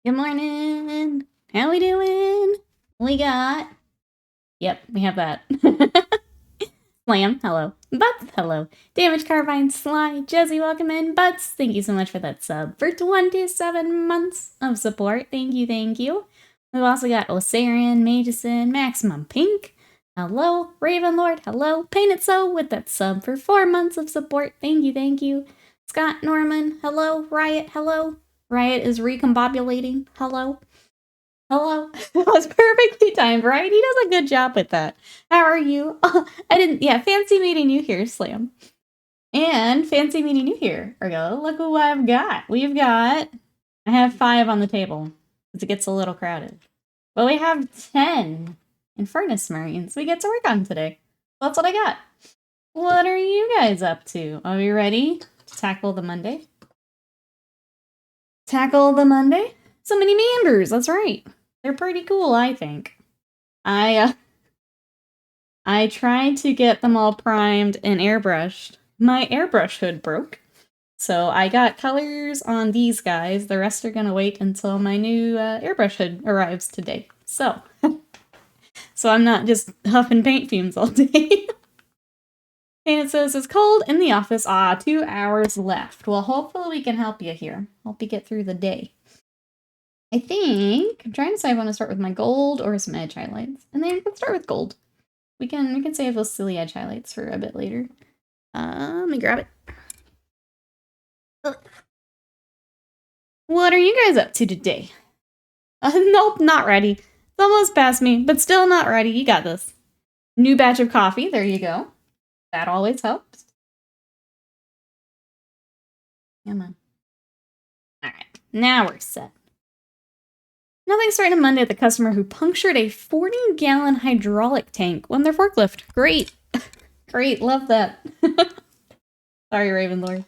Good morning. How we doing? We got... Yep, we have that. Slam, hello. Butts, hello. Damage Carbine, Sly, Jesse, welcome in. Butts, thank you so much for that sub. For 27 months of support, thank you, thank you. We've also got Osarian, Magison, Maximum Pink, hello. Ravenlord, hello. Paint It So with that sub for 4 months of support, thank you, thank you. Scott Norman, hello. Riot, hello. Riot is recombobulating, hello. Hello. That was perfectly timed, right? He does a good job with that. How are you? Oh, yeah, fancy meeting you here, Slam. And fancy meeting you here, Ergo. Look who I've got. I have 5 on the table, because it gets a little crowded. But we have 10 Infernus Marines we get to work on today. That's what I got. What are you guys up to? Are we ready to tackle the Monday? Tackle the Monday? So many Manders, that's right. They're pretty cool, I think. I tried to get them all primed and airbrushed. My airbrush hood broke. So I got colors on these guys. The rest are gonna wait until my new airbrush hood arrives today. So, so I'm not just huffing paint fumes all day. And it says, it's cold in the office. 2 hours left. Well, hopefully we can help you here. Help you get through the day. I think I'm trying to decide if I want to start with my gold or some edge highlights. And then let's start with gold. We can save those silly edge highlights for a bit later. Let me grab it. Ugh. What are you guys up to today? Nope, not ready. It's almost past me, but still not ready. You got this. New batch of coffee. There you go. That always helps. Come on. Alright, now we're set. Nothing starting Monday at the customer who punctured a 40-gallon hydraulic tank on their forklift. Great. Great, love that. Sorry, Ravenlord.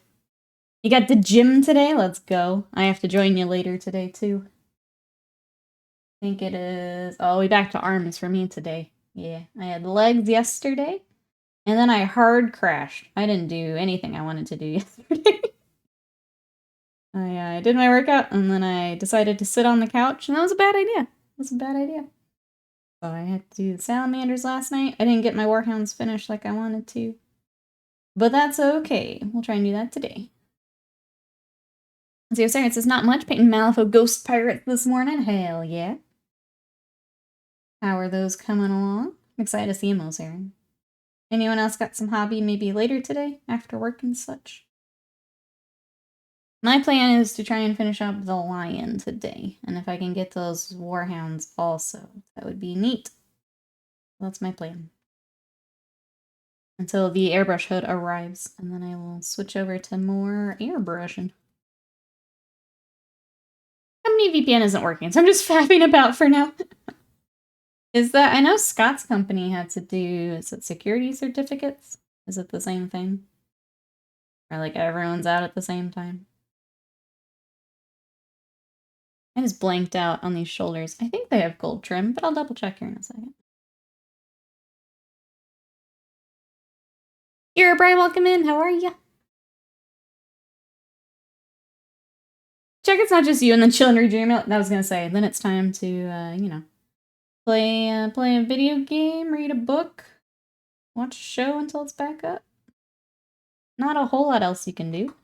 You got the gym today? Let's go. I have to join you later today, too. I think it is... Oh, we back to arms for me today. Yeah, I had legs yesterday, and then I hard crashed. I didn't do anything I wanted to do yesterday. I did my workout, and then I decided to sit on the couch, and that was a bad idea. So I had to do the Salamanders last night. I didn't get my Warhounds finished like I wanted to. But that's okay. We'll try and do that today. See, it says not much painting Malifaux Ghost Pirates this morning. Hell yeah. How are those coming along? I'm excited to see them, Aaron. Anyone else got some hobby maybe later today after work and such? My plan is to try and finish up the Lion today. And if I can get those Warhounds also, that would be neat. That's my plan. Until the airbrush hood arrives, and then I will switch over to more airbrushing. Company VPN isn't working, so I'm just fapping about for now. Is that... I know Scott's company had to do... Is it security certificates? Is it the same thing? Or like everyone's out at the same time? I just blanked out on these shoulders. I think they have gold trim, but I'll double check here in a second. Here, Brian, welcome in. How are ya? Check it's not just you and then chill and read your email. I was gonna say, then it's time to, you know, play a video game, read a book, watch a show until it's back up. Not a whole lot else you can do.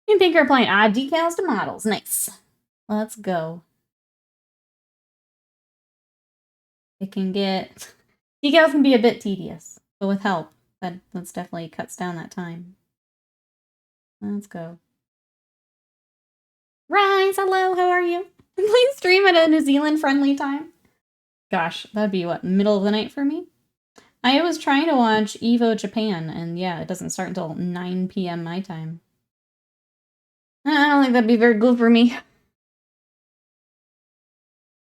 You and Pink are applying odd decals to models. Nice. Let's go. It can get... Decals can be a bit tedious, but with help, that's definitely cuts down that time. Let's go. Rise, hello, how are you? Please stream at a New Zealand-friendly time. Gosh, that'd be, what, middle of the night for me? I was trying to watch Evo Japan, and yeah, it doesn't start until 9 p.m. my time. I don't think that'd be very good for me.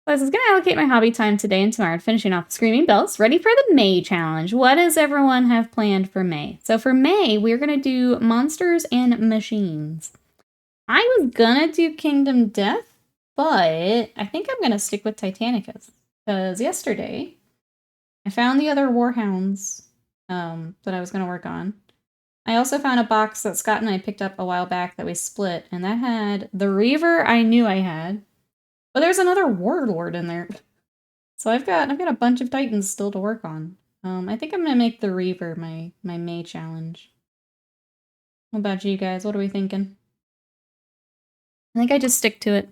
I was going to allocate my hobby time today and tomorrow, finishing off Screaming Bells, ready for the May challenge. What does everyone have planned for May? So for May, we're going to do Monsters and Machines. I was going to do Kingdom Death, but I think I'm going to stick with Titanicus. Because yesterday, I found the other Warhounds that I was going to work on. I also found a box that Scott and I picked up a while back that we split, and that had the Reaver I knew I had, but there's another Warlord in there. So I've got a bunch of Titans still to work on. I think I'm gonna make the Reaver my May challenge. What about you guys? What are we thinking? I think I just stick to it.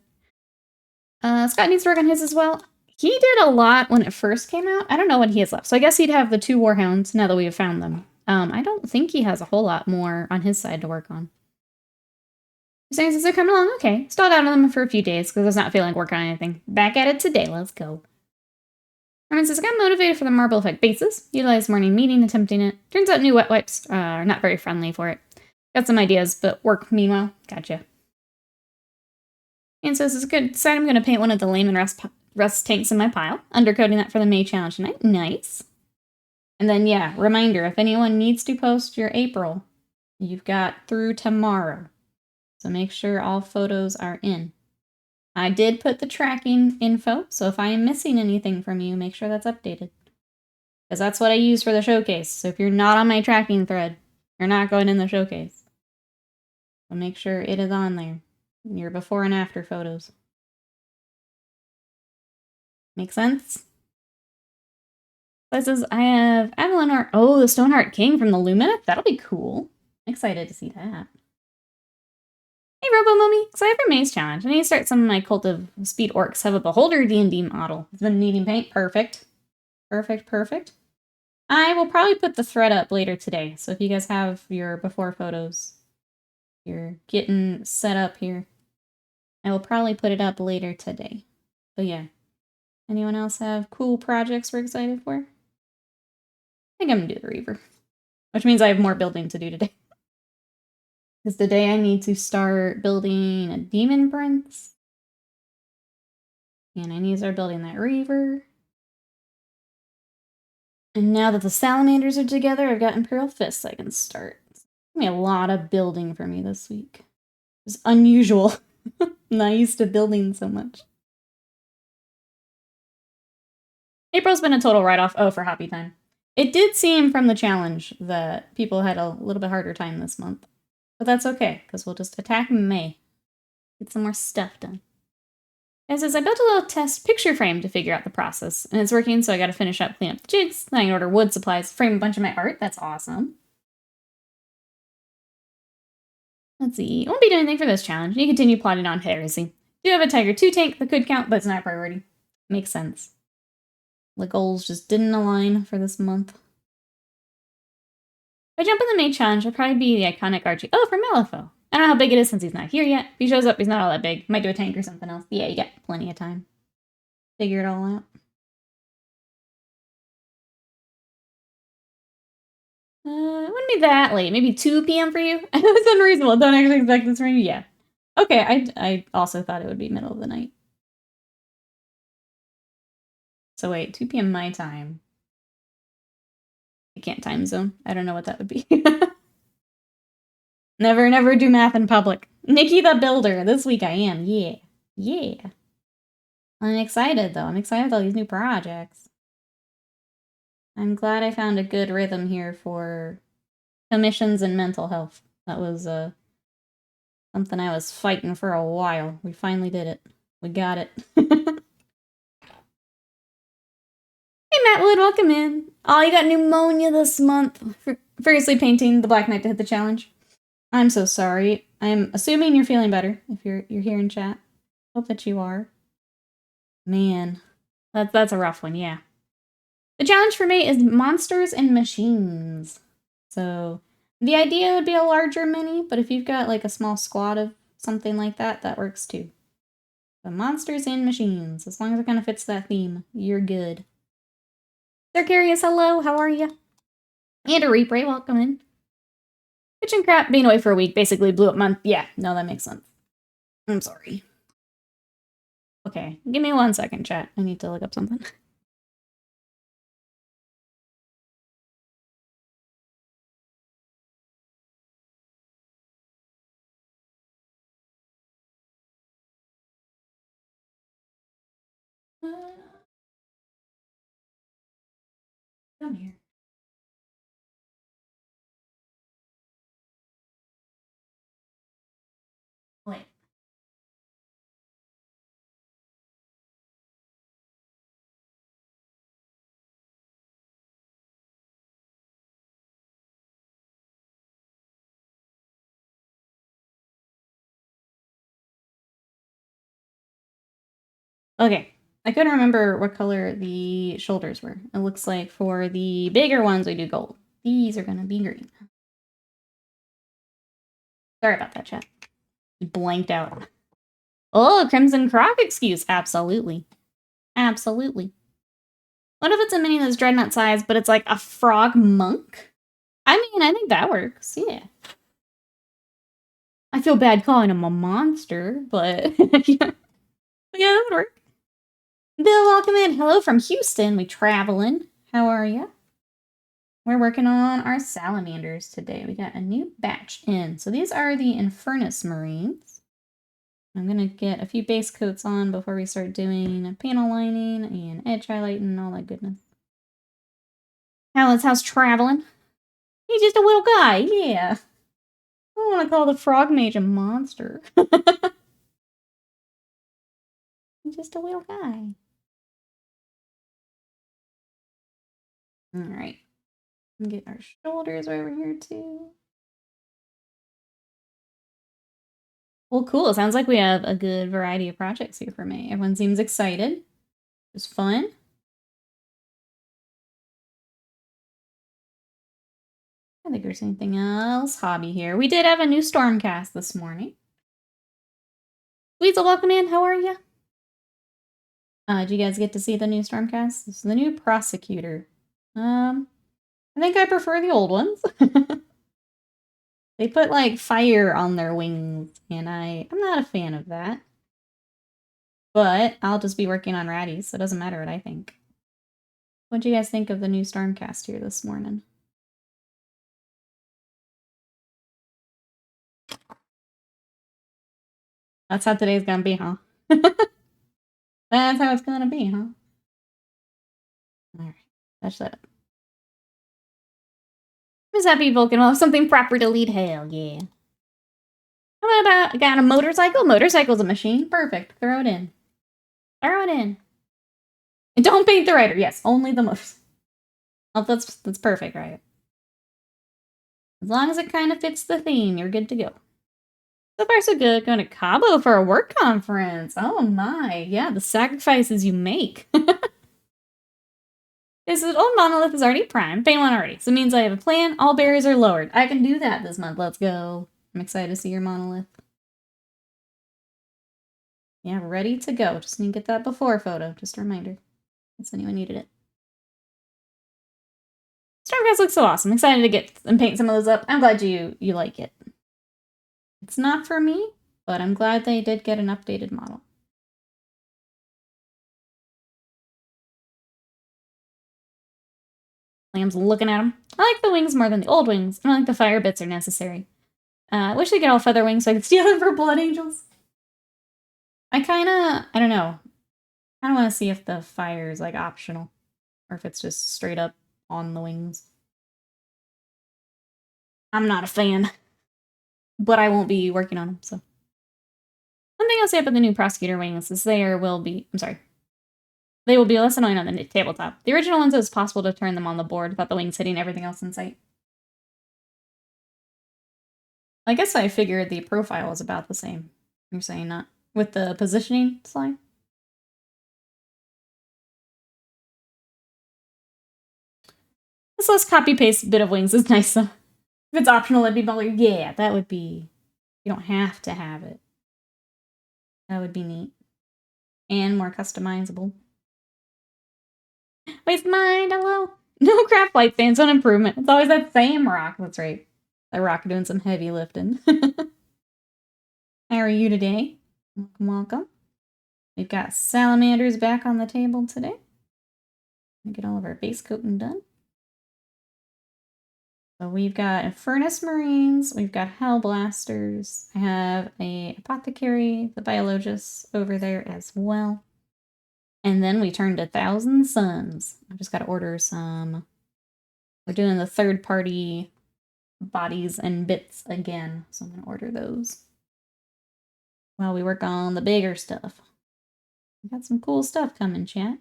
Scott needs to work on his as well. He did a lot when it first came out. I don't know what he has left. So I guess he'd have the 2 Warhounds now that we have found them. I don't think he has a whole lot more on his side to work on. Saying since they're coming along, okay. Stalled out on them for a few days because I was not feeling like working on anything. Back at it today, let's go. Armin says, I got motivated for the Marble Effect bases. Utilized morning meeting, attempting it. Turns out new wet wipes are not very friendly for it. Got some ideas, but work meanwhile. Gotcha. And so this is good. Decide I'm going to paint one of the Layman rust tanks in my pile. Undercoating that for the May challenge tonight. Nice. And then, yeah, reminder, if anyone needs to post your April, you've got through tomorrow. So make sure all photos are in. I did put the tracking info, so if I am missing anything from you, make sure that's updated. Because that's what I use for the showcase. So if you're not on my tracking thread, you're not going in the showcase. So make sure it is on there. Your before and after photos. Make sense? This is, I have Avalon Art. Oh, the Stoneheart King from the Lumineth? That'll be cool. I'm excited to see that. Hey, Robo-Mummy. So I have a Maze Challenge. I need to start some of my Cult of Speed Orcs. Have a Beholder D&D model. It's been needing paint. Perfect. Perfect, perfect. I will probably put the thread up later today. So if you guys have your before photos, you're getting set up here. I will probably put it up later today. But yeah. Anyone else have cool projects we're excited for? I think I'm gonna do the Reaver. Which means I have more building to do today. Because today I need to start building a Demon Prince. And I need to start building that Reaver. And now that the Salamanders are together, I've got Imperial Fists I can start. It's gonna be a lot of building for me this week. It's unusual. I'm not used to building so much. April's been a total write-off. Oh, for Hobby Time. It did seem from the challenge that people had a little bit harder time this month. But that's okay, because we'll just attack May. Get some more stuff done. It says, I built a little test picture frame to figure out the process, and it's working, so I gotta finish up, clean up the jigs, then I can order wood supplies, frame a bunch of my art. That's awesome. Let's see. I won't be doing anything for this challenge. You continue plotting on Heresy. Do have a Tiger 2 tank that could count, but it's not a priority. Makes sense. The goals just didn't align for this month. If I jump in the main challenge, I'll probably be the iconic Archie. Oh, for Malifaux. I don't know how big it is since he's not here yet. If he shows up, he's not all that big. Might do a tank or something else. Yeah, you got plenty of time. Figure it all out. It wouldn't be that late. Maybe 2 p.m. for you? That's unreasonable. Don't actually expect this from you. Yeah. Okay, I also thought it would be middle of the night. So wait, 2 p.m. my time. I can't time zone. I don't know what that would be. Never do math in public. Nikki the Builder. This week I am. Yeah. Yeah. I'm excited, though. I'm excited with all these new projects. I'm glad I found a good rhythm here for commissions and mental health. That was something I was fighting for a while. We finally did it. We got it. Hey, Matt Wood, welcome in. Oh, you got pneumonia this month. Furiously painting the Black Knight to hit the challenge. I'm so sorry. I'm assuming you're feeling better if you're here in chat. Hope that you are. Man, that's a rough one, yeah. The challenge for me is monsters and machines. So the idea would be a larger mini, but if you've got like a small squad of something like that, that works too. The monsters and machines, as long as it kind of fits that theme, you're good. Darkarius, hello, how are you? And a Reapray, welcome in. Kitchen Crap being away for a week basically blew up month. Yeah, no, that makes sense. I'm sorry. Okay, give me 1 second, chat. I need to look up something. Come here. Wait. Okay, I couldn't remember what color the shoulders were. It looks like for the bigger ones, we do gold. These are gonna be green. Sorry about that, chat. Blanked out. Oh, Crimson Croc excuse. Absolutely. Absolutely. What if it's a mini that's Dreadnought size, but it's like a frog monk? I mean, I think that works. Yeah. I feel bad calling him a monster, but yeah, that would work. Bill, welcome in. Hello from Houston. We traveling. How are you? We're working on our Salamanders today. We got a new batch in. So these are the Infernus Marines. I'm going to get a few base coats on before we start doing panel lining and edge highlighting and all that goodness. How's traveling? He's just a little guy, yeah. I don't want to call the frog mage a monster. He's just a little guy. Alright. Get our shoulders over here too. Well, cool. Sounds like we have a good variety of projects here for May. Everyone seems excited. It's fun. I think there's anything else. Hobby here. We did have a new Stormcast this morning. Weasel, welcome in. How are you? Did you guys get to see the new Stormcast? This is the new Prosecutor. I think I prefer the old ones. They put, like, fire on their wings, and I'm not a fan of that. But I'll just be working on Raddies, so it doesn't matter what I think. What'd you guys think of the new Stormcast here this morning? That's how today's gonna be, huh? That's how it's gonna be, huh? Alright, touch that up. Miss Happy Vulcan will have something proper to lead. Hell yeah. How about got a motorcycle? Motorcycle's a machine. Perfect. Throw it in. Throw it in. And don't paint the rider. Yes, only the motorcycle. Oh, that's perfect, right? As long as it kind of fits the theme, you're good to go. So far, so good. Going to Cabo for a work conference. Oh my. Yeah, the sacrifices you make. This old monolith is already primed. Paint one already. So it means I have a plan. All barriers are lowered. I can do that this month. Let's go. I'm excited to see your monolith. Yeah, ready to go. Just need to get that before photo. Just a reminder. If anyone needed it. Stormcast looks so awesome. Excited to get and paint some of those up. I'm glad you like it. It's not for me, but I'm glad they did get an updated model. Lamb's looking at them. I like the wings more than the old wings. I don't think the fire bits are necessary. I wish they get all feather wings so I could steal them for Blood Angels. I don't know. I don't want to see if the fire is like optional or if it's just straight up on the wings. I'm not a fan, but I won't be working on them, so. One thing I'll say about the new Prosecutor wings is they will be less annoying on the tabletop. The original ones, it was possible to turn them on the board without the wings hitting everything else in sight. I guess I figured the profile was about the same. You're saying not with the positioning slide? This less copy-paste bit of wings is nice, though. If it's optional, that'd be baller. Yeah, that would be... You don't have to have it. That would be neat. And more customizable. Waste mind, hello? No craft light stands on improvement. It's always that same rock. That's right. That rock doing some heavy lifting. How are you today? Welcome, welcome. We've got Salamanders back on the table today. Get all of our base coating done. So we've got Infernus Marines, we've got Hellblasters, I have a Apothecary, the Biologists over there as well. And then we turned to Thousand Suns. I've just got to order some. We're doing the third-party bodies and bits again, so I'm going to order those. while we work on the bigger stuff. We got some cool stuff coming, chat.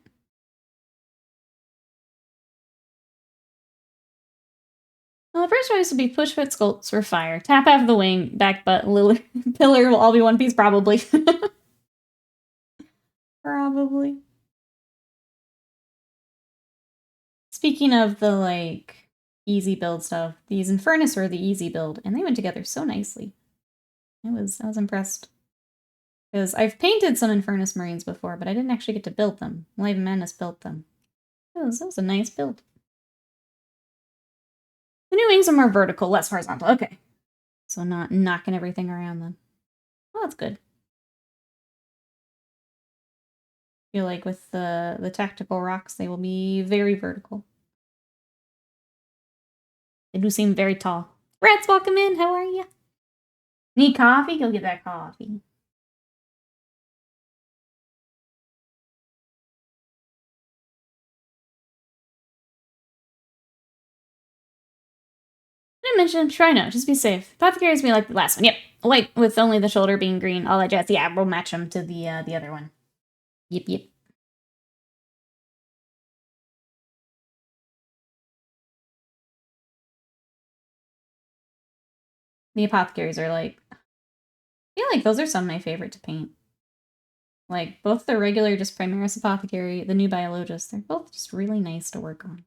Well, the first choice would be push foot sculpts for fire. Tap half of the wing, back butt, pillar will all be one piece, probably. Probably. Speaking of the, like, easy build stuff, these Infernus were the easy build, and they went together so nicely. I was impressed. Because I've painted some Infernus Marines before, but I didn't actually get to build them. Live Menace built them. That was a nice build. The new wings are more vertical, less horizontal. Okay. So not knocking everything around them. Well, that's good. I feel like with the tactical rocks, they will be very vertical. They do seem very tall. Rats, welcome in. How are you? Need coffee? Go get that coffee. I didn't mention, try no, just be safe. Apothecaries be like the last one. Yep, white with only the shoulder being green, all that jazz. Yeah, we'll match them to the other one. Yep. The apothecaries are like, I feel like those are some of my favorite to paint. Like, both the regular, just Primaris Apothecary, the new Biologist, they're both just really nice to work on.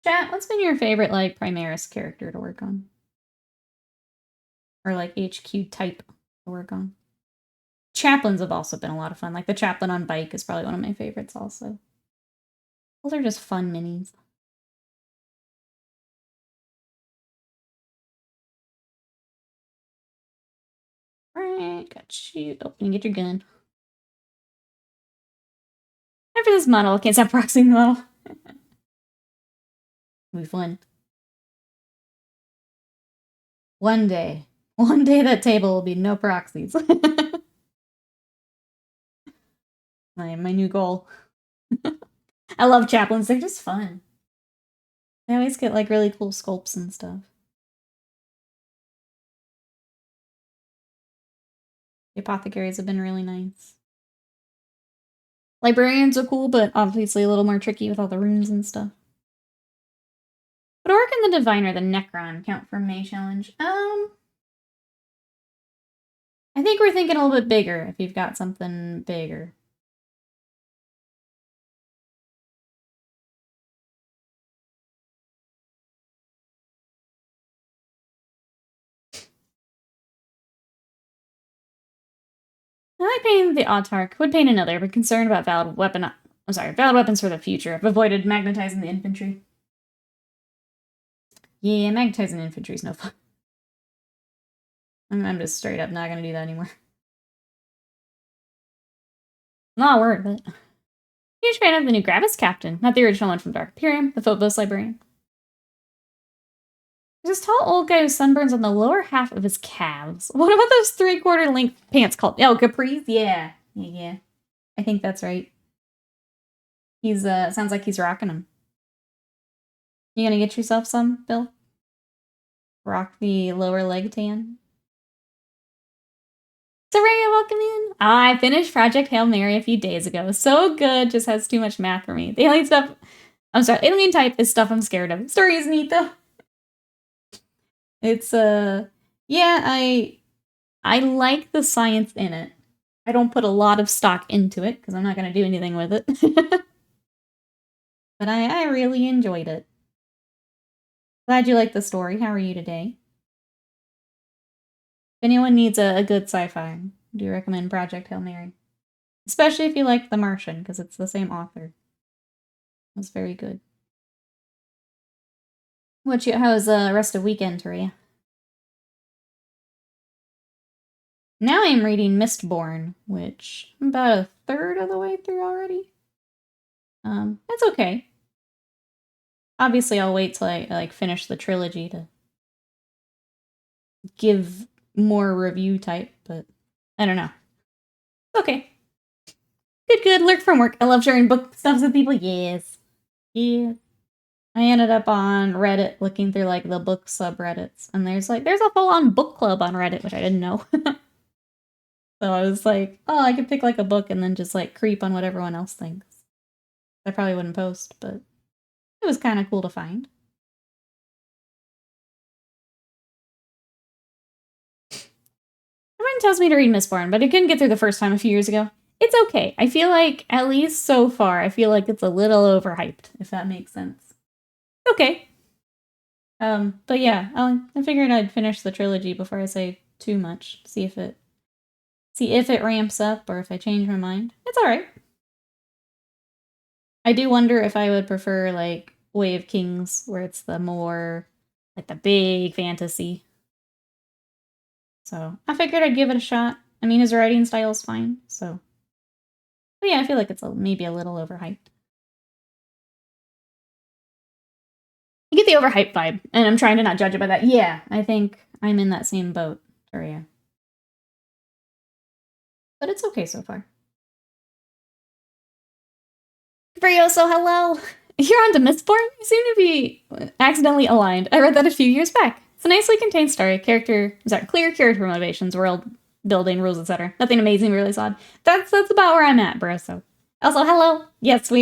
Chat, what's been your favorite, like, Primaris character to work on? Or, like, HQ type to work on? Chaplains have also been a lot of fun. Like, the Chaplain on bike is probably one of my favorites also. Those are just fun minis. Alright, got you. Oh, you can get your gun. After this model, I can't stop proxying the model. It'll be fun. One day that table will be no proxies. my new goal. I love chaplains, they're just fun. They always get like really cool sculpts and stuff. The apothecaries have been really nice. Librarians are cool, but obviously a little more tricky with all the runes and stuff. Would Orc and the Diviner, the Necron, count for May challenge? I think we're thinking a little bit bigger if you've got something bigger. I like painting the Autarch. Would paint another, but concerned about valid weapons for the future. I've avoided magnetizing the infantry. Yeah, magnetizing infantry is no fun. I'm just straight up not gonna do that anymore. Not worth it. Huge fan of the new Gravis Captain, not the original one from Dark Imperium, the Phobos Librarian. There's this tall old guy with sunburns on the lower half of his calves. What about those 3/4 length pants called? Oh, capris? Yeah. I think that's right. He's, sounds like he's rocking them. You gonna get yourself some, Bill? Rock the lower leg tan? Soraya, welcome in. I finished Project Hail Mary a few days ago. So good, just has too much math for me. The alien stuff, alien type is stuff I'm scared of. Story is neat though. It's, yeah, I like the science in it. I don't put a lot of stock into it, because I'm not going to do anything with it. But I really enjoyed it. Glad you liked the story. How are you today? If anyone needs a good sci-fi, I do recommend Project Hail Mary. Especially if you like The Martian, because it's the same author. It's very good. How's the rest of weekend, Taria? Now I'm reading Mistborn, which I'm about a third of the way through already. That's okay. Obviously, I'll wait till I finish the trilogy to give more review type, but I don't know. Okay. Good. Lurk from work. I love sharing book stuff with people. Yes. Yeah. I ended up on Reddit looking through like the book subreddits, and there's a full-on book club on Reddit, which I didn't know. So I was like, oh, I could pick like a book and then just like creep on what everyone else thinks. I probably wouldn't post, but it was kind of cool to find. Everyone tells me to read Mistborn, but I couldn't get through the first time a few years ago. It's okay. I feel like, at least so far, I feel like it's a little overhyped, if that makes sense. Okay. But yeah, I figured I'd finish the trilogy before I say too much. See if it ramps up or if I change my mind. It's alright. I do wonder if I would prefer, like, Way of Kings, where it's the more, like, the big fantasy. So, I figured I'd give it a shot. I mean, his writing style's fine, so. But yeah, I feel like it's maybe a little overhyped. You get the overhyped vibe, and I'm trying to not judge it by that. Yeah, I think I'm in that same boat, Toria. But it's okay so far. Brioso, hello! You're on to Mistborn? You seem to be accidentally aligned. I read that a few years back. It's a nicely contained story. Clear character motivations, world building, rules, etc. Nothing amazing, really solid. That's about where I'm at, Brioso. Also, hello! Yes,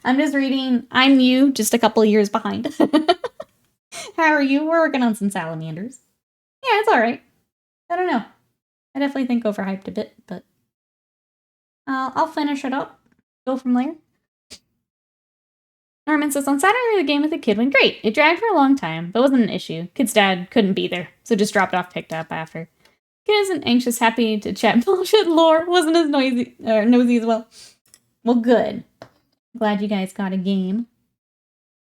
I'm just reading I'm You, just a couple years behind. How are you? We're working on some Salamanders. Yeah, it's alright. I don't know. I definitely think overhyped a bit, but I'll finish it up. Go from there. Norman says, on Saturday the game with the kid went great. It dragged for a long time, but wasn't an issue. Kid's dad couldn't be there, so just dropped off, picked up after. Kid isn't anxious, happy to chat bullshit lore. Wasn't as nosy as well. Well, good. Glad you guys got a game.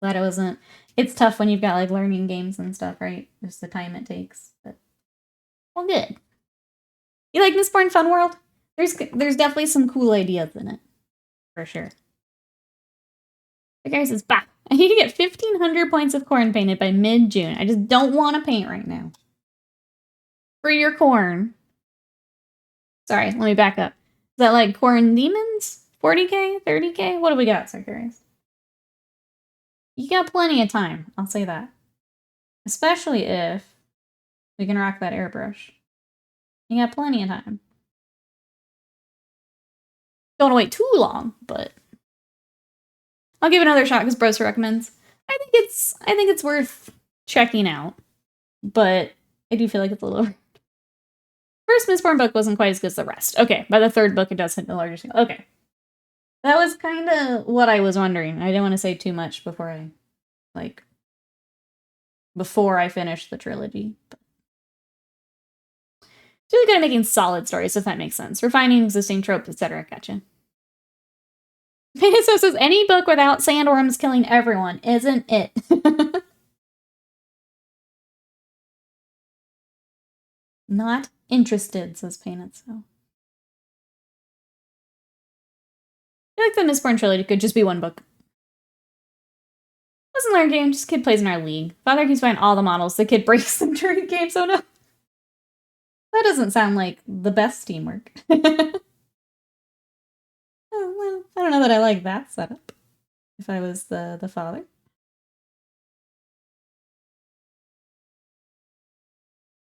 Glad it wasn't. It's tough when you've got like learning games and stuff, right? Just the time it takes. But well, good. You like Mistborn Fun World? There's definitely some cool ideas in it, for sure. The guy says, bah, I need to get 1,500 points of corn painted by mid-June. I just don't want to paint right now. For your corn. Sorry, let me back up. Is that like corn demons? 40k? 30k? What do we got, so curious? You got plenty of time, I'll say that. Especially if we can rock that airbrush. You got plenty of time. Don't want to wait too long, but I'll give it another shot because Bros recommends. I think it's worth checking out, but I do feel like it's a little. First Mistborn book wasn't quite as good as the rest. Okay, by the third book it does hit the larger scale. Okay, that was kind of what I was wondering. I didn't want to say too much before I finish the trilogy. But it's really good at making solid stories, if that makes sense. Refining existing tropes, etc. Gotcha. So says, any book without sandworms killing everyone isn't it. Not interested, says Painted So. I feel like the Mistborn trilogy could just be one book. Doesn't learn game, just kid plays in our league. Father keeps buying all the models, the kid breaks them during games, oh no. That doesn't sound like the best teamwork. Oh, well, I don't know that I like that setup. If I was the father.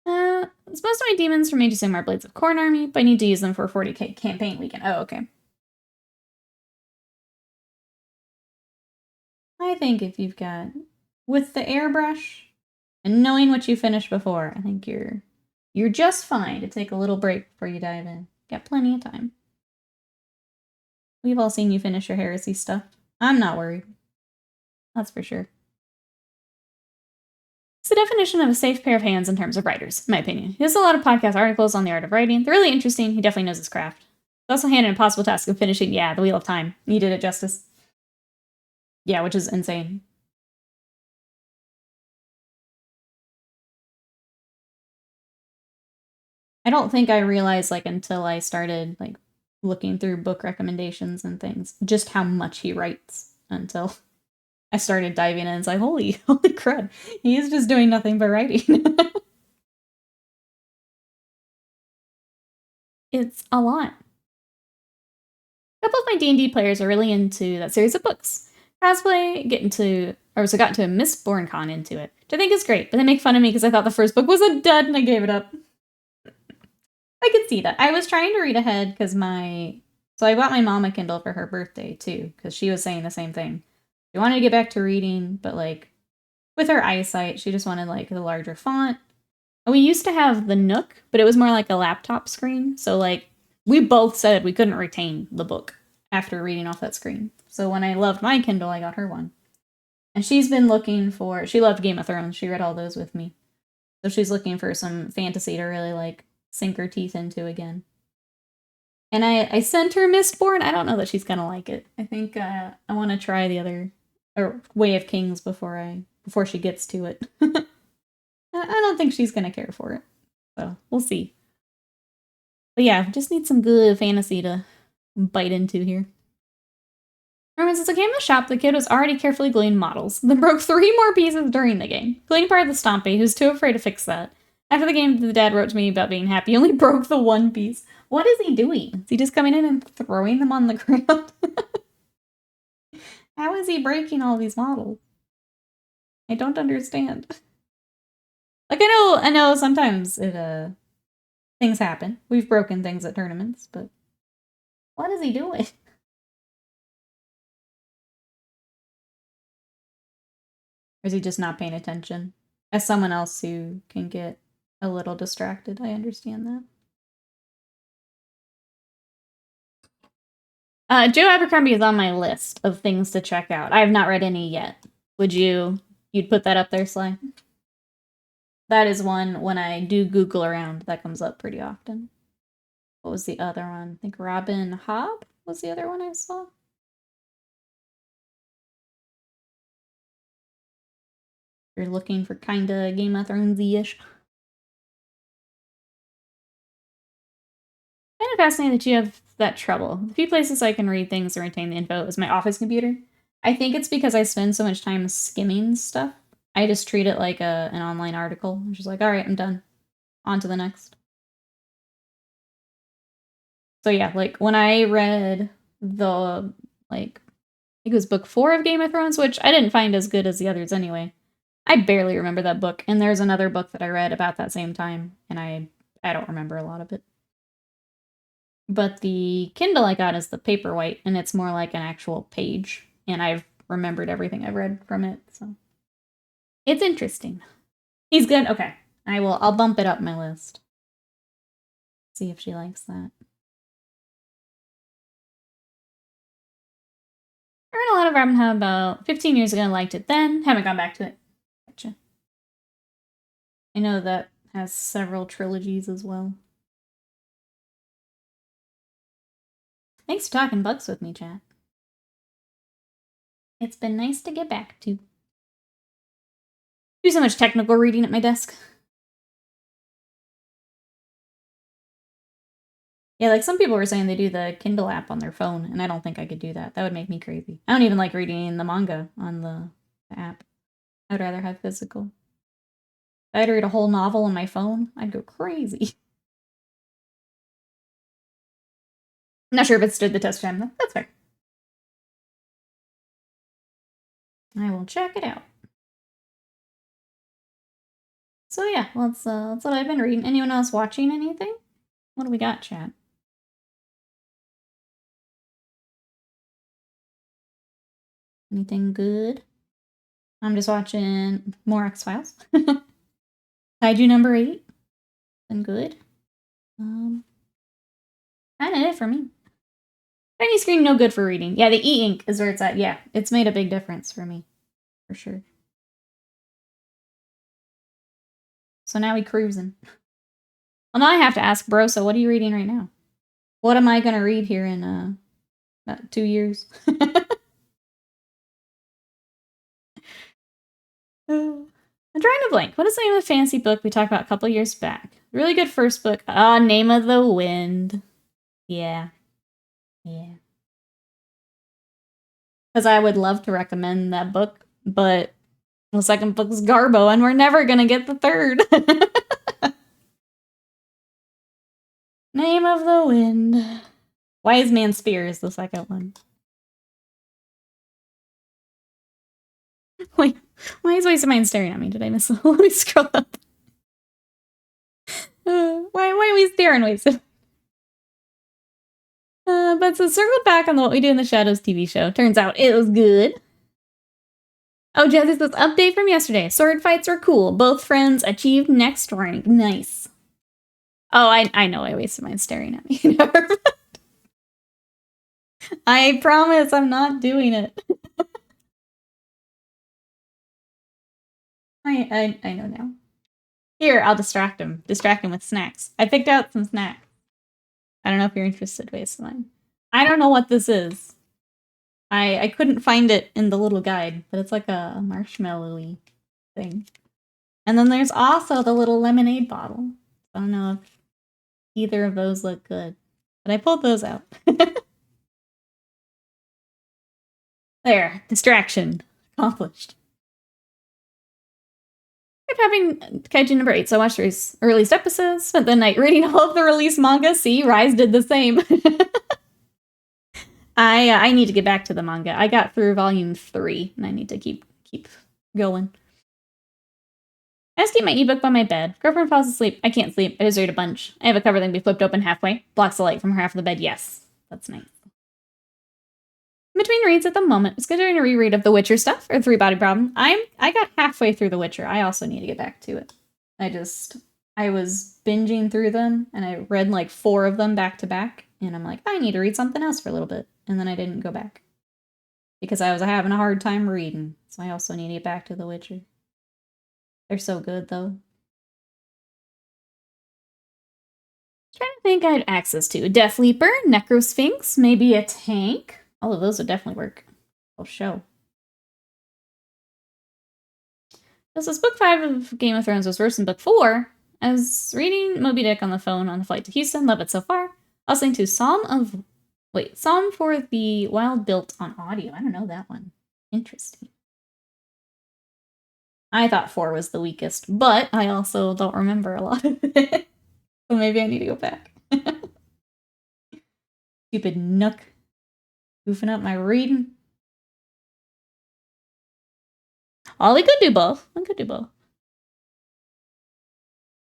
Most of my demons from Mage of Sigmar Blades of Corn army, but I need to use them for a 40k campaign weekend. Oh, okay. I think if you've got, with the airbrush and knowing what you finished before, I think you're just fine to take a little break before you dive in. Got plenty of time. We've all seen you finish your heresy stuff. I'm not worried. That's for sure. It's the definition of a safe pair of hands in terms of writers, in my opinion. He has a lot of podcast articles on the art of writing. They're really interesting. He definitely knows his craft. He also had an impossible task of finishing, the Wheel of Time. He did it justice. Yeah, which is insane. I don't think I realized, until I started, looking through book recommendations and things, just how much he writes until I started diving in and it's like, holy crud, he's just doing nothing but writing. It's a lot. A couple of my D&D players are really into that series of books. Cosplay, get into or so got to a Mistborn con into it, which I think is great, but they make fun of me because I thought the first book was a dud and I gave it up. I could see that. I was trying to read ahead because so I bought my mom a Kindle for her birthday too, because she was saying the same thing. She wanted to get back to reading, but like with her eyesight, she just wanted like the larger font. And we used to have the Nook, but it was more like a laptop screen. So like we both said we couldn't retain the book after reading off that screen. So when I loved my Kindle, I got her one. And she's been looking for, she loved Game of Thrones. She read all those with me. So she's looking for some fantasy to really like sink her teeth into again. And I sent her Mistborn. I don't know that she's gonna like it. I think I want to try the other, or Way of Kings before she gets to it. I don't think she's gonna care for it. So we'll see. But yeah, just need some good fantasy to bite into here. Remember, since I came to the shop, the kid was already carefully gluing models, then broke 3 more pieces during the game, including part of the Stompy, who's too afraid to fix that. After the game, the dad wrote to me about being happy he only broke the 1 piece. What is he doing? Is he just coming in and throwing them on the ground? How is he breaking all these models? I don't understand. Like, I know sometimes things happen. We've broken things at tournaments, but what is he doing? Or is he just not paying attention? As someone else who can get a little distracted, I understand that. Joe Abercrombie is on my list of things to check out. I have not read any yet. You'd put that up there, Sly? That is one, when I do Google around, that comes up pretty often. What was the other one? I think Robin Hobb was the other one I saw. You're looking for kinda Game of Thrones-ish. Kind of fascinating that you have that trouble. The few places I can read things or retain the info is my office computer. I think it's because I spend so much time skimming stuff. I just treat it like an online article. I'm just like, all right, I'm done. On to the next. So yeah, like when I read the, like, I think it was book 4 of Game of Thrones, which I didn't find as good as the others anyway. I barely remember that book, and there's another book that I read about that same time, and I don't remember a lot of it. But the Kindle I got is the Paperwhite, and it's more like an actual page, and I've remembered everything I've read from it, so it's interesting. He's good? Okay. I'll bump it up my list. See if she likes that. I read a lot of Robin Hood about 15 years ago and liked it then. Haven't gone back to it. Gotcha. I know that has several trilogies as well. Thanks for talking books with me, chat. It's been nice to get back to. Do so much technical reading at my desk. Yeah, like some people were saying they do the Kindle app on their phone, and I don't think I could do that. That would make me crazy. I don't even like reading the manga on the app. I would rather have physical. If I had to read a whole novel on my phone, I'd go crazy. I'm not sure if it stood the test of time, though. That's fair. I will check it out. So yeah, that's what I've been reading. Anyone else watching anything? What do we got, chat? Anything good? I'm just watching more X-Files. Kaiju number 8. Been good. Kind of it for me. Tiny screen, no good for reading. Yeah, the e-ink is where it's at. Yeah, it's made a big difference for me. For sure. So now we cruising. Well, now I have to ask bro, so what are you reading right now? What am I going to read here in about 2 years? I'm drawing a blank. What is the name of the fantasy book we talked about a couple years back? Really good first book. Name of the Wind. Yeah. Yeah. Because I would love to recommend that book, but the second book's Garbo, and we're never gonna get the third. Name of the Wind. Wise Man Spear is the second one. Wait, why is Waste of Mine staring at me? Did I miss? Let me scroll up. Why are we staring, Waste of But so circled back on the What We Do in the Shadows TV show. Turns out it was good. Oh, Jazzy says, update from yesterday. Sword fights are cool. Both friends achieved next rank. Nice. Oh, I know I wasted mine staring at me. I promise I'm not doing it. I know now. Here, I'll distract him. Distract him with snacks. I picked out some snacks. I don't know if you're interested, Waste of Mine. I don't know what this is. I couldn't find it in the little guide, but it's like a marshmallowy thing. And then there's also the little lemonade bottle. I don't know if either of those look good, but I pulled those out. There, distraction accomplished. I'm having Kaiju number 8, so I watched the released episodes, spent the night reading all of the released manga. See, Rise did the same. I need to get back to the manga. I got through volume 3, and I need to keep going. I just keep my ebook by my bed. Girlfriend falls asleep. I can't sleep. I just read a bunch. I have a cover that can be flipped open halfway. Blocks the light from half of the bed. Yes, that's nice. Between reads at the moment, was considering a reread of The Witcher stuff or Three Body Problem. I got halfway through The Witcher. I also need to get back to it. I was binging through them, and I read like 4 of them back to back, and I'm like, I need to read something else for a little bit, and then I didn't go back because I was having a hard time reading. So I also need to get back to The Witcher. They're so good, though. Trying to think I had access to Death Leaper, Necrosphinx, maybe a tank. All of those would definitely work. I'll show. This is book 5 of Game of Thrones was worse than book 4. I was reading Moby Dick on the phone on the flight to Houston. Love it so far. Listening to Psalm for the Wild Built on audio. I don't know that one. Interesting. I thought 4 was the weakest, but I also don't remember a lot of it. So maybe I need to go back. Stupid Nook. Goofing up my reading. Oh, we could do both. I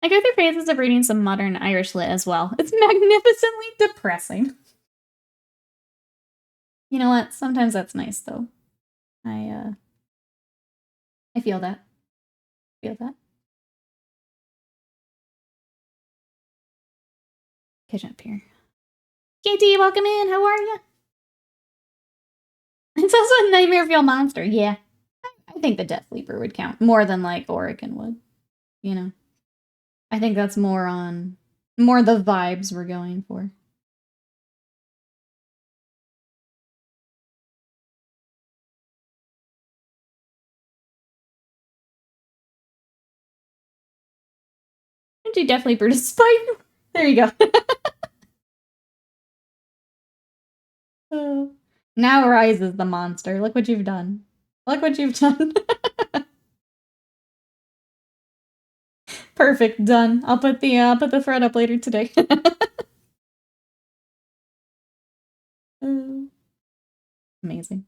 go through phases of reading some modern Irish lit as well. It's magnificently depressing. You know what? Sometimes that's nice, though. I feel that. Catch up here. KT, welcome in. How are you? It's also a Nightmare Fuel monster. Yeah. I think the Death Leaper would count more than like Oregon would. You know? I think that's more the vibes we're going for. I'd do Death Leaper despite. There you go. Now Rise is the monster. Look what you've done. Perfect, done. I'll put the thread up later today. Amazing.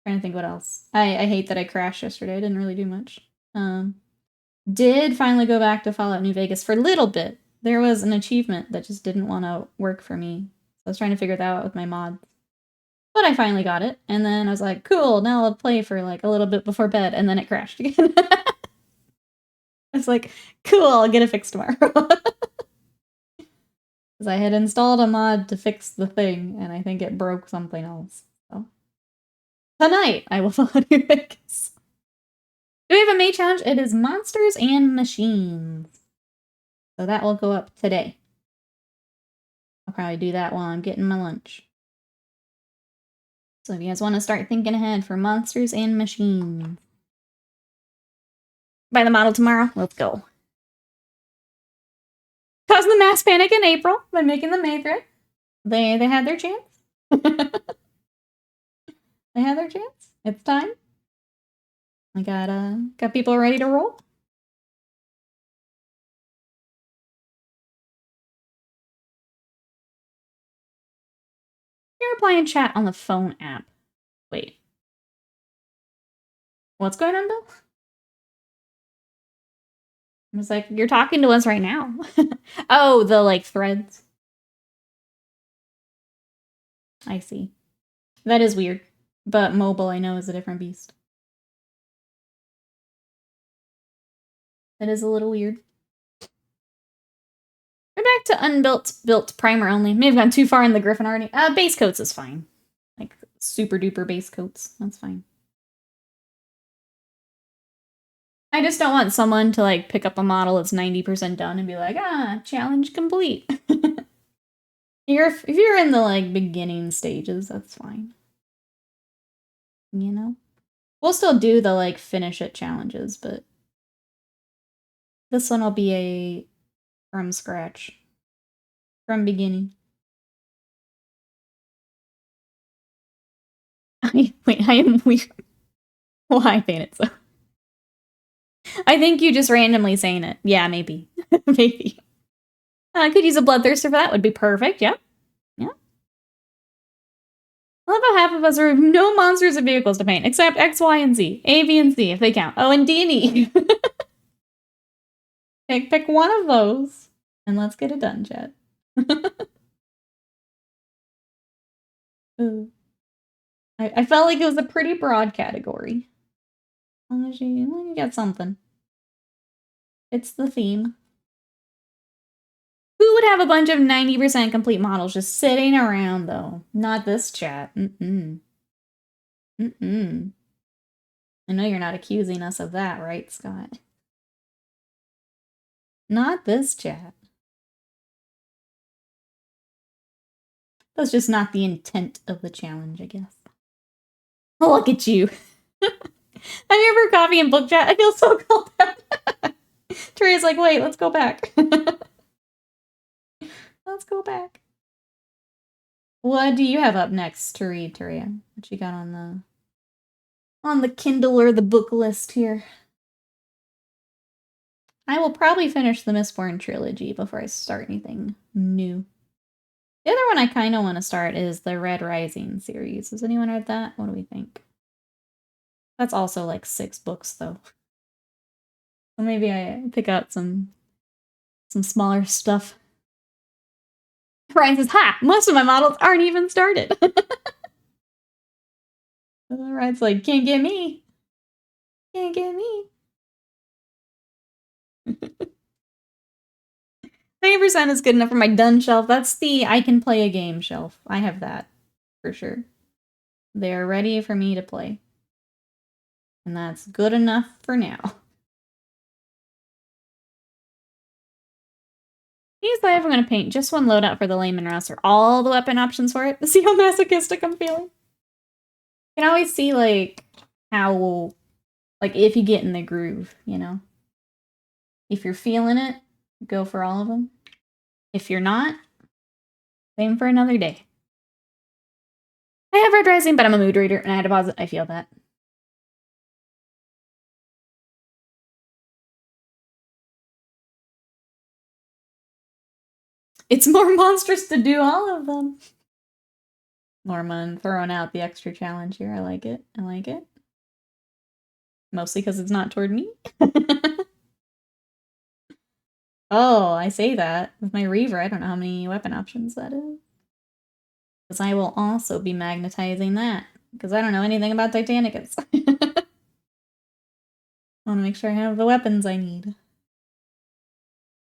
Trying to think what else. I hate that I crashed yesterday. I didn't really do much. Did finally go back to Fallout New Vegas for a little bit. There was an achievement that just didn't want to work for me. So I was trying to figure that out with my mods. But I finally got it, and then I was like, cool, now I'll play for like a little bit before bed, and then it crashed again. I was like, cool, I'll get it fixed tomorrow. Because I had installed a mod to fix the thing, and I think it broke something else. So tonight, I will follow New Vegas. Do we have a May challenge? It is Monsters and Machines. So that will go up today. I'll probably do that while I'm getting my lunch. So if you guys want to start thinking ahead for Monsters and Machines. Buy the model tomorrow. Let's go. Causing the mass panic in April by making the May thread. They had their chance. They had their chance. It's time. I got people ready to roll. You're replying chat on the phone app. Wait. What's going on, Bill? I was like, you're talking to us right now. Oh, the, like, threads. I see. That is weird. But mobile, I know, is a different beast. That is a little weird. We're back to built primer only. May have gone too far in the Griffin already. Base coats is fine. Like, super duper base coats. That's fine. I just don't want someone to, like, pick up a model that's 90% done and be like, challenge complete. If you're in the, like, beginning stages, that's fine. You know? We'll still do the, like, finish it challenges, but this one will be a from scratch. From beginning. Wait, I am weird. Why paint it so? I think you just randomly saying it. Yeah, maybe. Maybe. I could use a Bloodthirster for that. Would be perfect. Yep. Yeah. I love how half of us are no monsters or vehicles to paint, except X, Y, and Z. A, B, and C, if they count. Oh, and D and E. Pick one of those, and let's get it done, chat. I felt like it was a pretty broad category. As long as you get something. It's the theme. Who would have a bunch of 90% complete models just sitting around, though? Not this chat. Mm-mm. Mm-mm. I know you're not accusing us of that, right, Scott? Not this chat. That's just not the intent of the challenge, I guess. Look at you. Have you ever coffee and book chat? I feel so called out. Taria's like, wait, let's go back. Let's go back. What do you have up next to read, Taria? What you got on the Kindle or the book list here? I will probably finish the Mistborn trilogy before I start anything new. The other one I kind of want to start is the Red Rising series. Has anyone read that? What do we think? That's also like 6 books, though. So maybe I pick out some smaller stuff. Ryan says, ha! Most of my models aren't even started. Ryan's like, can't get me. Can't get me. 90% is good enough for my done shelf. That's the I can play a game shelf. I have that, for sure. They're ready for me to play. And that's good enough for now. Usually if I'm going to paint just one loadout for the Layman Roster, all the weapon options for it. See how masochistic I'm feeling? You can always see, like, how, like, if you get in the groove, you know? If you're feeling it, go for all of them. If you're not, same for another day. I have Red Rising, but I'm a mood reader, and I deposit. I feel that. It's more monstrous to do all of them. Norman throwing out the extra challenge here. I like it. I like it. Mostly because it's not toward me. Oh, I say that. With my Reaver, I don't know how many weapon options that is. Because I will also be magnetizing that. Because I don't know anything about Titanicus. I want to make sure I have the weapons I need.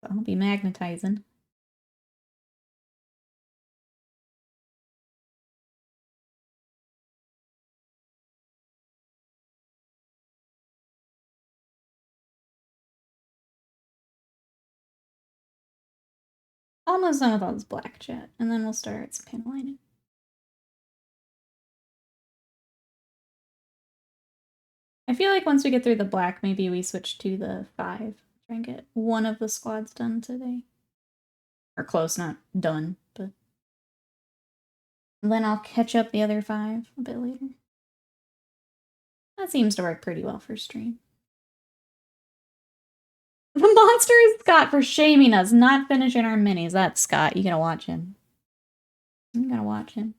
So I'll be magnetizing. Almost done with all this black chat. And then we'll start some panel lining. I feel like once we get through the black, maybe we switch to the 5. Try and get one of the squads done today. Or close, not done, but... And then I'll catch up the other 5 a bit later. That seems to work pretty well for stream. The monster is Scott for shaming us, not finishing our minis. That's Scott. You gotta watch him. You gotta watch him.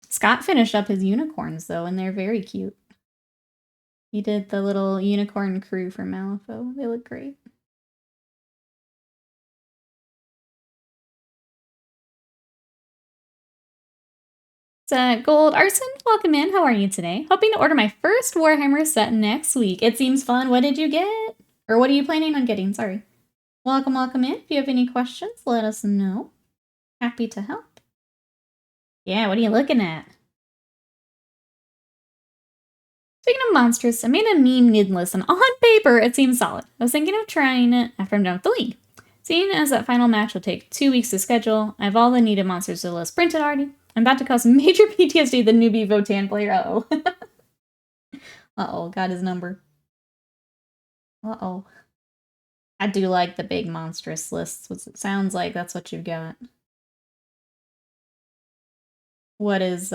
Scott finished up his unicorns, though, and they're very cute. He did the little unicorn crew for Malifaux. They look great. Gold Arson, welcome in. How are you today? Hoping to order my first Warhammer set next week. It seems fun. What did you get? Or what are you planning on getting? Sorry. Welcome in. If you have any questions, let us know. Happy to help. Yeah, what are you looking at? Speaking of monsters, I made a meme nid list, and on paper, it seems solid. I was thinking of trying it after I'm done with the league. Seeing as that final match will take 2 weeks to schedule, I have all the needed monsters to the list printed already. I'm about to cause major PTSD the newbie Votan player. Uh-oh. Uh-oh, got his number. Uh-oh. I do like the big monstrous lists. It sounds like that's what you've got. What is,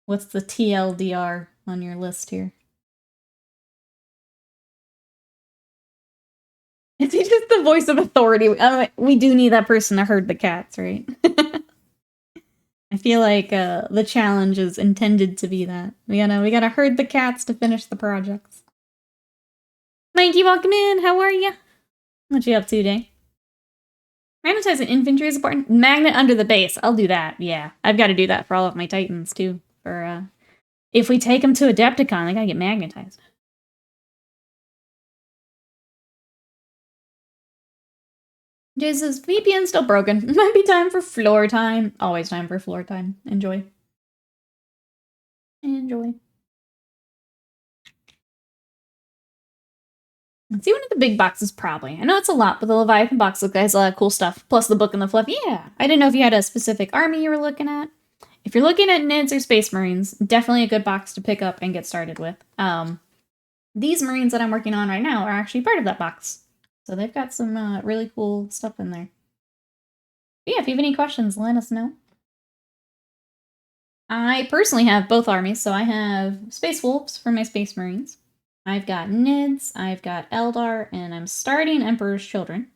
what's the TLDR on your list here? Is he just the voice of authority? We do need that person to herd the cats, right? I feel like the challenge is intended to be that. We gotta herd the cats to finish the projects. Mikey, welcome in. How are you? What you up to today? Magnetizing infantry is important. Magnet under the base. I'll do that. Yeah, I've got to do that for all of my titans too. For if we take them to Adepticon, they gotta get magnetized. Jay says, VPN still broken. Might be time for floor time. Always time for floor time. Enjoy. Enjoy. Let's see one of the big boxes, probably. I know it's a lot, but the Leviathan box has a lot of cool stuff. Plus the book and the fluff. Yeah. I didn't know if you had a specific army you were looking at. If you're looking at NIDS or Space Marines, definitely a good box to pick up and get started with. These Marines that I'm working on right now are actually part of that box. So they've got some really cool stuff in there. But yeah, if you have any questions, let us know. I personally have both armies, so I have Space Wolves for my Space Marines. I've got Nids, I've got Eldar, and I'm starting Emperor's Children.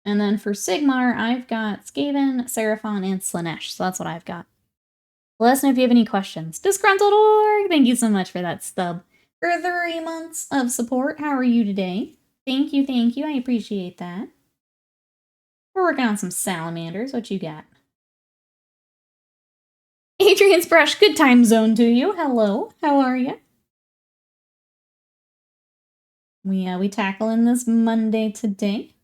And then for Sigmar, I've got Skaven, Seraphon, and Slanesh, so that's what I've got. Let us know if you have any questions. Disgruntled Org, thank you so much for that stub. For 3 months of support, how are you today? Thank you, I appreciate that. We're working on some salamanders, what you got? Adrian's Brush, good time zone to you. Hello, how are you? We tackling this Monday today.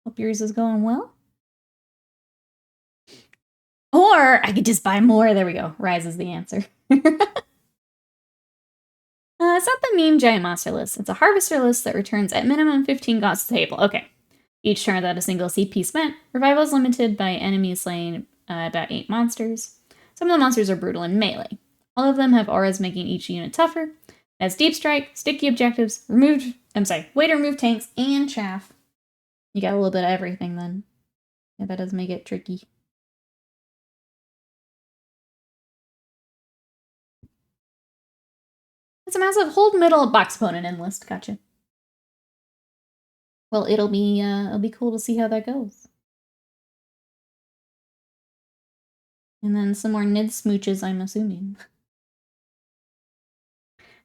Hope yours is going well. Or I could just buy more. There we go. Rise is the answer. It's not the meme giant monster list. It's a harvester list that returns at minimum 15 gods to the table. Okay. Each turn without a single CP spent. Revival is limited by enemies slaying about 8 monsters. Some of the monsters are brutal in melee. All of them have auras making each unit tougher. It has deep strike, sticky objectives, way to remove tanks, and chaff. You got a little bit of everything then. Yeah, that does make it tricky. It's a massive hold middle box opponent in list. Gotcha. Well, it'll be cool to see how that goes. And then some more Nid smooches, I'm assuming.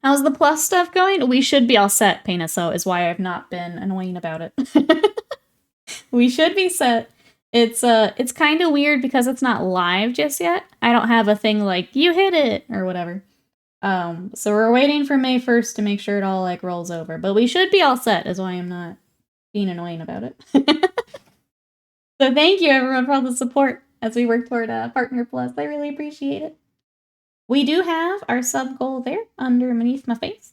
How's the plus stuff going? We should be all set, Painaso, is why I've not been annoying about it. We should be set. It's kind of weird because it's not live just yet. I don't have a thing like, you hit it, or whatever. So we're waiting for May 1st to make sure it all, like, rolls over. But we should be all set, is why I'm not being annoying about it. So thank you, everyone, for all the support as we work toward Partner Plus. I really appreciate it. We do have our sub goal there underneath my face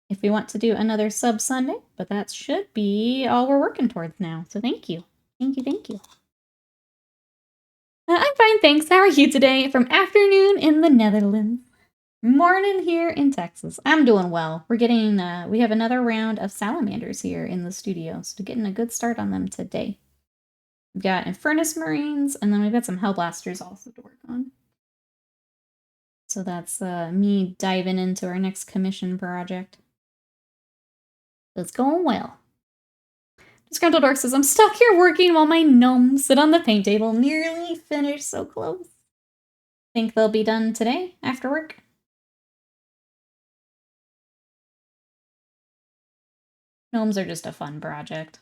if we want to do another sub Sunday, but that should be all we're working towards now. So thank you. Thank you. I'm fine, thanks. How are you today? From afternoon in the Netherlands. Morning here in Texas. I'm doing well. We're getting, we have another round of salamanders here in the studio, so getting a good start on them today. We've got Infernus Marines, and then we've got some Hellblasters also to work on. So that's me diving into our next commission project. It's going well. Disgruntled Orc says, I'm stuck here working while my gnomes sit on the paint table. Nearly finished, so close. Think they'll be done today after work? Gnomes are just a fun project.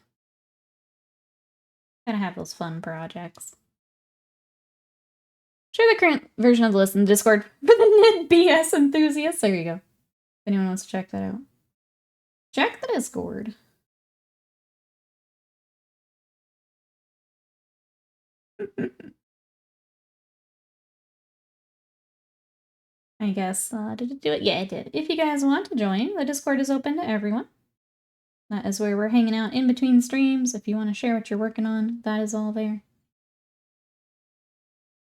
Gotta have those fun projects. Share the current version of the list in the Discord for the BS enthusiasts. There you go. If anyone wants to check that out. Check the Discord. I guess, did it do it? Yeah, it did. If you guys want to join, the Discord is open to everyone. That is where we're hanging out in between streams. If you want to share what you're working on, that is all there.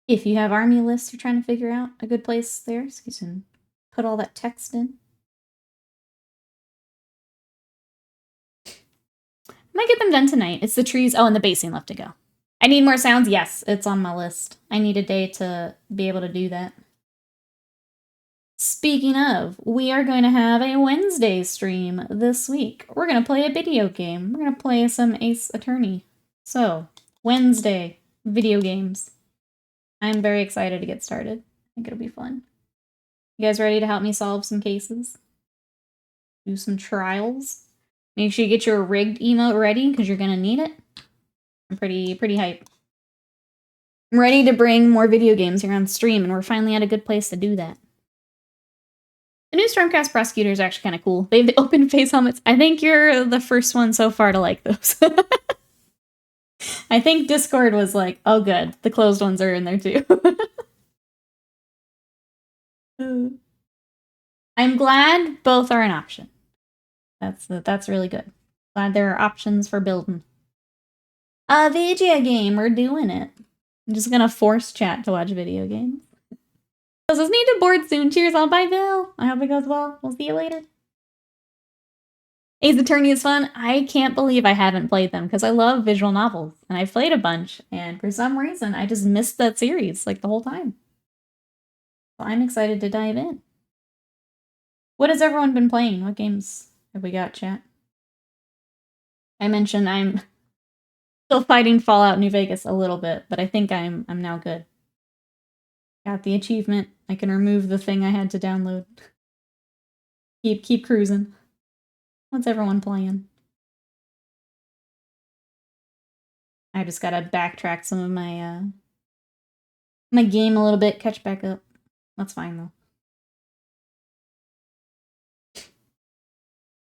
If you have army lists you're trying to figure out, a good place there, so you can put all that text in. Might get them done tonight. It's the trees. Oh, and the basing left to go. I need more sounds. Yes, it's on my list. I need a day to be able to do that. Speaking of, we are going to have a Wednesday stream this week. We're going to play a video game. We're going to play some Ace Attorney. So, Wednesday, video games. I'm very excited to get started. I think it'll be fun. You guys ready to help me solve some cases? Do some trials? Make sure you get your rigged emote ready, because you're going to need it. I'm pretty hyped. I'm ready to bring more video games here on stream, and we're finally at a good place to do that. The new Stormcast Prosecutor is actually kind of cool. They have the open face helmets. I think you're the first one so far to like those. I think Discord was like, oh good, the closed ones are in there too. I'm glad both are an option. That's really good. Glad there are options for building. A video game, we're doing it. I'm just gonna force chat to watch video games. Does this need to board soon? Cheers, all. Bye, Bill. I hope it goes well. We'll see you later. Ace Attorney is fun. I can't believe I haven't played them because I love visual novels and I've played a bunch, and for some reason I just missed that series like the whole time. So I'm excited to dive in. What has everyone been playing? What games have we got, chat? I mentioned I'm still fighting Fallout New Vegas a little bit, but I think I'm now good. Got the achievement. I can remove the thing I had to download. Keep cruising. What's everyone playing? I just gotta backtrack some of my my game a little bit, catch back up. That's fine though.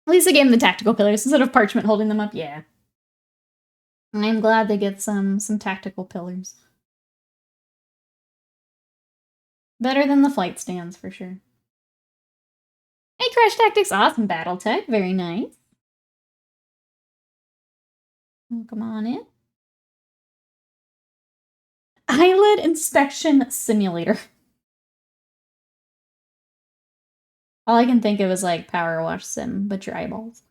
At least they gave them the tactical pillars instead of parchment holding them up. Yeah. I'm glad they get some tactical pillars. Better than the flight stands for sure. Hey, Crash Tactics, awesome battle tech, very nice. Oh, come on in. Eyelid Inspection Simulator. All I can think of is like Power Wash Sim, but your eyeballs.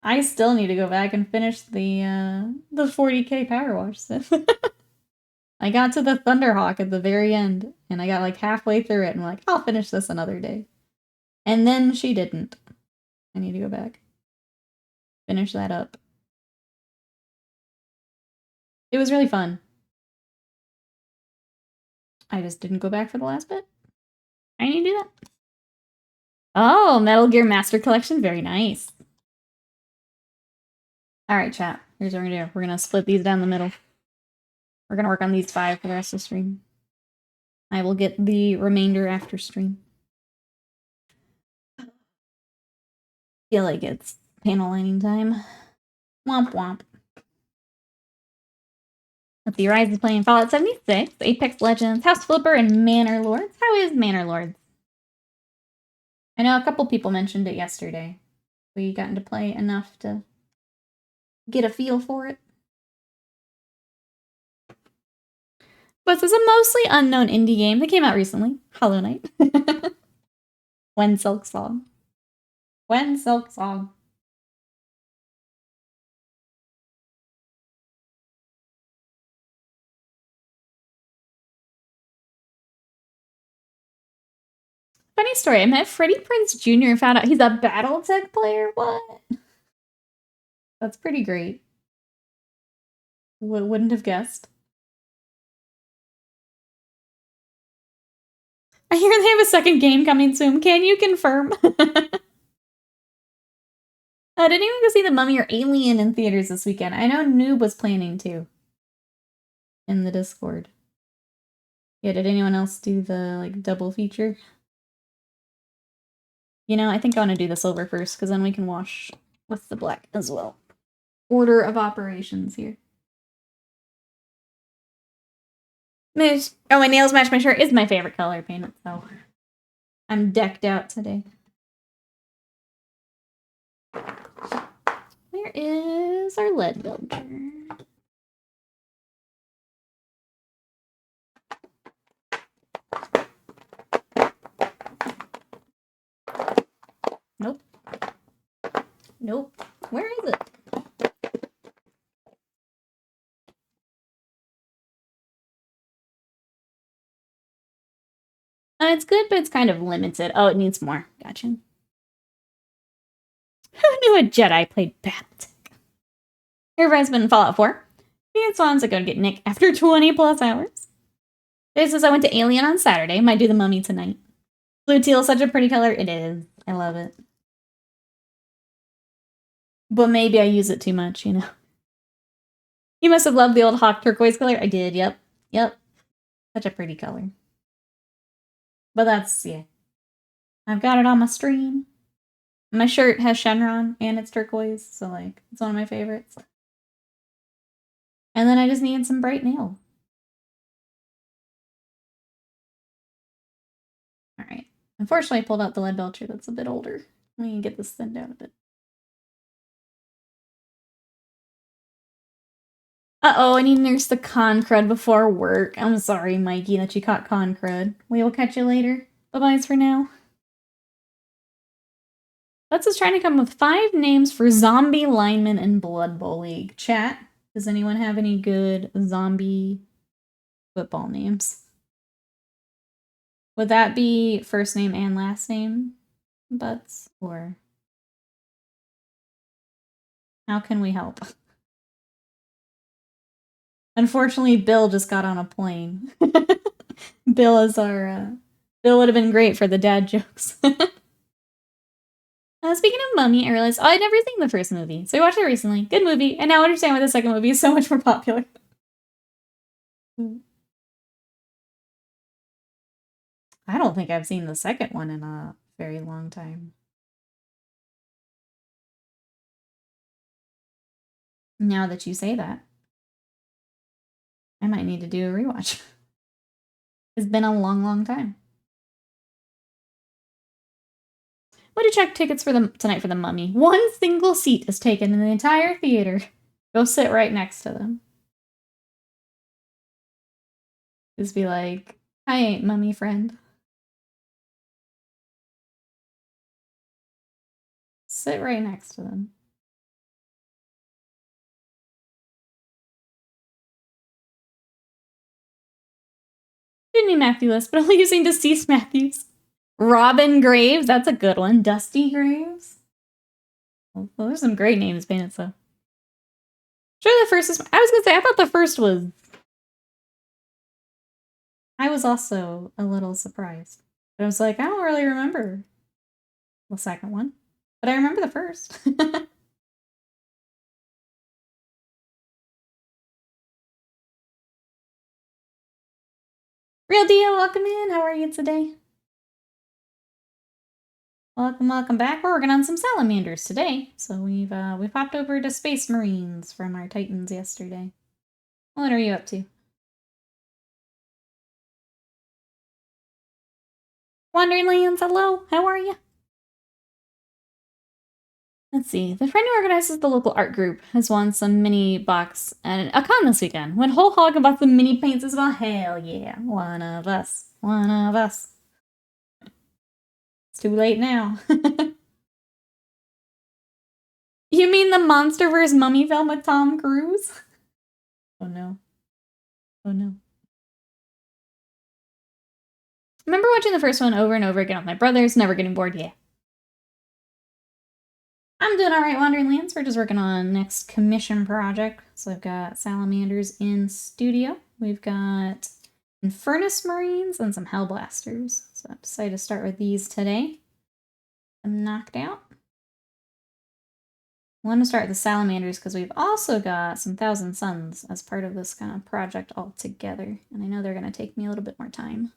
I still need to go back and finish the 40K Power Wash Sim. I got to the Thunderhawk at the very end, and I got like halfway through it, and I'm like, I'll finish this another day. And then she didn't. I need to go back. Finish that up. It was really fun. I just didn't go back for the last bit. I need to do that. Oh, Metal Gear Master Collection. Very nice. Alright, chat. Here's what we're gonna do. We're gonna split these down the middle. We're gonna work on these 5 for the rest of the stream. I will get the remainder after stream. Feel like it's panel lining time. Womp womp. The Rise is playing Fallout 76, Apex Legends, House Flipper, and Manor Lords. How is Manor Lords? I know a couple people mentioned it yesterday. We gotten to play enough to get a feel for it. But this is a mostly unknown indie game that came out recently. Hollow Knight. When Silk Song. When Silk Song. Funny story, I met Freddie Prinze Jr. and found out he's a Battletech player. What? That's pretty great. Wouldn't have guessed. I hear they have a second game coming soon. Can you confirm? I didn't even go see The Mummy or Alien in theaters this weekend. I know Noob was planning to. In the Discord. Yeah, did anyone else do the, like, double feature? You know, I think I want to do the silver first, because then we can wash with the black as well. Order of operations here. Oh, my nails match my shirt is my favorite color paint, so I'm decked out today. Where is our lead builder? Nope. Nope. Where is it? It's good, but it's kind of limited. Oh, it needs more. Gotcha. Who knew a Jedi played Battletech? Everybody's been in Fallout 4. Me and Swans are going to get Nick after 20 plus hours. This is I went to Alien on Saturday. Might do the Mummy tonight. Blue teal is such a pretty color. It is. I love it. But maybe I use it too much, you know. You must have loved the old Hawk turquoise color. I did, yep. Yep. Such a pretty color. But that's, yeah. I've got it on my stream. My shirt has Shenron and it's turquoise, so, like, it's one of my favorites. And then I just needed some bright nail. Alright. Unfortunately, I pulled out the lead belcher that's a bit older. Let me get this thinned down a bit. Uh-oh, I need to nurse the con crud before work. I'm sorry, Mikey, that you caught con crud. We will catch you later. Bye-byes for now. Let's just try to come up with 5 names for zombie linemen in Blood Bowl League. Chat, does anyone have any good zombie football names? Would that be first name and last name, Butts? Or how can we help? Unfortunately, Bill just got on a plane. Bill is our... Bill would have been great for the dad jokes. Speaking of Mummy, I realized I'd never seen the first movie, so I watched it recently. Good movie, and now I understand why the second movie is so much more popular. I don't think I've seen the second one in a very long time. Now that you say that, I might need to do a rewatch. It's been a long, long time. What did you check tickets for tonight for the Mummy? 1 single seat is taken in the entire theater. Go sit right next to them. Just be like, hi, Mummy friend. Sit right next to them. Didn't need Matthew list, but only using deceased Matthews. Robin Graves, that's a good one. Dusty Graves. Well, there's some great names painted, so. Sure, the first is. I was gonna say, I thought the first was. I was also a little surprised. But I was like, I don't really remember the second one. But I remember the first. Real deal, welcome in. How are you today? Welcome, welcome back. We're working on some Salamanders today. So we've hopped over to Space Marines from our Titans yesterday. What are you up to? Wandering Lands, hello. How are you? Let's see. The friend who organizes the local art group has won some mini box at a con this weekend. Went whole hog about some mini paints as well. Hell yeah. One of us. One of us. It's too late now. You mean the MonsterVerse mummy film with Tom Cruise? Oh no. Oh no. Remember watching the first one over and over again with my brothers, never getting bored? Yeah. I'm doing alright, Wandering Lands. We're just working on next commission project. So I've got Salamanders in studio. We've got Infernus Marines and some Hellblasters. So I decided to start with these today. I'm knocked out. I want to start with the Salamanders because we've also got some Thousand Suns as part of this kind of project altogether. And I know they're going to take me a little bit more time.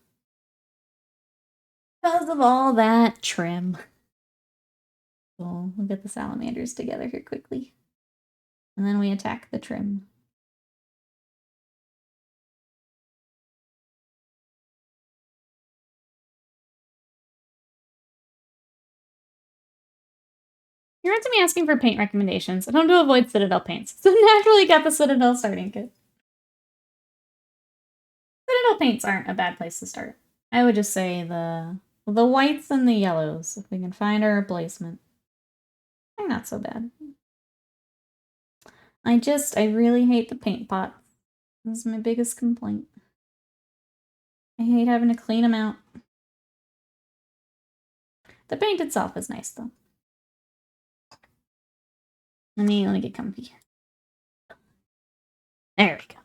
Because of all that trim. So we'll get the Salamanders together here quickly. And then we attack the trim. You're on to me asking for paint recommendations. I don't to avoid Citadel paints, so naturally got the Citadel starting kit. Citadel paints aren't a bad place to start. I would just say the whites and the yellows, if we can find our replacement. They're not so bad. I really hate the paint pots. This is my biggest complaint. I hate having to clean them out. The paint itself is nice, though. Let me get comfy. There we go.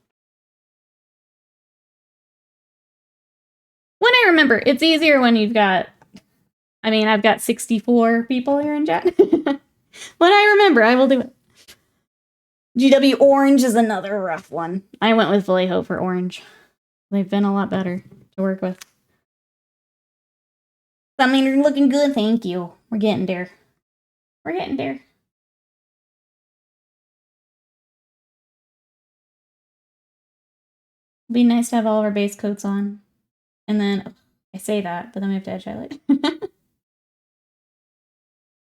When I remember, it's easier when you've got... I mean, I've got 64 people here in chat. When I remember, I will do it. GW Orange is another rough one. I went with Vallejo for Orange. They've been a lot better to work with. I mean, you're looking good, thank you. We're getting there. We're getting there. It'd be nice to have all of our base coats on. And then, I say that, but then we have to edge highlight.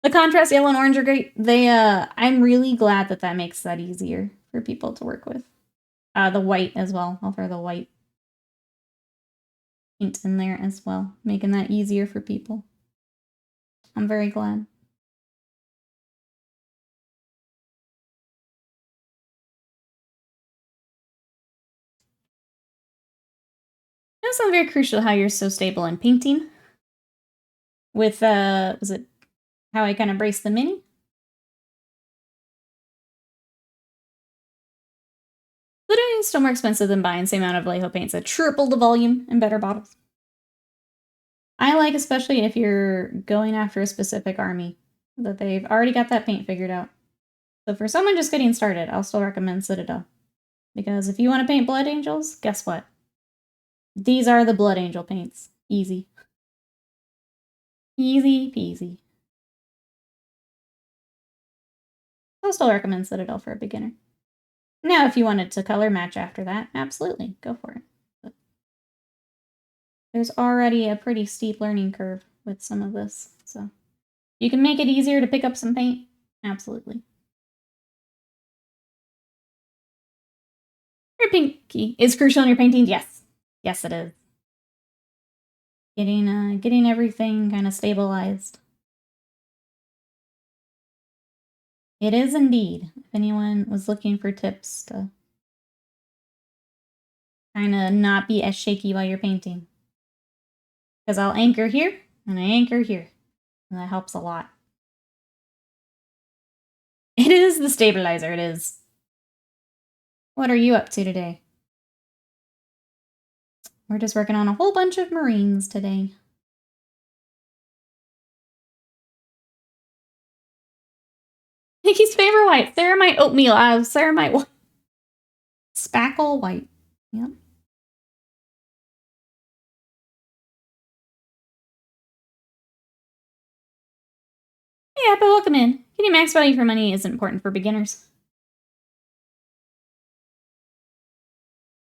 The contrast yellow and orange are great. I'm really glad that that makes that easier for people to work with. The white as well. I'll throw the white paint in there as well, making that easier for people. I'm very glad. It's also very crucial how you're so stable in painting. With, was it how I kind of brace the mini? Literally still more expensive than buying the same amount of Vallejo paints at triple the volume and better bottles. I like, especially if you're going after a specific army, that they've already got that paint figured out. So for someone just getting started, I'll still recommend Citadel. Because if you want to paint Blood Angels, guess what? These are the Blood Angel paints. Easy. Easy peasy. I'll still recommend Citadel for a beginner. Now, if you wanted to color match after that, absolutely, go for it. But there's already a pretty steep learning curve with some of this, so you can make it easier to pick up some paint, absolutely. Your pinky is crucial in your painting, yes. Yes, it is. Getting everything kind of stabilized. It is indeed, if anyone was looking for tips to kind of not be as shaky while you're painting. Because I'll anchor here, and I anchor here, and that helps a lot. It is the stabilizer, it is. What are you up to today? We're just working on a whole bunch of Marines today. Nikki's favorite white, ceramite oatmeal, ceramite white. Spackle white, yep. Yeah, but welcome in. Getting max value for money is important for beginners.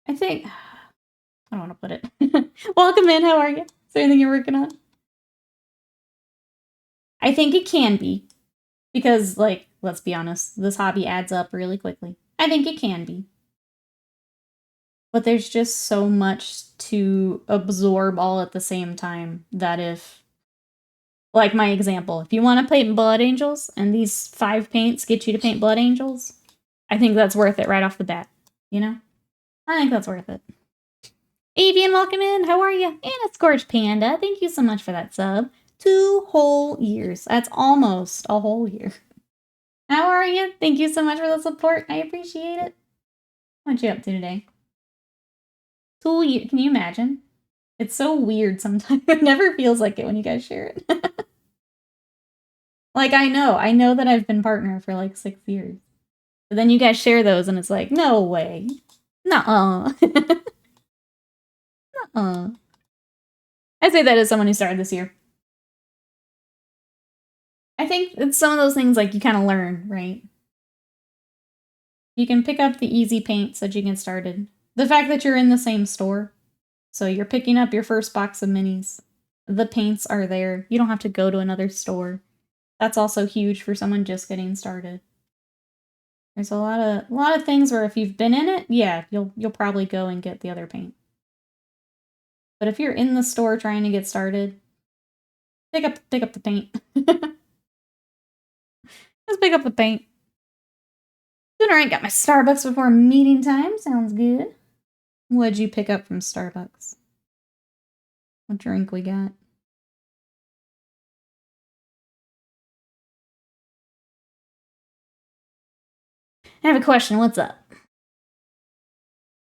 I think... I don't want to put it. Welcome in, how are you? Is there anything you're working on? I think it can be. Because, like, let's be honest, this hobby adds up really quickly. I think it can be. But there's just so much to absorb all at the same time that if... Like my example, if you want to paint Blood Angels, and these 5 paints get you to paint Blood Angels, I think that's worth it right off the bat, you know? I think that's worth it. Avian, welcome in, how are you? And a Scorched Panda, thank you so much for that sub. 2 whole years, that's almost a whole year. How are you? Thank you so much for the support, I appreciate it. What you up to today? 2 years. Can you imagine? It's so weird sometimes. It never feels like it when you guys share it. Like, I know that I've been partner for like 6 years. But then you guys share those and it's like, no way. Nuh-uh. Nuh-uh. I say that as someone who started this year. I think it's some of those things like you kind of learn, right? You can pick up the easy paint so that you get started. The fact that you're in the same store, so you're picking up your first box of minis. The paints are there. You don't have to go to another store. That's also huge for someone just getting started. There's a lot of things where if you've been in it, yeah, you'll probably go and get the other paint. But if you're in the store trying to get started, pick up the paint. Just pick up the paint. Doing alright, got my Starbucks before meeting time. Sounds good. What'd you pick up from Starbucks? What drink we got? I have a question. What's up?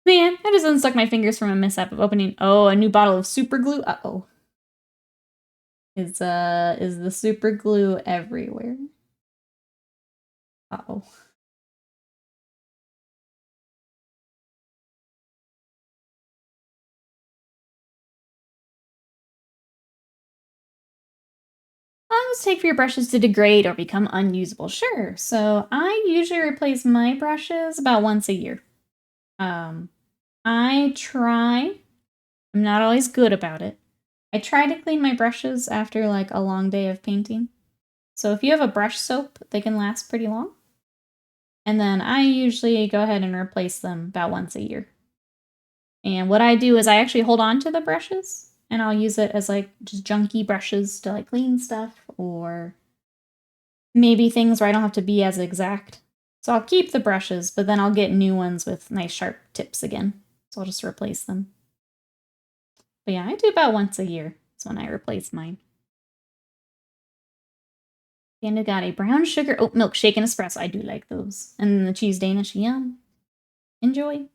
Man, I just unstuck my fingers from a mishap of opening. Oh, a new bottle of super glue. Uh-oh. Is the super glue everywhere? Uh-oh. How long does it take for your brushes to degrade or become unusable? Sure. So I usually replace my brushes about once a year. I try. I'm not always good about it. I try to clean my brushes after like a long day of painting. So if you have a brush soap, they can last pretty long. And then I usually go ahead and replace them about once a year. And what I do is I actually hold on to the brushes and I'll use it as like just junky brushes to like clean stuff or maybe things where I don't have to be as exact. So I'll keep the brushes, but then I'll get new ones with nice sharp tips again. So I'll just replace them. But yeah, I do about once a year. That's when I replace mine. Panda got a brown sugar oat milk shake and espresso. I do like those. And the cheese Danish, yum. Enjoy.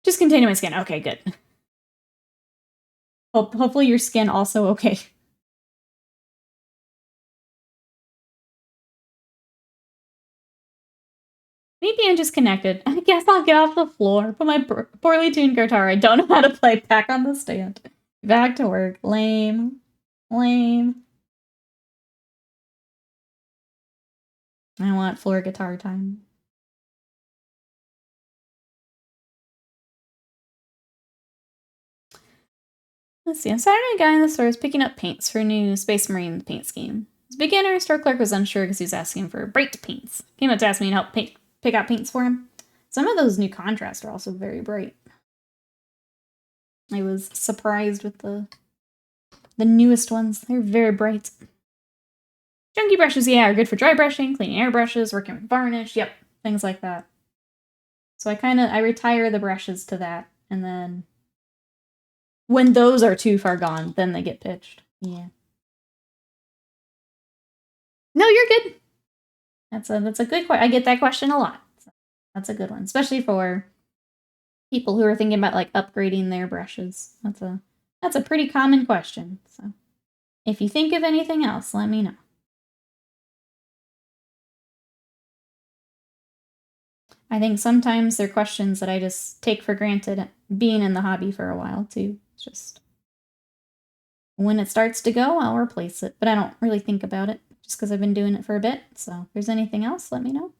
Just continue my skin. Okay, good. Hopefully your skin also okay. Maybe I'm just connected. I guess I'll get off the floor. Put my poorly tuned guitar I don't know how to play back on the stand. Back to work. Lame. Lame. I want floor guitar time. Let's see. On Saturday, a guy in the store was picking up paints for a new Space Marine paint scheme. As a beginner, store clerk was unsure because he was asking for bright paints. Came up to ask me to help pick out paints for him. Some of those new contrasts are also very bright. I was surprised with the newest ones. They're very bright. Junky brushes, yeah, are good for dry brushing, cleaning airbrushes, working with varnish, yep, things like that. So I retire the brushes to that, and then when those are too far gone, then they get pitched. Yeah. No, you're good. That's a good question. I get that question a lot. So that's a good one, especially for people who are thinking about like upgrading their brushes. That's a pretty common question. So if you think of anything else, let me know. I think sometimes they're questions that I just take for granted being in the hobby for a while too. It's just when it starts to go, I'll replace it, but I don't really think about it just because I've been doing it for a bit. So if there's anything else, let me know.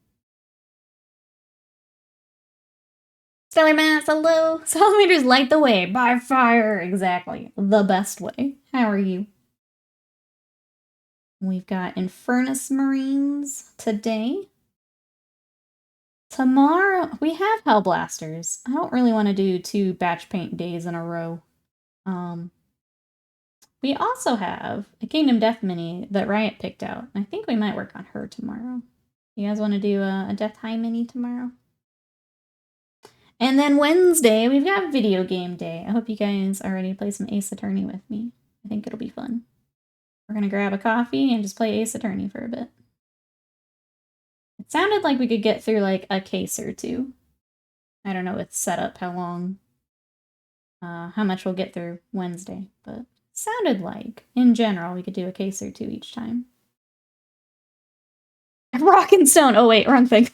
Stellar Mass, hello! Salamanders light the way by fire! Exactly. The best way. How are you? We've got Infernus Marines today. Tomorrow, we have Hellblasters. I don't really want to do 2 batch paint days in a row. We also have a Kingdom Death mini that Riot picked out. I think we might work on her tomorrow. You guys want to do a Death High mini tomorrow? And then Wednesday, we've got Video Game Day. I hope you guys are ready to play some Ace Attorney with me. I think it'll be fun. We're going to grab a coffee and just play Ace Attorney for a bit. It sounded like we could get through like a case or two. I don't know with setup how long, how much we'll get through Wednesday, but it sounded like in general we could do a case or two each time. Rock and stone. Oh wait, wrong thing.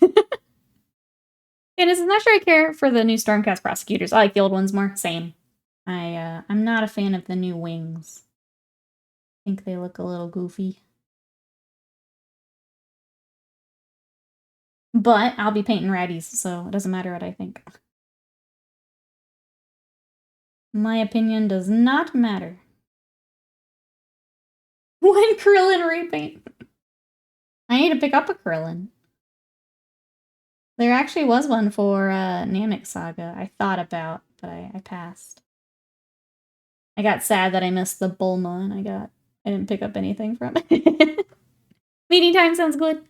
And I'm not sure I care for the new Stormcast prosecutors. I like the old ones more. Same. I'm not a fan of the new wings. I think they look a little goofy. But I'll be painting ratties, so it doesn't matter what I think. My opinion does not matter. When Krillin repaint. I need to pick up a Krillin. There actually was one for Namek Saga I thought about, but I passed. I got sad that I missed the Bulma and I didn't pick up anything from it. Meeting time sounds good.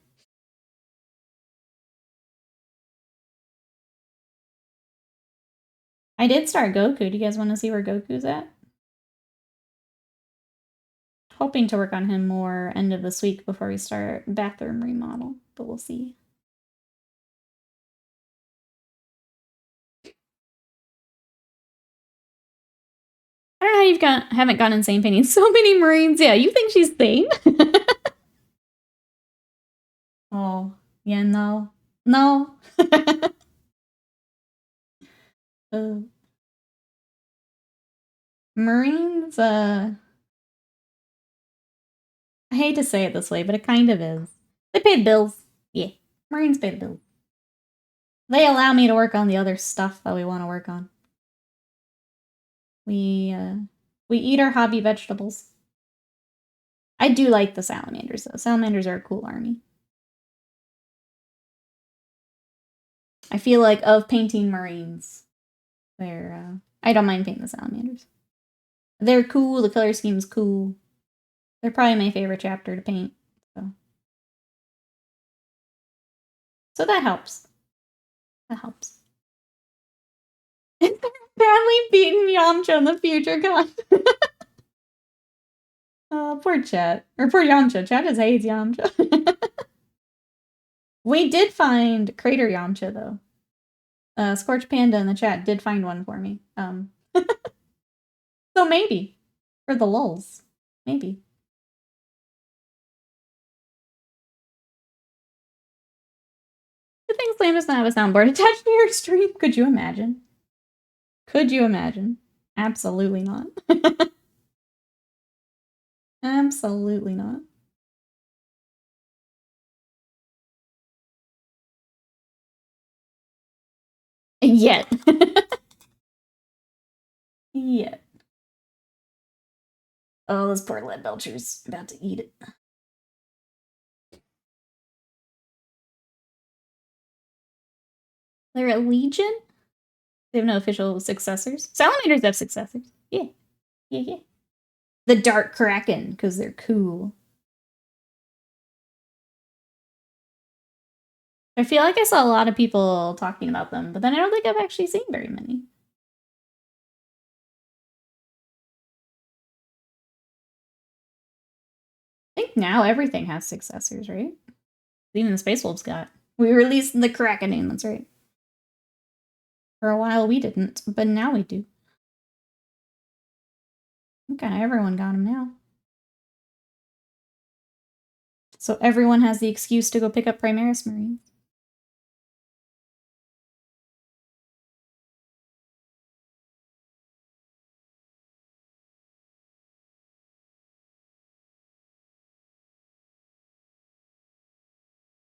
I did start Goku. Do you guys want to see where Goku's at? Hoping to work on him more end of this week before we start bathroom remodel, but we'll see. I don't know how haven't gone insane painting so many Marines. Yeah, you think she's sane? Oh, yeah, no. No. Marines, I hate to say it this way, but it kind of is. They pay the bills. Yeah, Marines pay the bills. They allow me to work on the other stuff that we want to work on. We eat our hobby vegetables. I do like the Salamanders, though. Salamanders are a cool army. I feel like of painting Marines, I don't mind painting the Salamanders. They're cool, the color scheme's cool. They're probably my favorite chapter to paint, so that helps. That helps. Badly beaten Yamcha in the future, God. Poor Chet. Or poor Yamcha. Chet just hates Yamcha. We did find Crater Yamcha, though. Scorch Panda in the chat did find one for me. So maybe. For the lulz. Maybe. Good thing Slam does not have a soundboard attached to your stream. Could you imagine? Could you imagine? Absolutely not. Absolutely not. Yet. Yet. Oh, this poor lead belcher's about to eat it. They're a legion? They have no official successors. Salamanders have successors. Yeah. Yeah, yeah. The Dark Kraken, because they're cool. I feel like I saw a lot of people talking about them, but then I don't think I've actually seen very many. I think now everything has successors, right? Even the Space Wolves got. We released the Kraken, that's right. For a while we didn't, but now we do. Okay, everyone got them now. So everyone has the excuse to go pick up Primaris Marines.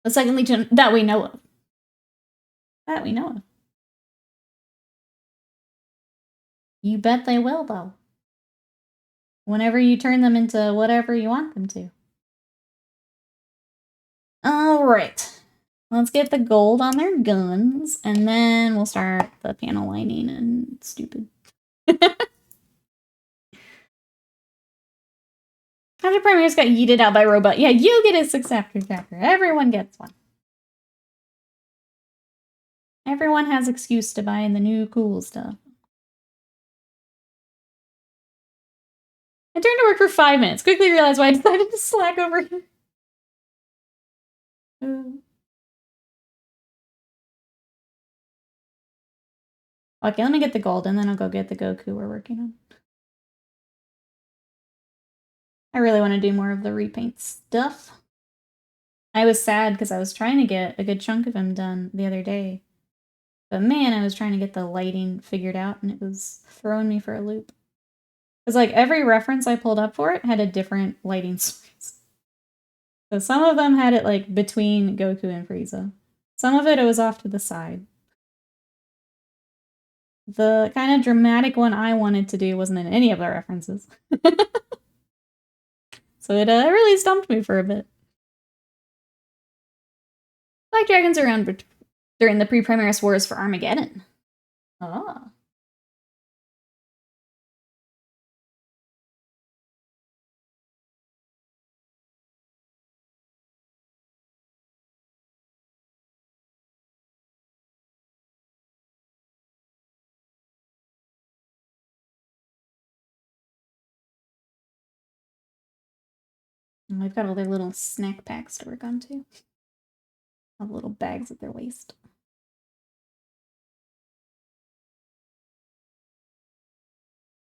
The second Legion that we know of. That we know of. You bet they will, though. Whenever you turn them into whatever you want them to. Alright. Let's get the gold on their guns, and then we'll start the panel lining and stupid. After Primaris got yeeted out by robot. Yeah, you get a 6 after chapter. Everyone gets one. Everyone has excuse to buy the new cool stuff. I turned to work for 5 minutes. Quickly realized why I decided to slack over here. Okay, let me get the gold, and then I'll go get the Goku we're working on. I really want to do more of the repaint stuff. I was sad because I was trying to get a good chunk of him done the other day. But man, I was trying to get the lighting figured out, and it was throwing me for a loop. Because, like, every reference I pulled up for it had a different lighting source. So some of them had it, like, between Goku and Frieza. Some of it was off to the side. The kind of dramatic one I wanted to do wasn't in any of the references. So it really stumped me for a bit. Black Dragons are around during the pre-Primaris Wars for Armageddon. Oh. And I've got all their little snack packs to work on too. All the little bags at their waist.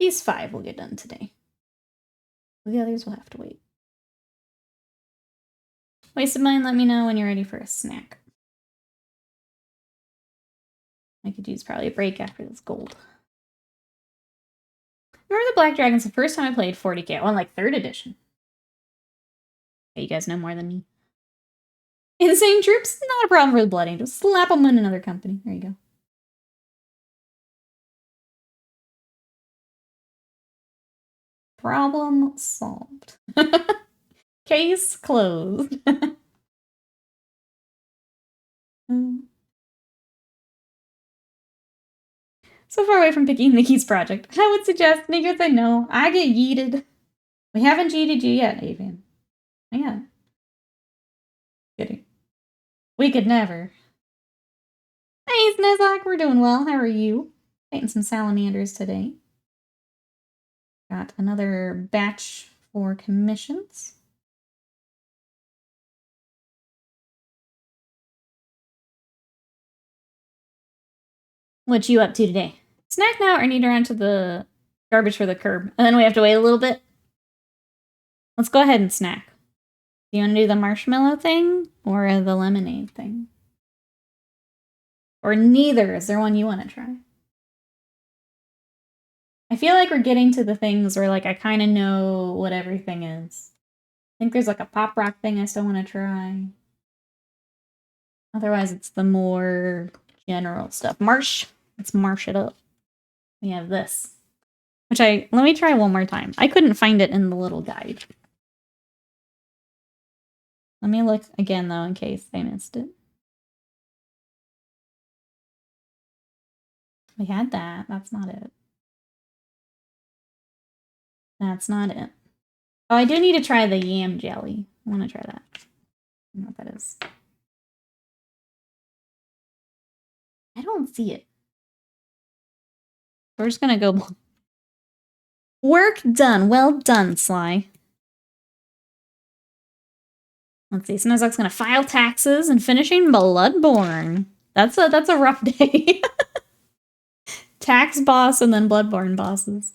These 5 will get done today. The others will have to wait. Wasted Mind, let me know when you're ready for a snack. I could use probably a break after this gold. Remember the Black Dragons the first time I played 40K? On like 3rd edition. Okay, you guys know more than me. Insane troops? Not a problem for the Blood Angels. Slap them in another company. There you go. Problem solved. Case closed. So far away from picking Nikki's project. I would suggest Nikki would say no. I get yeeted. We haven't yeeted you yet, Avian. Yeah. Kidding. We could never. Hey, Snezak, we're doing well. How are you? Painting some salamanders today. Got another batch for commissions. What you up to today? Snack now or need to run to the garbage for the curb? And then we have to wait a little bit? Let's go ahead and snack. Do you want to do the marshmallow thing or the lemonade thing? Or neither? Is there one you want to try? I feel like we're getting to the things where, like, I kind of know what everything is. I think there's, like, a pop rock thing I still want to try. Otherwise, it's the more general stuff. Marsh. Let's marsh it up. We have this. Which let me try one more time. I couldn't find it in the little guide. Let me look again, though, in case I missed it. We had that. That's not it. That's not it. Oh, I do need to try the yam jelly. I want to try that. I don't know what that is. I don't see it. We're just gonna go. Work done. Well done, Sly. Let's see. Snowzuck's gonna file taxes and finishing Bloodborne. That's a rough day. Tax boss and then Bloodborne bosses.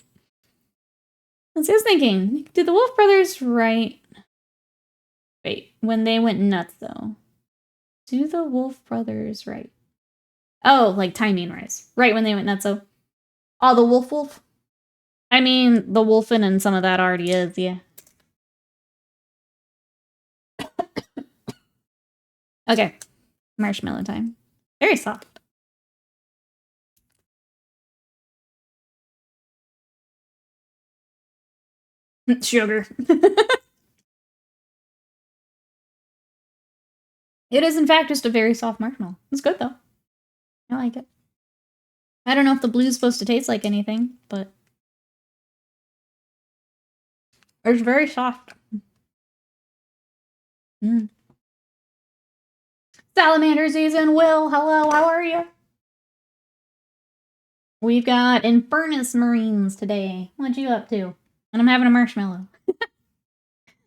Let's see, I was thinking, did the Wolf Brothers write... Wait, when they went nuts, though. Do the Wolf Brothers write? Oh, like timing wise. Right when they went nuts, though. Oh, the Wolf? I mean, the Wolfen and some of that already is, yeah. Okay. Marshmallow time. Very soft. Sugar. It is, in fact, just a very soft marshmallow. It's good, though. I like it. I don't know if the blue's supposed to taste like anything, but... It's very soft. Mm. Salamander season, Will, hello, how are you? We've got Infernus Marines today. What you up to? And I'm having a marshmallow.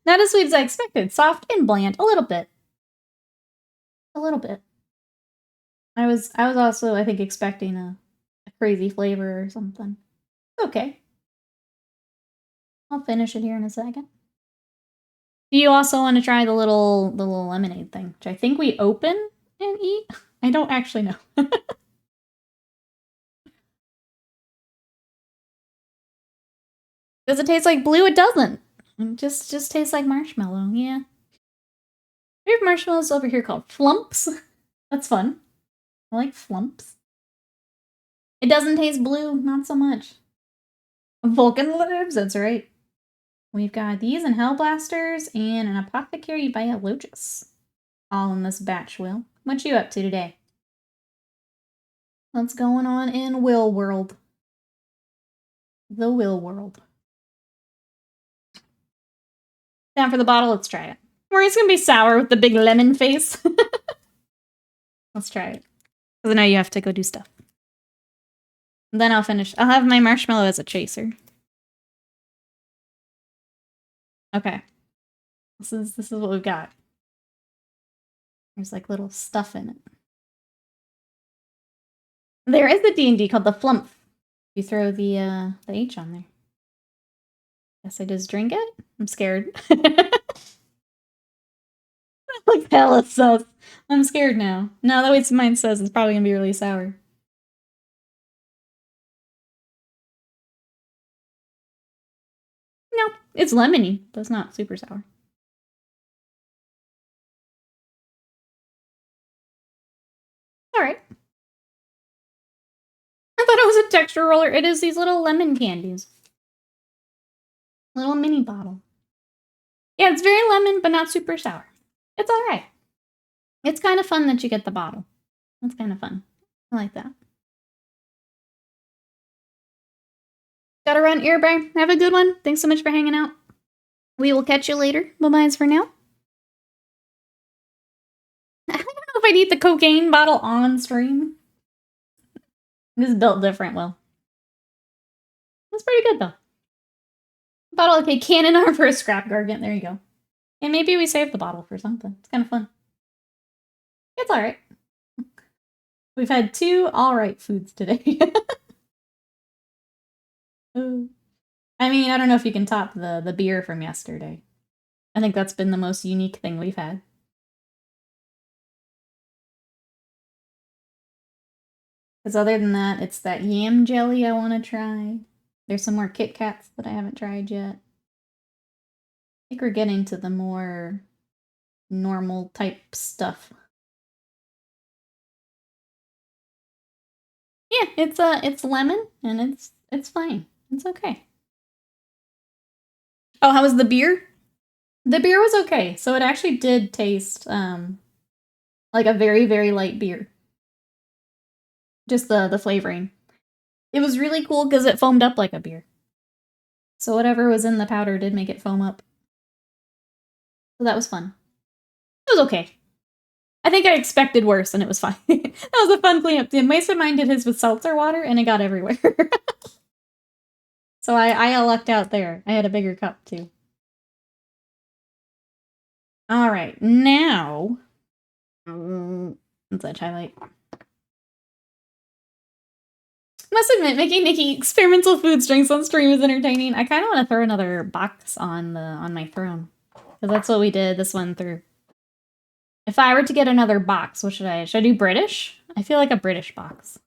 Not as sweet as I expected. Soft and bland. A little bit. A little bit. I was also, I think, expecting a crazy flavor or something. Okay. I'll finish it here in a second. Do you also want to try the little lemonade thing, which I think we open and eat? I don't actually know. Does it taste like blue? It doesn't. It just tastes like marshmallow, yeah. We have marshmallows over here called flumps. That's fun. I like flumps. It doesn't taste blue, not so much. Vulcan lives, that's right. We've got these and Hellblasters and an Apothecary Biologus. All in this batch, Will. What you up to today? What's going on in Will World? The Will World. Down for the bottle, let's try it. Or it's gonna be sour with the big lemon face. Let's try it. Because now you have to go do stuff. And then I'll finish. I'll have my marshmallow as a chaser. Okay. This is what we've got. There's like little stuff in it. There is a D&D called the Flump. You throw the H on there. Guess I just drink it? I'm scared. Like hella sus. I'm scared now. No, that way mine says it's probably gonna be really sour. No, it's lemony, but it's not super sour. Alright. I thought it was a texture roller. It is these little lemon candies. Little mini bottle. Yeah, it's very lemon, but not super sour. It's alright. It's kind of fun that you get the bottle. That's kind of fun. I like that. Gotta run, Earbear. Have a good one. Thanks so much for hanging out. We will catch you later. Bye-byes for now. I don't know if I'd eat the cocaine bottle on stream. This is built different, Will. That's pretty good, though. Bottle, okay, cannon arm for a scrap gargant. There you go. And maybe we save the bottle for something. It's kind of fun. It's alright. We've had 2 alright foods today. I mean, I don't know if you can top the beer from yesterday. I think that's been the most unique thing we've had. Because other than that, it's that yam jelly I want to try. There's some more Kit Kats that I haven't tried yet. I think we're getting to the more normal type stuff. Yeah, it's lemon and it's fine. It's okay. Oh, how was the beer? The beer was okay. So it actually did taste like a very, very light beer. Just the flavoring. It was really cool because it foamed up like a beer. So whatever was in the powder did make it foam up. So that was fun. It was okay. I think I expected worse and it was fine. That was a fun cleanup. The Mason mine did his with seltzer water and it got everywhere. So I lucked out there. I had a bigger cup too. Alright, now... What's that highlight? Must admit, making Nikki experimental food drinks on stream is entertaining. I kind of want to throw another box on my throne. Because that's what we did this one through. If I were to get another box, what should I do British? I feel like a British box.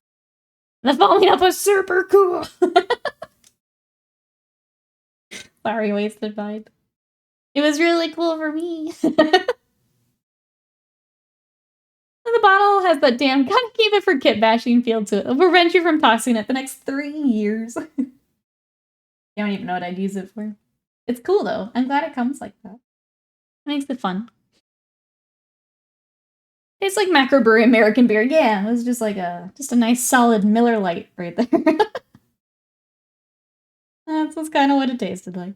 The following up was super cool. Sorry, wasted vibe. It was really cool for me. The bottle has that damn, gotta keep it for kit bashing feel to it. It'll prevent you from tossing it the next 3 years. You don't even know what I'd use it for. It's cool though. I'm glad it comes like that. It makes it fun. It's like macrobrewery American beer. Yeah, it was just like just a nice solid Miller Lite right there. That's kind of what it tasted like.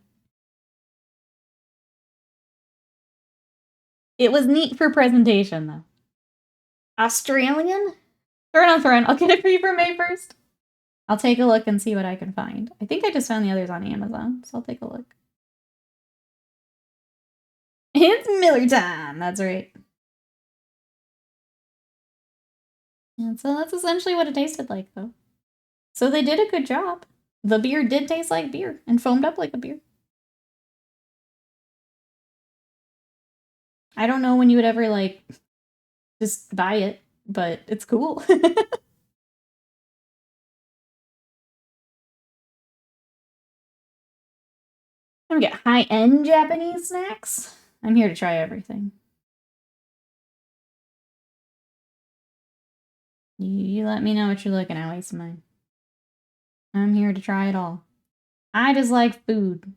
It was neat for presentation though. Australian? Throne. I'll get it for you for May 1st. I'll take a look and see what I can find. I think I just found the others on Amazon, so I'll take a look. It's Miller time! That's right. And so that's essentially what it tasted like, though. So they did a good job. The beer did taste like beer and foamed up like a beer. I don't know when you would ever, like, just buy it, but it's cool. I'm gonna get high-end Japanese snacks. I'm here to try everything. You let me know what you're looking at, waste mine. I'm here to try it all. I just like food.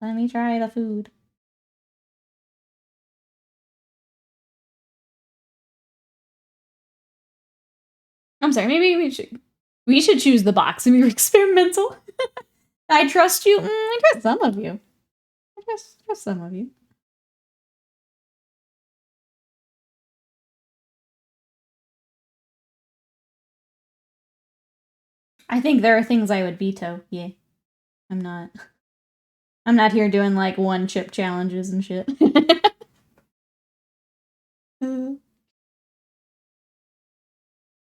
Let me try the food. I'm sorry, maybe we should choose the box and be experimental. I trust you. I trust some of you. I trust some of you. I think there are things I would veto. Yeah. I'm not here doing like one chip challenges and shit.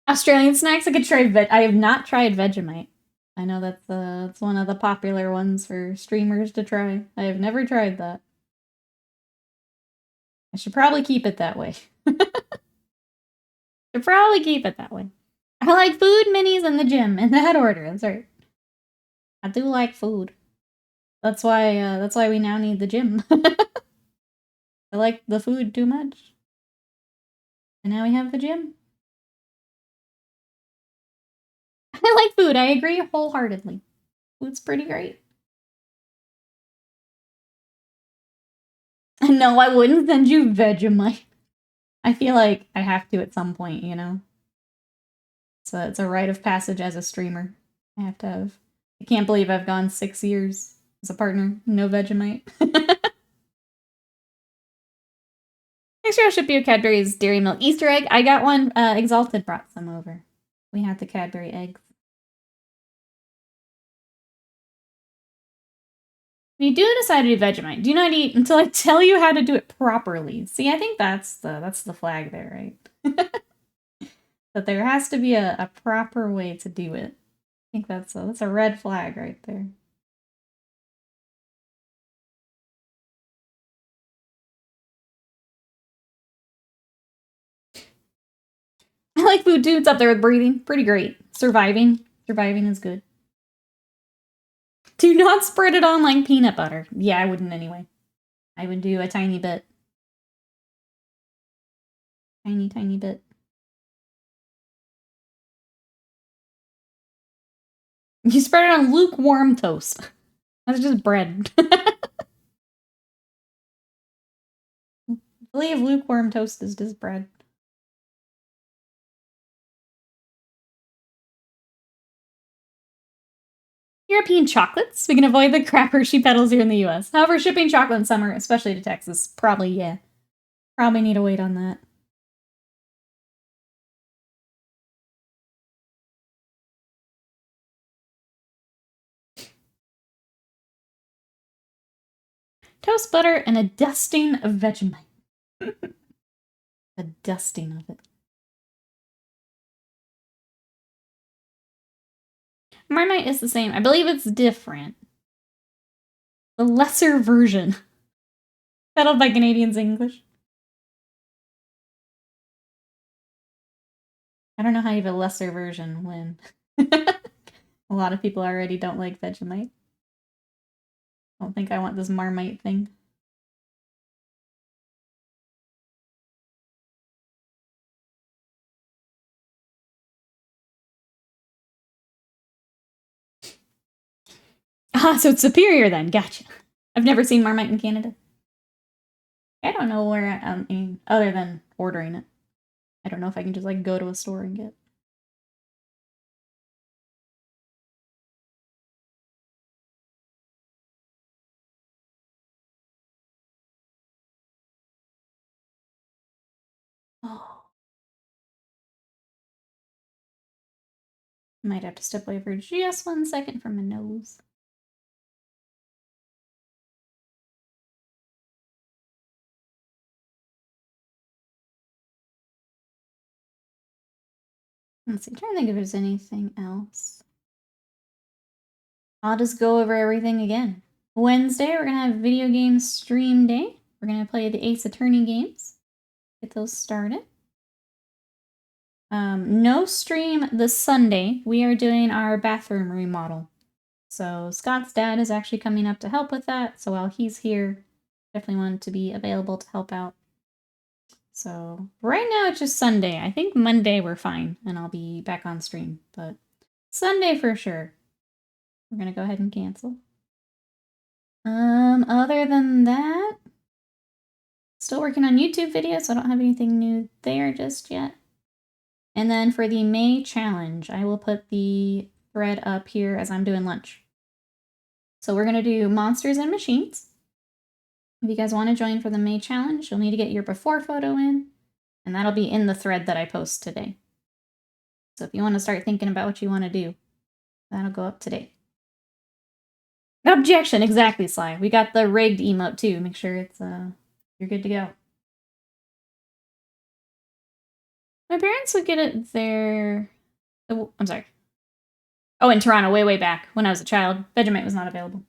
Australian snacks, I could try I have not tried Vegemite. I know that's it's one of the popular ones for streamers to try. I have never tried that. I should probably keep it that way. Should probably keep it that way. I like food, minis, and the gym in that order. That's right. I do like food. That's why we now need the gym. I like the food too much. And now we have the gym. I like food. I agree wholeheartedly. Food's pretty great. No, I wouldn't send you Vegemite. I feel like I have to at some point, you know? So it's a rite of passage as a streamer. I have to have. I can't believe I've gone 6 years as a partner. No Vegemite. Next year I'll ship you a Cadbury's Dairy Milk Easter egg. I got one. Exalted brought some over. We had the Cadbury eggs. If you do decide to do Vegemite, do not eat until I tell you how to do it properly. See, I think that's the flag there, right? That there has to be a proper way to do it. I think that's a red flag right there. I like food too. It's up there with breathing. Pretty great. Surviving. Surviving is good. Do not spread it on like peanut butter. Yeah, I wouldn't anyway. I would do a tiny bit. Tiny bit. You spread it on lukewarm toast. That's just bread. I believe lukewarm toast is just bread. European chocolates. We can avoid the crap Hershey petals here in the US. However, shipping chocolate in summer, especially to Texas, probably, yeah. Probably need to wait on that. Toast butter and a dusting of Vegemite. A dusting of it. Marmite is the same. I believe it's different. The lesser version. Settled by Canadians English. I don't know how you have a lesser version when a lot of people already don't like Vegemite. I don't think I want this Marmite thing. Ah, so it's superior then. Gotcha. I've never seen Marmite in Canada. I don't know where I mean, other than ordering it. I don't know if I can just like go to a store and get. Oh. Might have to step away for just 1 second from my nose. Let's see, I'm trying to think if there's anything else. I'll just go over everything again. Wednesday, we're going to have video game stream day. We're going to play the Ace Attorney games. Get those started. No stream this Sunday. We are doing our bathroom remodel. So Scott's dad is actually coming up to help with that. So while he's here, definitely wanted to be available to help out. So right now it's just Sunday. I think Monday we're fine and I'll be back on stream. But Sunday for sure. We're going to go ahead and cancel. Other than that, still working on YouTube videos, so I don't have anything new there just yet. And then for the May challenge, I will put the thread up here as I'm doing lunch. So we're going to do monsters and machines. If you guys want to join for the May challenge, you'll need to get your before photo in, and that'll be in the thread that I post today. So if you want to start thinking about what you want to do, that'll go up today. Objection! Exactly, Sly. We got the rigged emote too. Make sure it's you're good to go. My parents would get it there. Oh, I'm sorry. Oh, in Toronto, way back when I was a child. Vegemite was not available.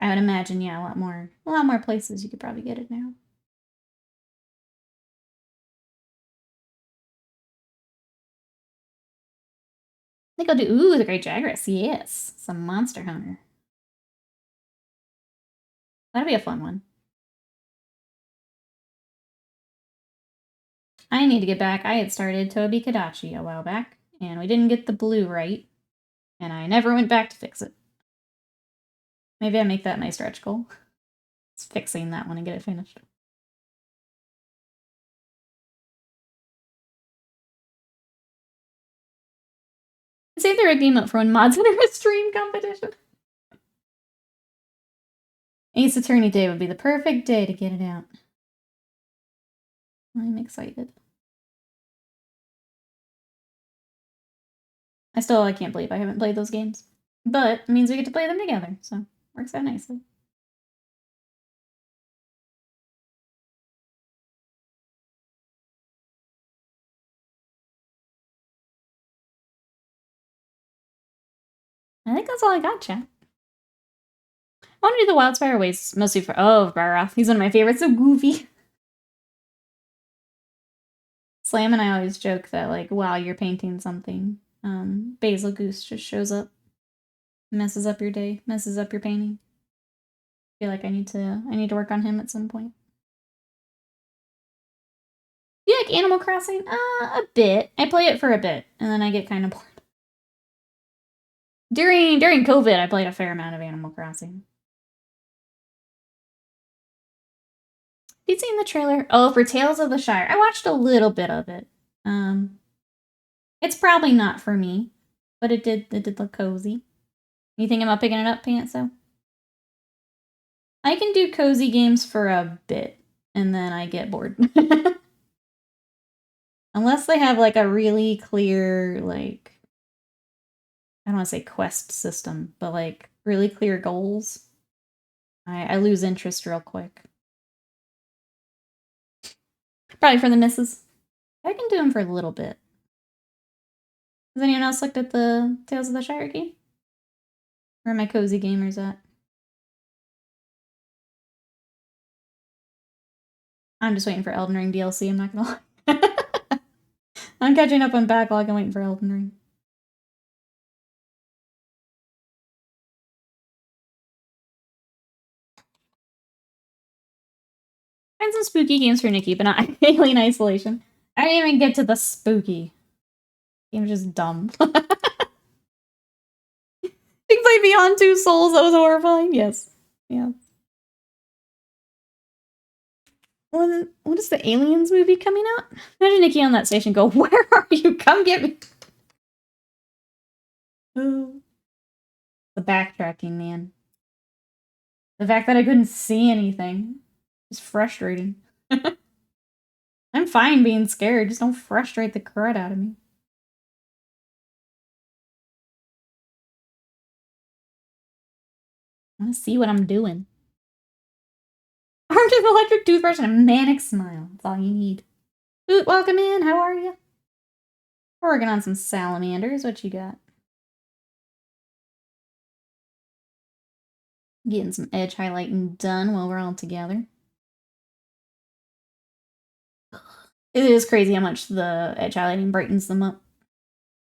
I would imagine, yeah, a lot more places you could probably get it now. I think I'll do, ooh, the Great Jagras, yes. Some Monster Hunter. That'll be a fun one. I need to get back. I had started Tobi Kadachi a while back, and we didn't get the blue right, and I never went back to fix it. Maybe I make that my stretch goal. It's fixing that one and get it finished. Save the rig emote for when mods enter a stream competition. Ace Attorney Day would be the perfect day to get it out. I'm excited. I can't believe I haven't played those games. But it means we get to play them together, so works out nicely. I think that's all I got, chat. I want to do the Wildspire Waste, mostly for... Oh, Barath. He's one of my favorites. So goofy. Slam and I always joke that, like, while you're painting something, Basil Goose just shows up. Messes up your day. Messes up your painting. I feel like I need to work on him at some point. Do you like Animal Crossing? A bit. I play it for a bit, and then I get kind of bored. During COVID, I played a fair amount of Animal Crossing. Have you seen the trailer? Oh, for Tales of the Shire. I watched a little bit of it. It's probably not for me, but it did look cozy. You thinking about picking it up, Pantso? I can do cozy games for a bit, and then I get bored. Unless they have, like, a really clear, like... I don't want to say quest system, but, like, really clear goals. I lose interest real quick. Probably for the misses. I can do them for a little bit. Has anyone else looked at the Tales of the Shire game? Where are my cozy gamers at? I'm just waiting for Elden Ring DLC, I'm not gonna lie. I'm catching up on backlog and waiting for Elden Ring. Find some spooky games for Nikki, but not Alien Isolation. I didn't even get to the spooky. Game's just dumb. Things like Beyond Two Souls, that was horrifying. Yes. Yeah. When is the Aliens movie coming out? Imagine Nikki on that station go, "Where are you? Come get me." Oh. The backtracking, man. The fact that I couldn't see anything is frustrating. I'm fine being scared, just don't frustrate the crud out of me. I want to see what I'm doing. Armed with an electric toothbrush and a manic smile. That's all you need. Boot, welcome in. How are you? We're working on some salamanders. What you got? Getting some edge highlighting done while we're all together. It is crazy how much the edge highlighting brightens them up.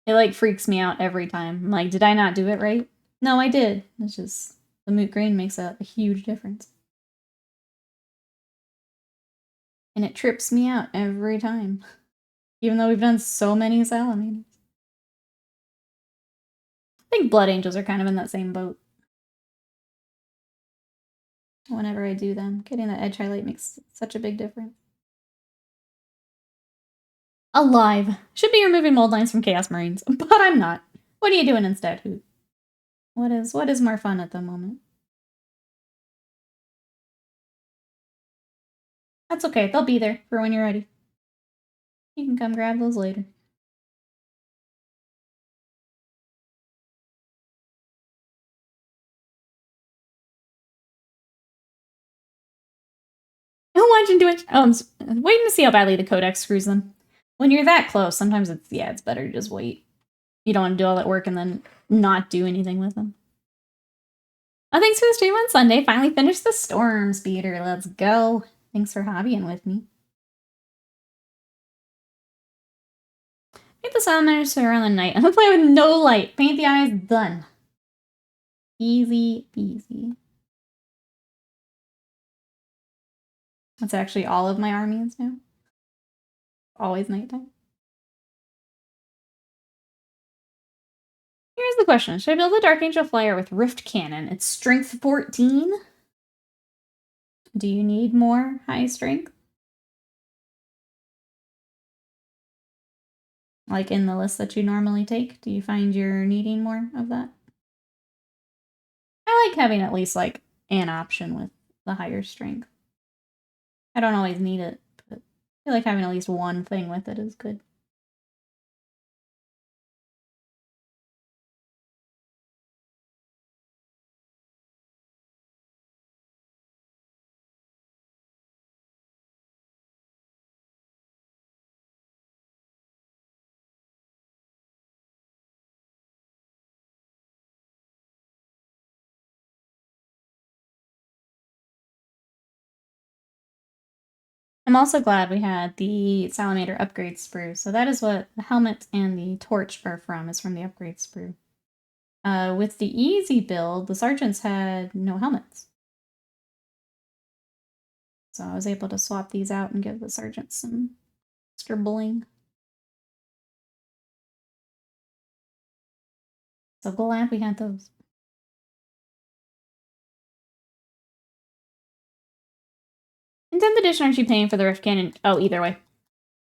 It like freaks me out every time. I'm like, did I not do it right? No, I did. It's just the moot green makes a huge difference. And it trips me out every time. Even though we've done so many salamanders. I think blood angels are kind of in that same boat. Whenever I do them, getting that edge highlight makes such a big difference. Alive. Should be removing mold lines from Chaos Marines, but I'm not. What are you doing instead, Hoot? What is more fun at the moment? That's okay. They'll be there for when you're ready. You can come grab those later. Watching too much. Oh, I'm waiting to see how badly the codex screws them. When you're that close, sometimes it's better to just wait. You don't want to do all that work and then not do anything with them. Oh, thanks for the stream on Sunday. Finally finished the Storm Speeder. Let's go. Thanks for hobbying with me. Paint the salamanders around the night. I'm gonna play with no light. Paint the eyes. Done. Easy peasy. That's actually all of my armies now. Always nighttime. Here's the question. Should I build a Dark Angel Flyer with Rift Cannon? It's strength 14. Do you need more high strength? Like in the list that you normally take? Do you find you're needing more of that? I like having at least like an option with the higher strength. I don't always need it, but I feel like having at least one thing with it is good. I'm also glad we had the Salamander upgrade sprue. So that is what the helmet and the torch are from, is from the upgrade sprue. With the easy build, the sergeants had no helmets. So I was able to swap these out and give the sergeants some extra bling. So glad we had those. In 10th edition, aren't you paying for the Rift Cannon? Oh, either way. I'm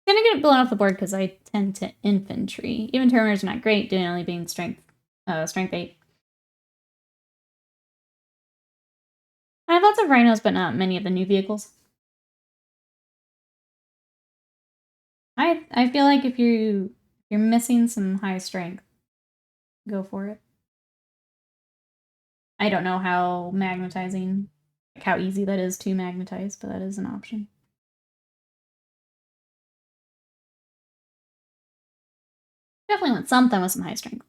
gonna get it blown off the board because I tend to infantry. Even Terminators are not great, doing only being strength 8. I have lots of rhinos, but not many of the new vehicles. I feel like if you're missing some high strength, go for it. I don't know how magnetizing, like how easy that is to magnetize, but that is an option. Definitely want something with some high strength.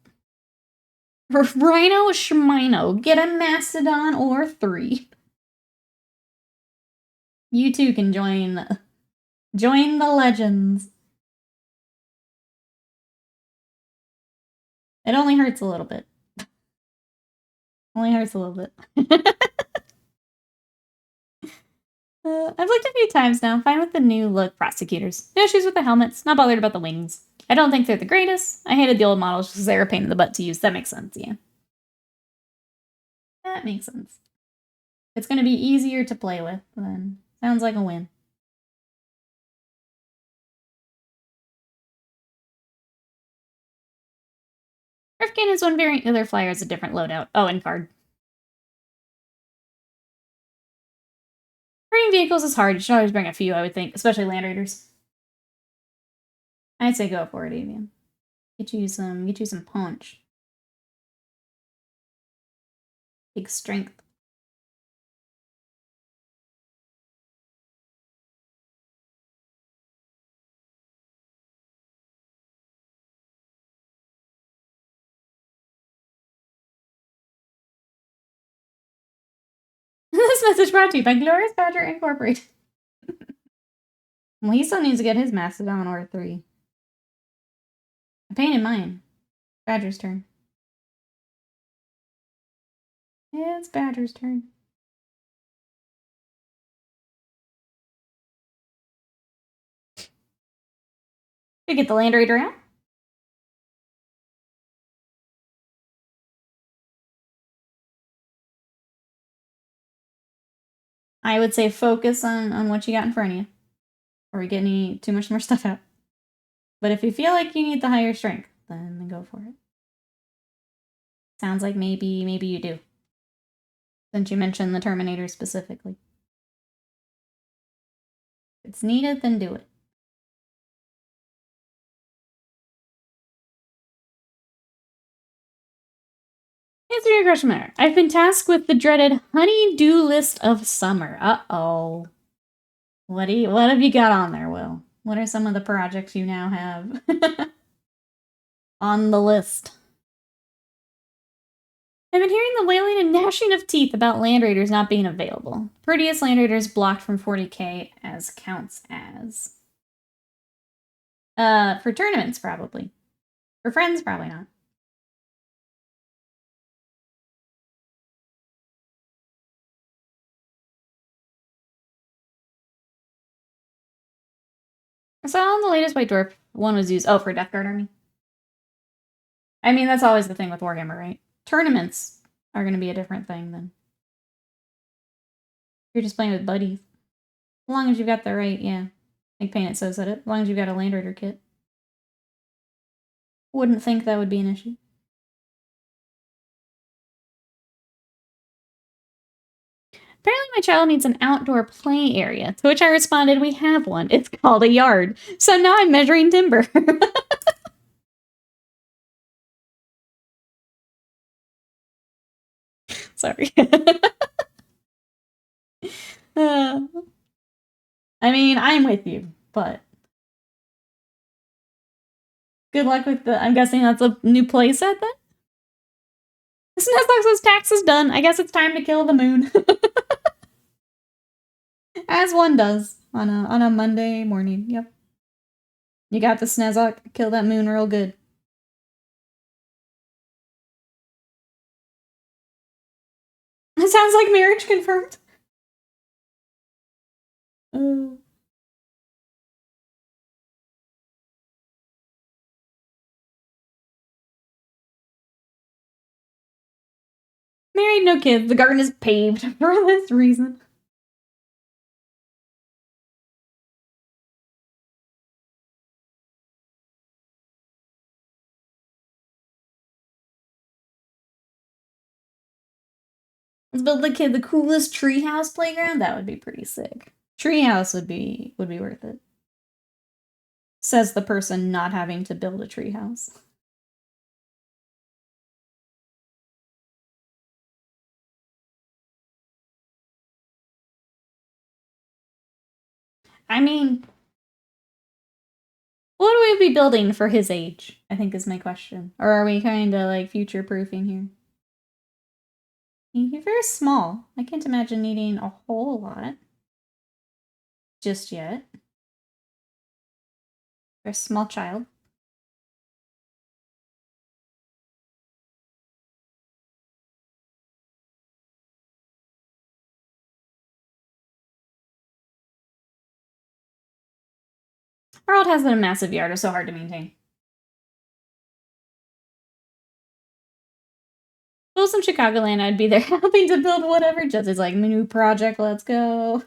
Rhino Shmino, get a Mastodon or 3. You too can join the legends. It only hurts a little bit. Only hurts a little bit. I've looked a few times now. Fine with the new look prosecutors. No issues with the helmets. Not bothered about the wings. I don't think they're the greatest. I hated the old models because they were a pain in the butt to use. That makes sense, yeah. That makes sense. It's going to be easier to play with, then sounds like a win. Rifkin is one variant. The other flyer is a different loadout. Oh, and card. Bringing vehicles is hard. You should always bring a few, I would think, especially Land Raiders. I'd say go for it, Avian. Get you some punch. Big strength. This message brought to you by Glorious Badger Incorporated. Well, he still needs to get his Mastodon or 3. I painted mine. Badger's turn. Yeah, it's Badger's turn. We get the Land Raider out. I would say focus on what you got in front of you. Or we get too much more stuff out. But if you feel like you need the higher strength, then go for it. Sounds like maybe you do. Since you mentioned the Terminator specifically. If it's needed, then do it. Answer your question, Matter. I've been tasked with the dreaded honey-do list of summer. Uh-oh. What have you got on there, Will? What are some of the projects you now have on the list? I've been hearing the wailing and gnashing of teeth about Land Raiders not being available. Prettiest Land Raiders blocked from 40k as counts as. For tournaments, probably. For friends, probably not. I saw on the latest White Dwarf, one was used, for Death Guard Army. I mean, that's always the thing with Warhammer, right? Tournaments are going to be a different thing than you're just playing with buddies. As long as you've got the right, yeah. Like Paint It So said it. As long as you've got a Land Raider kit. Wouldn't think that would be an issue. Apparently my child needs an outdoor play area, to which I responded, we have one. It's called a yard. So now I'm measuring timber. Sorry. I mean, I'm with you, but good luck with the... I'm guessing that's a new playset then? Snezlock says tax is done. I guess it's time to kill the moon. As one does on a Monday morning. Yep. You got the Snezlock. Kill that moon real good. It sounds like marriage confirmed. Oh. Married, no kids. The garden is paved for this reason. Let's build the kid the coolest treehouse playground. That would be pretty sick. Treehouse would be worth it. Says the person not having to build a treehouse. I mean, what would we be building for his age, I think is my question. Or are we kind of like future-proofing here? You're very small. I can't imagine needing a whole lot. Just yet. You're a small child. Our world has been a massive yard. It's so hard to maintain. If it was in Chicagoland, I'd be there helping to build whatever. Just it's like, new project, let's go.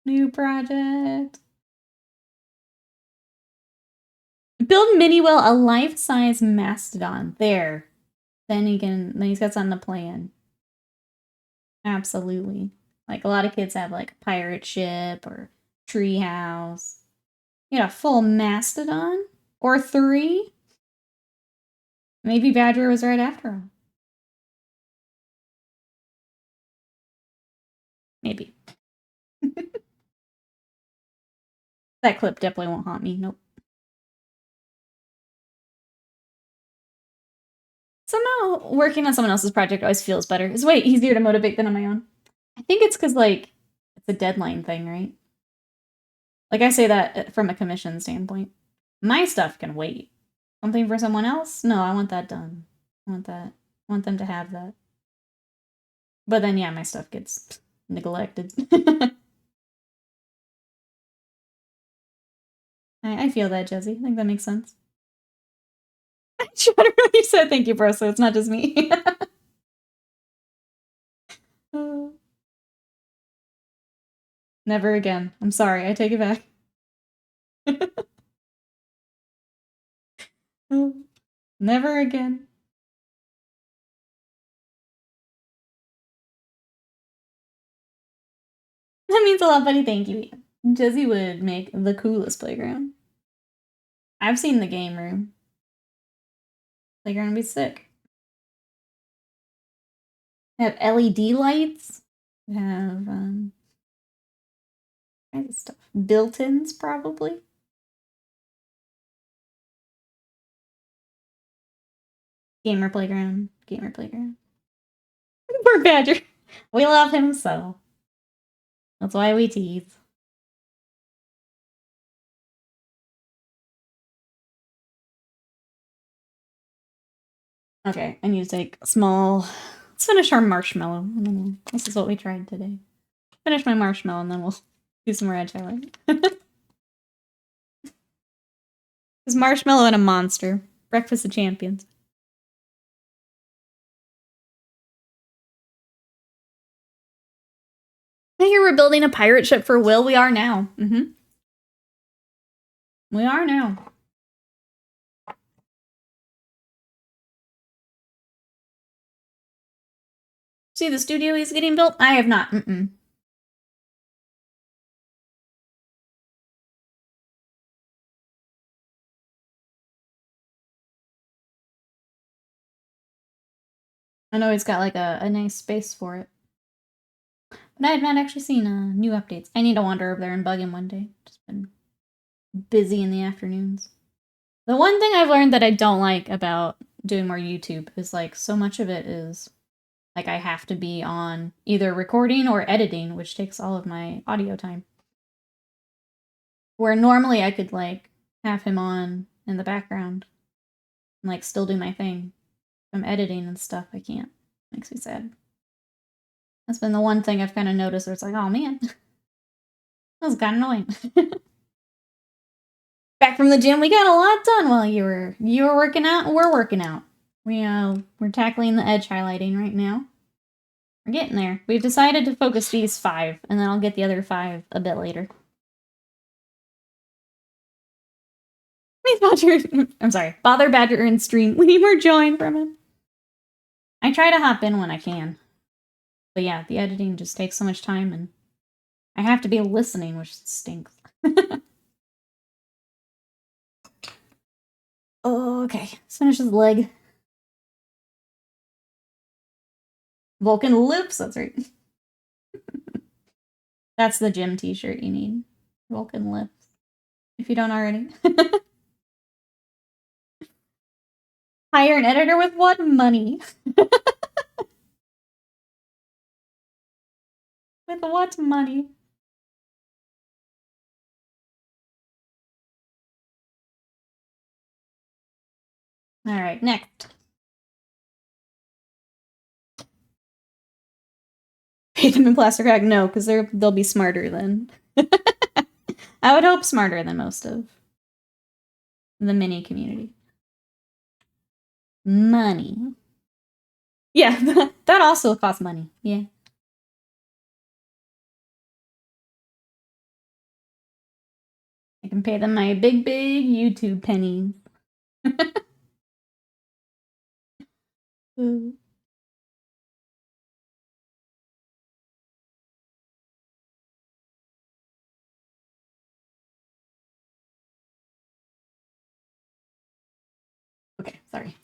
New project. Build Miniwell a life-size mastodon. There. Then he's got something to play in. Absolutely. Like a lot of kids have like a pirate ship or treehouse. You got a full mastodon? Or 3? Maybe Badger was right after all. Maybe. That clip definitely won't haunt me. Nope. Somehow working on someone else's project always feels better. It's way easier to motivate than on my own. I think it's because, like, it's a deadline thing, right? Like, I say that from a commission standpoint. My stuff can wait. Something for someone else? No, I want that done. I want that. I want them to have that. But then, yeah, my stuff gets neglected. I feel that, Jesse. I think that makes sense. I shudder when you said thank you, bro, so it's not just me. Never again. I'm sorry, I take it back. Never again. That means a lot, buddy. Thank you. Jesse would make the coolest playground. I've seen the game room. Playground would be sick. Have LED lights. Have kinds of stuff. Built-ins, probably. Gamer playground. Gamer playground. Poor Badger. We love him so. That's why we tease. Okay, I need to take a small... Let's finish our marshmallow. This is what we tried today. Finish my marshmallow and then we'll do some more edge highlight. It's marshmallow and a monster. Breakfast of champions. I hear we're building a pirate ship for Will. We are now. We are now. See the studio he's getting built? I have not. I know he's got like a nice space for it. But I have not actually seen new updates. I need to wander over there and bug him one day. Just been busy in the afternoons. The one thing I've learned that I don't like about doing more YouTube is like so much of it is like I have to be on either recording or editing, which takes all of my audio time. Where normally I could like have him on in the background and like still do my thing. If I'm editing and stuff, I can't. Makes me sad. That's been the one thing I've kind of noticed where it's like, oh man, that was kind of annoying. Back from the gym, we got a lot done while you were working out and we're working out. We're tackling the edge highlighting right now. We're getting there. We've decided to focus these 5, and then I'll get the other 5 a bit later. I'm sorry. Bother Badger in stream. We need more join from him. I try to hop in when I can. But yeah, the editing just takes so much time, and I have to be listening, which stinks. Okay, let's finish his leg. Vulcan lips, that's right. That's the gym t-shirt you need. Vulcan lips. If you don't already. Hire an editor with what money? With what money? Alright, next. Pay them in plaster crack? No, because they'll be smarter than... I would hope smarter than most of the mini community. Money. Yeah, that also costs money. Yeah. I can pay them my big YouTube pennies. Okay, sorry.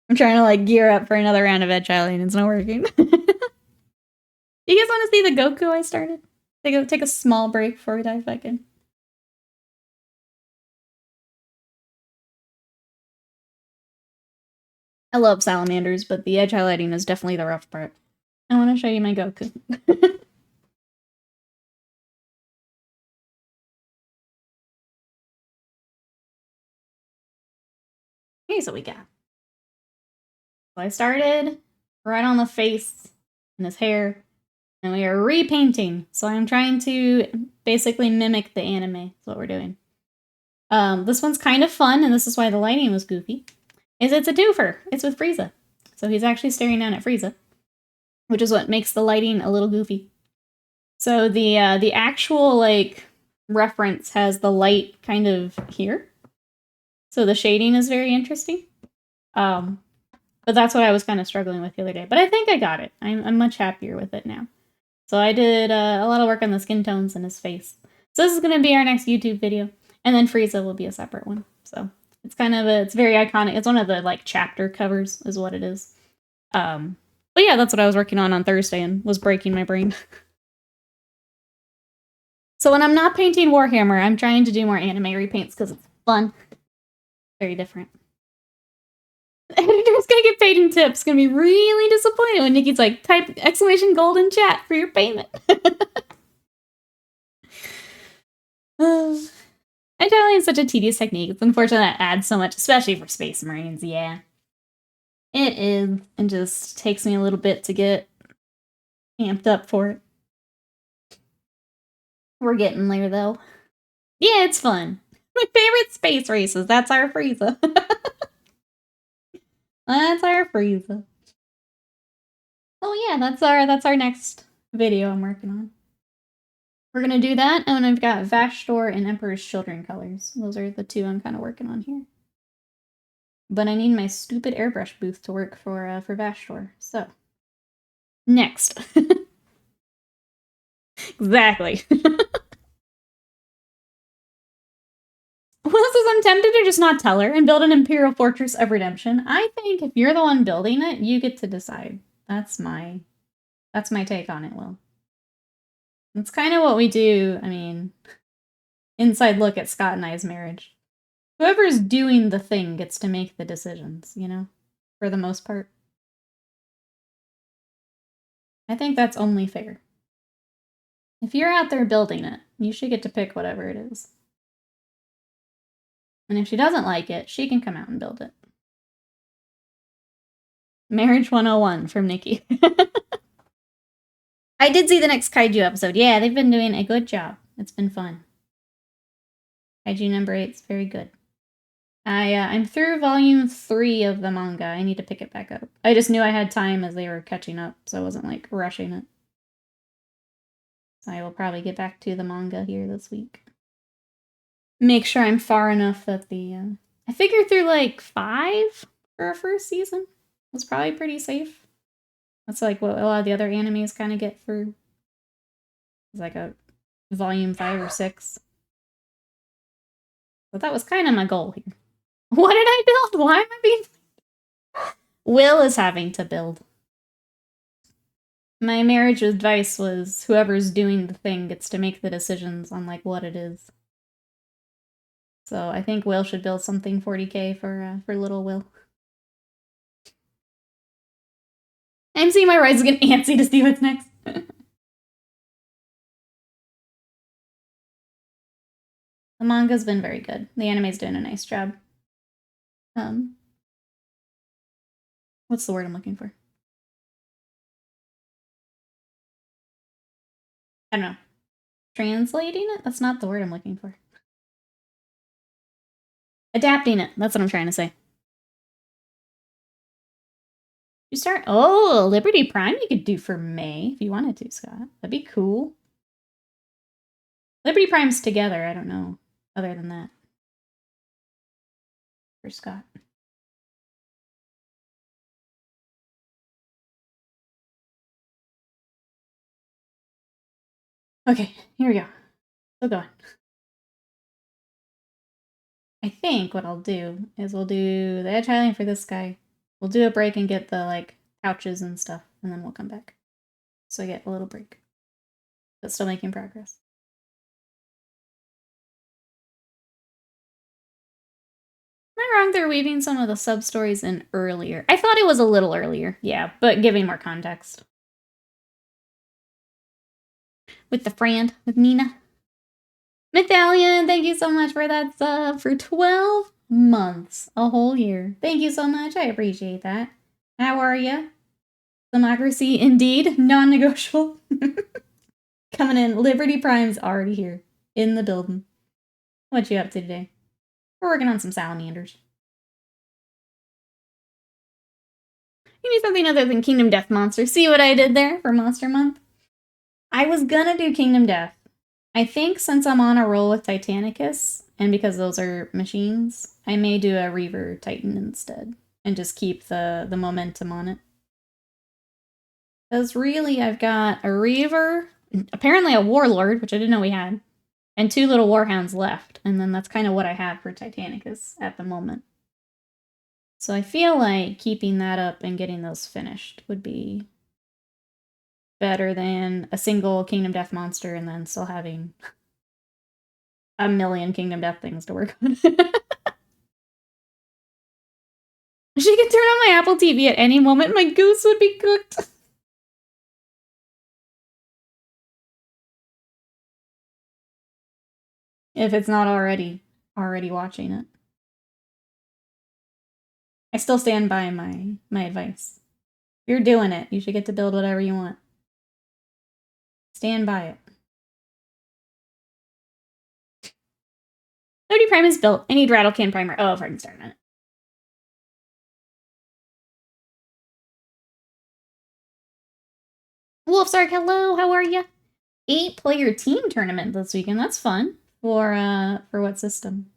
I'm trying to like gear up for another round of edge highlighting. It's not working. You guys want to see the Goku I started? Take a small break before we dive back in. I love salamanders, but the edge highlighting is definitely the rough part. I want to show you my Goku. Here's what we got. So I started right on the face and his hair, and we are repainting. So I'm trying to basically mimic the anime. Is what we're doing. This one's kind of fun, and this is why the lighting was goofy. It's a twofer. It's with Frieza. So he's actually staring down at Frieza, which is what makes the lighting a little goofy. So the actual like reference has the light kind of here. So the shading is very interesting. But that's what I was kind of struggling with the other day. But I think I got it. I'm much happier with it now. So I did a lot of work on the skin tones in his face. So this is going to be our next YouTube video. And then Frieza will be a separate one. So it's kind of it's very iconic. It's one of the like chapter covers is what it is. But yeah, that's what I was working on Thursday and was breaking my brain. So when I'm not painting Warhammer, I'm trying to do more anime repaints because it's fun. Very different. The editor's gonna get paid in tips. Gonna be really disappointed when Nikki's like, type exclamation gold in chat for your payment. Italian is such a tedious technique. It's unfortunate that adds so much, especially for Space Marines, yeah. It is, and just takes me a little bit to get amped up for it. We're getting there, though. Yeah, it's fun. My favorite space races. That's our Frieza. That's our Frieza. Oh yeah, that's our next video I'm working on. We're gonna do that, and I've got Vashtor and Emperor's Children colors. Those are the two I'm kind of working on here. But I need my stupid airbrush booth to work for Vashtor. So next, exactly. Well, says I'm tempted to just not tell her and build an Imperial Fortress of Redemption. I think if you're the one building it, you get to decide. That's my take on it, Will. It's kind of what we do, I mean, inside look at Scott and I's marriage. Whoever's doing the thing gets to make the decisions, you know? For the most part. I think that's only fair. If you're out there building it, you should get to pick whatever it is. And if she doesn't like it, she can come out and build it. Marriage 101 from Nikki. I did see the next Kaiju episode. Yeah, they've been doing a good job. It's been fun. Kaiju number 8's very good. I'm through volume 3 of the manga. I need to pick it back up. I just knew I had time as they were catching up, so I wasn't, like, rushing it. So I will probably get back to the manga here this week. Make sure I'm far enough that the, I figured through, like, 5 for a first season. Was probably pretty safe. That's, like, what a lot of the other animes kind of get through. It's like a volume 5 or 6. But that was kind of my goal here. What did I build? Why am I being... Will is having to build. My marriage advice was whoever's doing the thing gets to make the decisions on, like, what it is. So I think Will should build something 40k for little Will. I'm seeing my rides get antsy to see what's next. The manga's been very good. The anime's doing a nice job. What's the word I'm looking for? I don't know. Translating it? That's not the word I'm looking for. Adapting it. That's what I'm trying to say. You start... Oh, Liberty Prime you could do for May if you wanted to, Scott. That'd be cool. Liberty Prime's together. I don't know. Other than that. For Scott. Okay, here we go. Still going. I think what I'll do is we'll do the edge highlighting for this guy. We'll do a break and get the, like, pouches and stuff, and then we'll come back. So I get a little break. But still making progress. I wrong? They're weaving some of the sub-stories in earlier. I thought it was a little earlier, yeah, but giving more context. With the friend, with Nina. Medallion, thank you so much for that sub for 12 months. A whole year. Thank you so much. I appreciate that. How are you? Democracy, indeed. Non-negotiable. Coming in. Liberty Prime's already here. In the building. What you up to today? We're working on some salamanders. You need something other than Kingdom Death Monster. See what I did there for Monster Month? I was gonna do Kingdom Death. I think since I'm on a roll with Titanicus, and because those are machines, I may do a Reaver Titan instead. And just keep the momentum on it. Because really, I've got a Reaver, apparently a Warlord, which I didn't know we had, and 2 little Warhounds left. And then that's kind of what I have for Titanicus at the moment. So I feel like keeping that up and getting those finished would be better than a single Kingdom Death monster and then still having a million Kingdom Death things to work on. She could turn on my Apple TV at any moment. My goose would be cooked. If it's not already watching it. I still stand by my advice. If you're doing it, you should get to build whatever you want. Stand by it. 30 Prime is built. I need Rattlecan Primer. Oh, if I can start on it. Wolfsark, hello, how are you? 8-player team tournament this weekend. That's fun. For what system?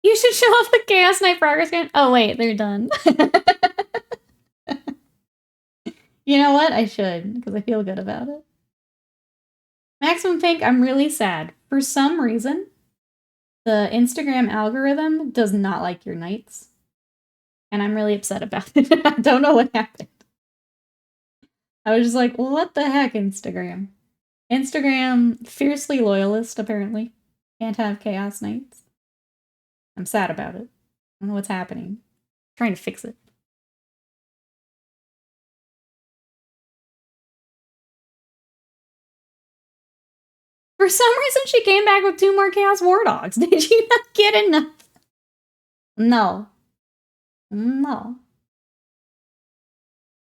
You should show off the Chaos Knight progress scan. Oh wait, they're done. You know what? I should, because I feel good about it. Maximum Pink, I'm really sad. For some reason, the Instagram algorithm does not like your knights. And I'm really upset about it. I don't know what happened. I was just like, what the heck, Instagram? Instagram, fiercely loyalist, apparently. Can't have Chaos Knights. I'm sad about it. I don't know what's happening. I'm trying to fix it. For some reason, she came back with 2 more Chaos War Dogs. Did you not get enough? No. No.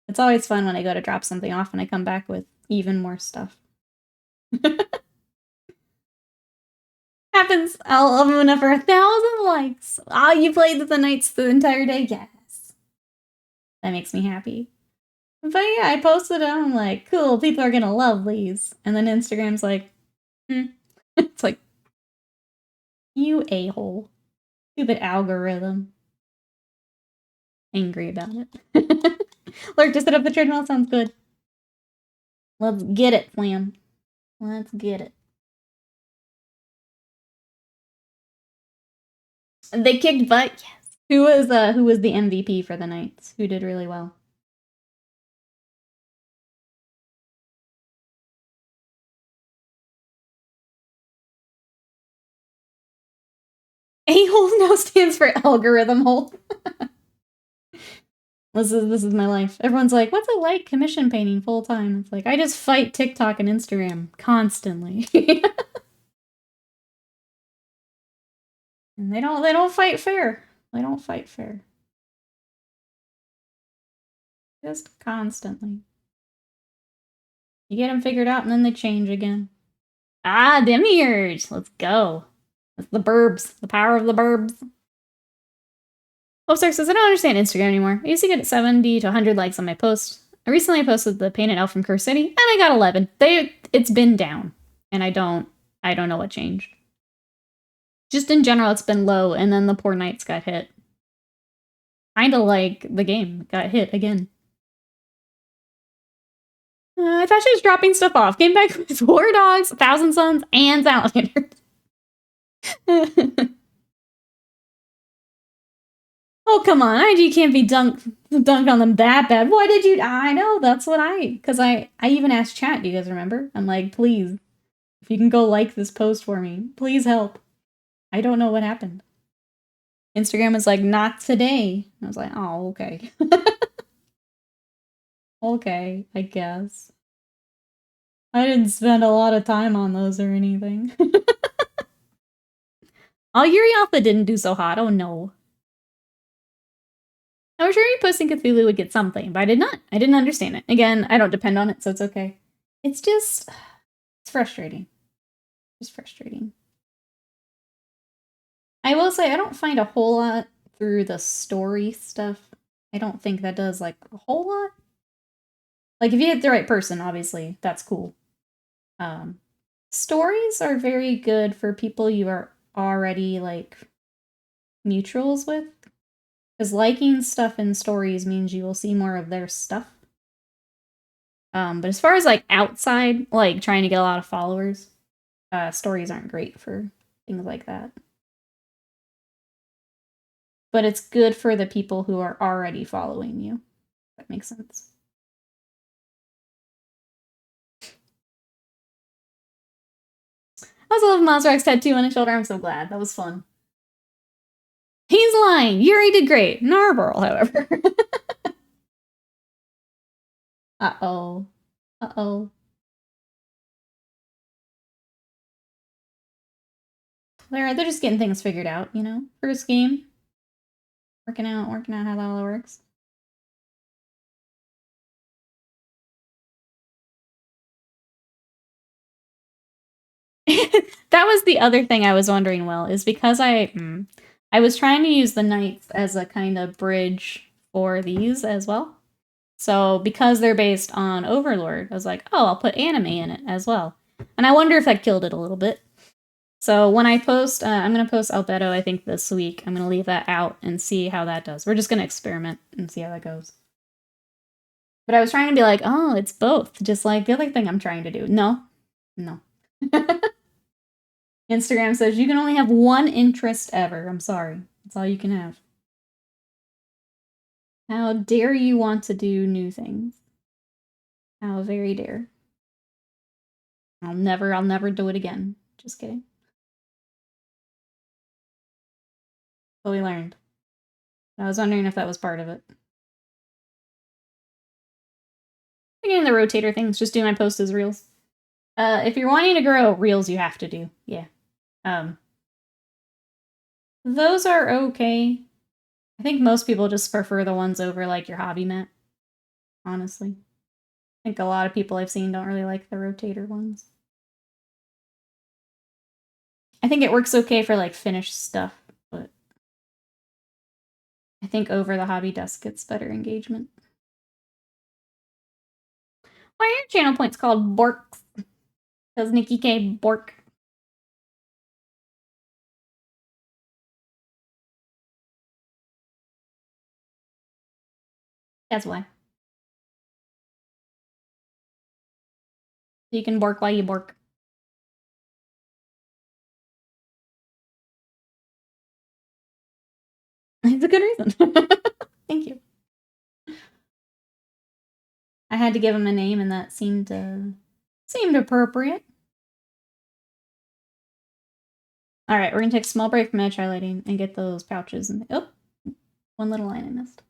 It's always fun when I go to drop something off and I come back with even more stuff. Happens. I'll love them enough for 1,000 likes. Ah, you played with the Knights the entire day? Yes. That makes me happy. But yeah, I posted them. I'm like, cool, people are gonna love these. And then Instagram's like, It's like, you a-hole. Stupid algorithm. Angry about it. Lurk, just set up the treadmill. Sounds good. Let's get it, Flam. Let's get it. They kicked butt, yes. Who was the MVP for the Knights? Who did really well? A-hole now stands for algorithm hole. This is my life. Everyone's like, what's it like commission painting full time? It's like, I just fight TikTok and Instagram constantly. And they don't fight fair. They don't fight fair. Just constantly. You get them figured out and then they change again. Ah, Demiurge! Let's go. That's the burbs. The power of the burbs. Wolfstar says, I don't understand Instagram anymore. I used to get 70 to 100 likes on my post. I recently posted the painted elf from Curse City, and I got 11. It's been down, and I don't know what changed. Just in general, it's been low, and then the poor knights got hit. Kinda like the game got hit again. I thought she was dropping stuff off. Came back with War Dogs, Thousand Suns, and Salamanders. Oh, come on. IG can't be dunked on them that bad. Why did you? I know, that's what because I even asked chat, do you guys remember? I'm like, please, if you can go like this post for me, please help. I don't know what happened. Instagram was like, not today. I was like, oh, okay. Okay, I guess. I didn't spend a lot of time on those or anything. Oh, Yuri Alpha didn't do so hot. Oh, no. I was sure posting Cthulhu would get something, but I did not. I didn't understand it. Again, I don't depend on it, so it's okay. It's just... It's frustrating. Just frustrating. I will say, I don't find a whole lot through the story stuff. I don't think that does, like, a whole lot. Like, if you hit the right person, obviously, that's cool. Stories are very good for people you are already, like, neutrals with. Because liking stuff in stories means you will see more of their stuff. But as far as, like, outside, like, trying to get a lot of followers, stories aren't great for things like that. But it's good for the people who are already following you. If that makes sense. I also love Monster X tattoo on his shoulder. I'm so glad. That was fun. He's lying. Yuri did great. Narburl, however. Uh-oh. Uh-oh. They're just getting things figured out, you know? First game. Working out how that all works. That was the other thing I was wondering, Will, is because I was trying to use the knights as a kind of bridge for these as well. So because they're based on Overlord, I was like, oh, I'll put anime in it as well. And I wonder if that killed it a little bit. So when I post, I'm going to post Albedo, I think, this week. I'm going to leave that out and see how that does. We're just going to experiment and see how that goes. But I was trying to be like, oh, it's both. Just like the other thing I'm trying to do. No. No. Instagram says you can only have one interest ever. I'm sorry. That's all you can have. How dare you want to do new things? How very dare. I'll never do it again. Just kidding. But we learned. I was wondering if that was part of it. Again, the rotator things, just do my post as reels. If you're wanting to grow, reels you have to do. Yeah. Those are okay. I think most people just prefer the ones over, like, your hobby mat. Honestly. I think a lot of people I've seen don't really like the rotator ones. I think it works okay for, like, finished stuff, but I think over the hobby desk gets better engagement. Why are your channel points called Borks? Because Nikki K. Bork. That's why. You can bork while you bork. It's a good reason. Thank you. I had to give him a name, and that seemed appropriate. All right, we're gonna take a small break from edge highlighting and get those pouches. And oh, one little line I missed.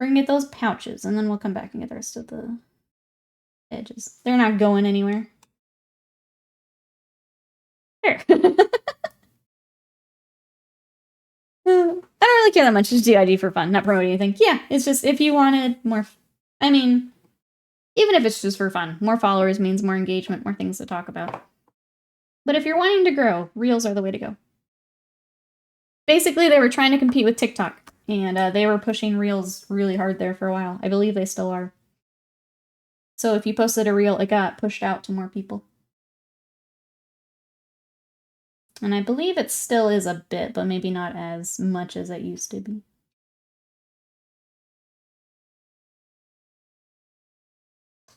We're gonna get those pouches, and then we'll come back and get the rest of the edges. They're not going anywhere. There. I don't really care that much. Just do ID for fun, not promote anything. Yeah, it's just if you wanted more. I mean, even if it's just for fun, more followers means more engagement, more things to talk about. But if you're wanting to grow, reels are the way to go. Basically, they were trying to compete with TikTok, and they were pushing reels really hard there for a while. I believe they still are. So if you posted a reel, it got pushed out to more people. And I believe it still is a bit, but maybe not as much as it used to be.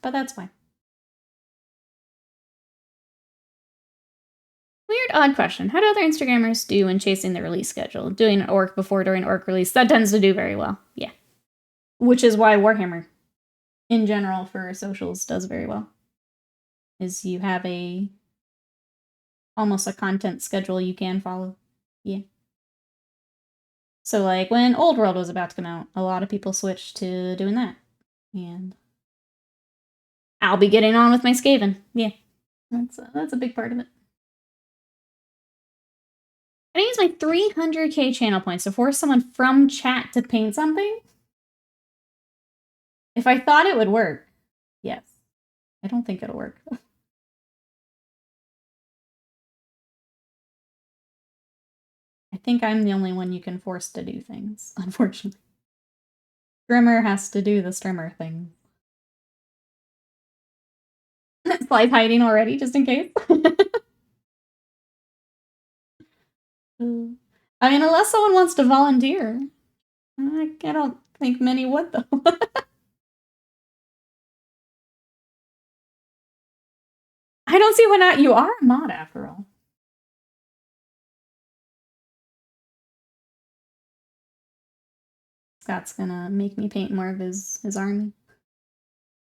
But that's fine. Weird. odd question. How do other Instagrammers do when chasing the release schedule? Doing an orc before during orc release, that tends to do very well. Yeah. Which is why Warhammer, in general, for socials, does very well. Is you have almost a content schedule you can follow. Yeah. So, like, when Old World was about to come out, a lot of people switched to doing that. And I'll be getting on with my Skaven. Yeah. That's a big part of it. I use my 300k channel points to force someone from chat to paint something? If I thought it would work, yes. I don't think it'll work. I think I'm the only one you can force to do things, unfortunately. Strimmer has to do the Strimmer thing. Slide's hiding already, just in case. I mean, unless someone wants to volunteer. I don't think many would, though. I don't see why not. You are a mod, after all. Scott's gonna make me paint more of his army.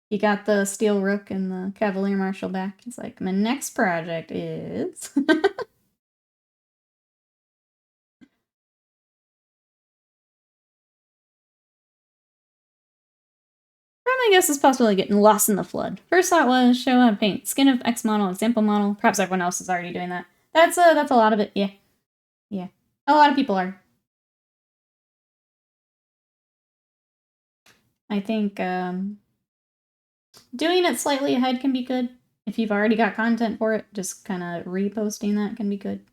He got the Steel Rook and the Cavalier Marshal back. He's like, my next project is... I guess is possibly getting lost in the flood. First thought was show how to paint skin of X model, example model. Perhaps everyone else is already doing that. That's a lot of it. Yeah. Yeah. A lot of people are. I think doing it slightly ahead can be good. If you've already got content for it, just kind of reposting that can be good.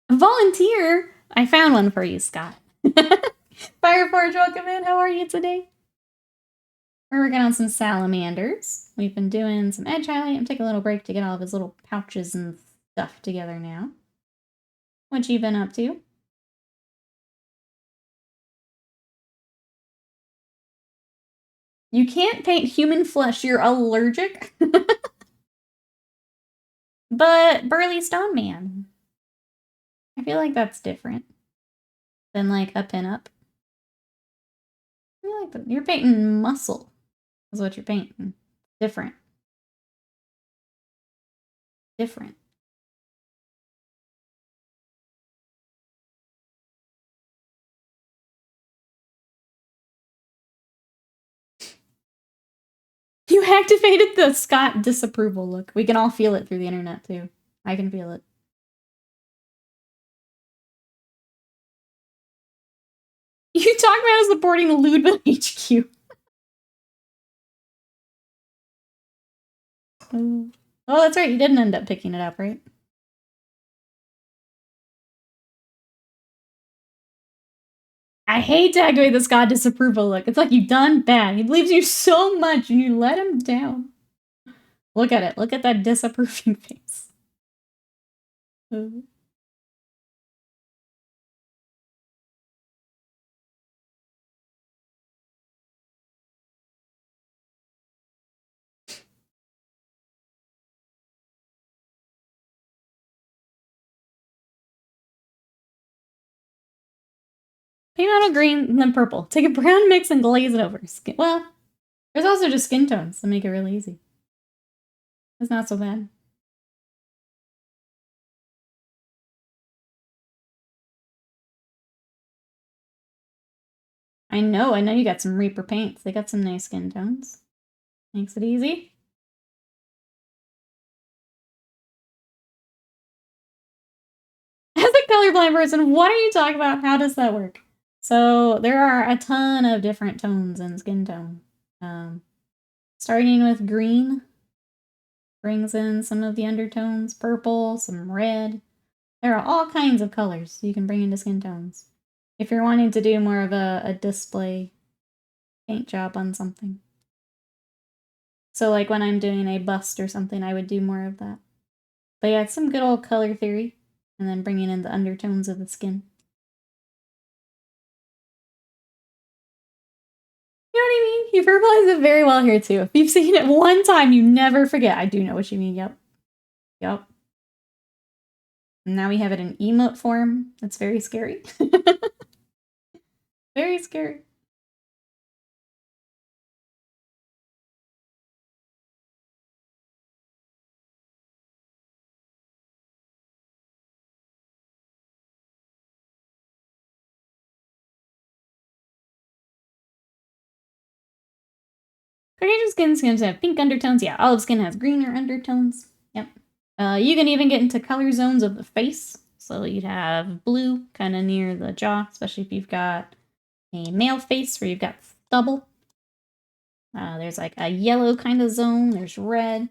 Volunteer? I found one for you, Scott. Fireforge, welcome in. How are you today? We're working on some Salamanders. We've been doing some edge highlight. I'm taking a little break to get all of his little pouches and stuff together now. What you been up to? You can't paint human flesh. You're allergic? But Burly Stone Man. I feel like that's different than like a pinup. I feel like you're painting muscle is what you're painting. Different. Different. You activated the Scott disapproval look. We can all feel it through the internet too. I can feel it. You talk about supporting the Ludwig HQ. Oh, that's right. You didn't end up picking it up, right? I hate to activate this God disapproval look. It's like you've done bad. He believes you so much and you let him down. Look at it. Look at that disapproving face. Paint out a green and then purple. Take a brown mix and glaze it over. Well, there's also just skin tones to make it really easy. It's not so bad. I know you got some Reaper paints. They got some nice skin tones. Makes it easy. As a colorblind person, what are you talking about? How does that work? So there are a ton of different tones in skin tone. Starting with green brings in some of the undertones, purple, some red. There are all kinds of colors you can bring into skin tones if you're wanting to do more of a display paint job on something. So like when I'm doing a bust or something, I would do more of that. But yeah, it's some good old color theory, and then bringing in the undertones of the skin. You I mean? You verbalize it very well here, too. If you've seen it one time, you never forget. I do know what you mean, yep. Yep. Now we have it in emote form. That's very scary. Very scary. Caucasian skins have pink undertones. Yeah, olive skin has greener undertones. Yep. You can even get into color zones of the face. So you'd have blue kind of near the jaw, especially if you've got a male face where you've got stubble. There's like a yellow kind of zone. There's red.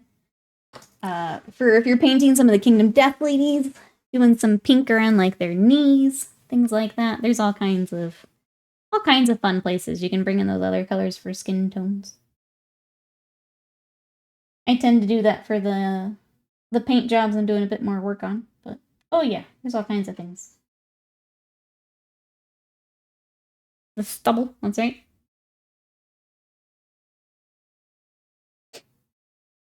For if you're painting some of the Kingdom Death ladies, doing some pink around like their knees, things like that. There's all kinds of fun places you can bring in those other colors for skin tones. I tend to do that for the paint jobs I'm doing a bit more work on, but oh yeah, there's all kinds of things. The stubble, that's right.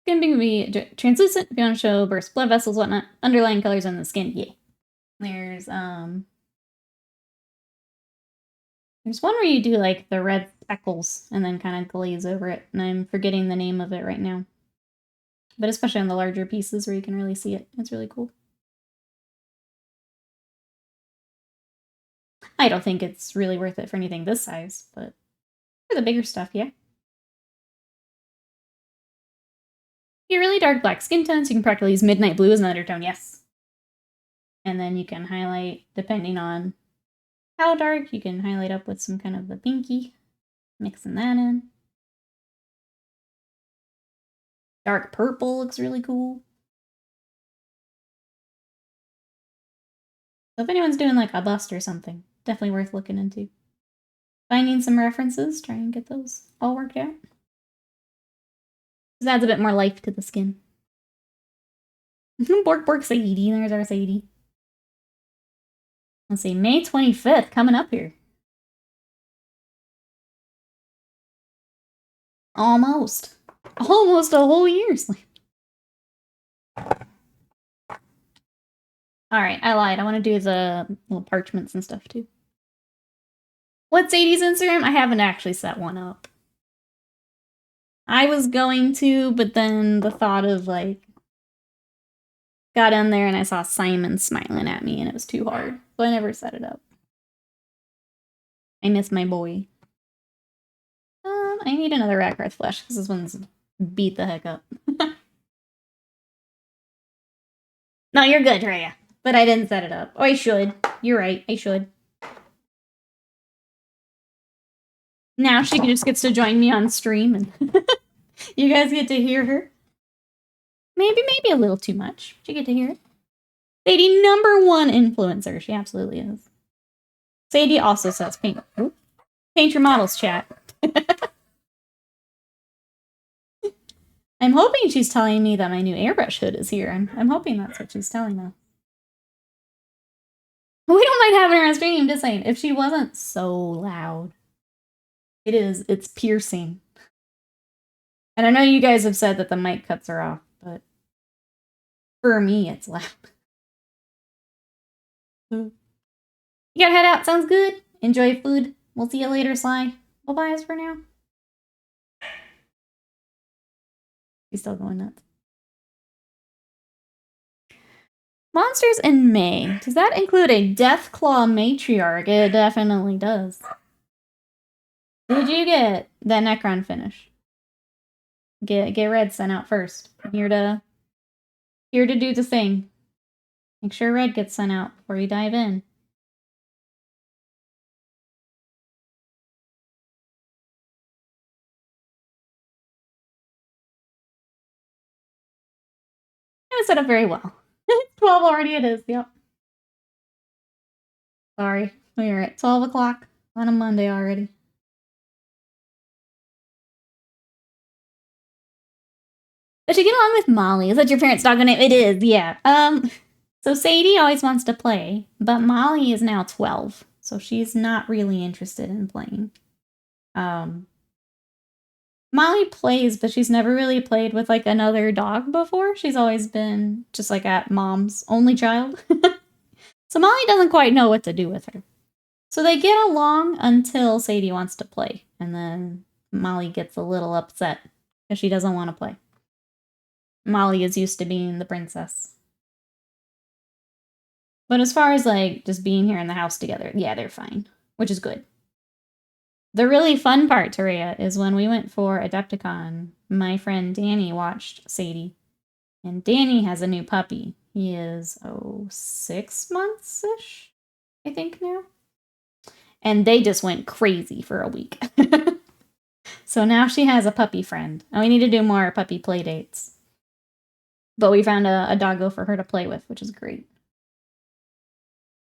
Skin can be translucent if you want to show burst blood vessels, whatnot. Underlying colors on the skin, yeah. There's one where you do like the red speckles and then kind of glaze over it, and I'm forgetting the name of it right now. But especially on the larger pieces where you can really see it. It's really cool. I don't think it's really worth it for anything this size, but for the bigger stuff, yeah. Your really dark black skin tones, you can practically use midnight blue as an undertone, yes. And then you can highlight, depending on how dark, you can highlight up with some kind of the pinky, mixing that in. Dark purple looks really cool. So if anyone's doing like a bust or something, definitely worth looking into. Finding some references, try and get those all worked out. This adds a bit more life to the skin. Bork Sadie, there's our Sadie. Let's see, May 25th, coming up here. Almost. Almost a whole year. Alright, I lied. I want to do the little parchments and stuff too. What's Sadie's Instagram? I haven't actually set one up. I was going to, but then the thought of like got in there and I saw Simon smiling at me and it was too hard. So I never set it up. I miss my boy. I need another Ratcraft flesh because this one's beat the heck up. No, you're good, Rhea. But I didn't set it up. Oh, I should. You're right. I should. Now she just gets to join me on stream and you guys get to hear her. Maybe a little too much. But you get to hear it. Sadie, #1 influencer. She absolutely is. Sadie also says paint your models, chat. I'm hoping she's telling me that my new airbrush hood is here. I'm hoping that's what she's telling us. We don't mind having her on stream, just saying. If she wasn't so loud. It's piercing. And I know you guys have said that the mic cuts are off, but for me, it's loud. You gotta head out, sounds good. Enjoy food. We'll see you later, Sly. Bye-bye for now. He's still going nuts. Monsters in May. Does that include a Deathclaw Matriarch? It definitely does. Did you get that Necron finish? Get Red sent out first. I'm here to do the thing. Make sure Red gets sent out before you dive in. It was set up very well. 12 already it is, yep. Sorry, we are at 12 o'clock on a Monday already. Does she get along with Molly? Is that your parents' dog name? It is, yeah. So Sadie always wants to play, but Molly is now 12, so she's not really interested in playing. Molly plays, but she's never really played with, like, another dog before. She's always been just, like, at mom's only child. So Molly doesn't quite know what to do with her. So they get along until Sadie wants to play, and then Molly gets a little upset because she doesn't want to play. Molly is used to being the princess. But as far as, like, just being here in the house together, yeah, they're fine, which is good. The really fun part, Taria, is when we went for Adepticon, my friend Danny watched Sadie, and Danny has a new puppy. He is, 6 months-ish, I think now. And they just went crazy for a week. So now she has a puppy friend, and we need to do more puppy play dates. But we found a doggo for her to play with, which is great.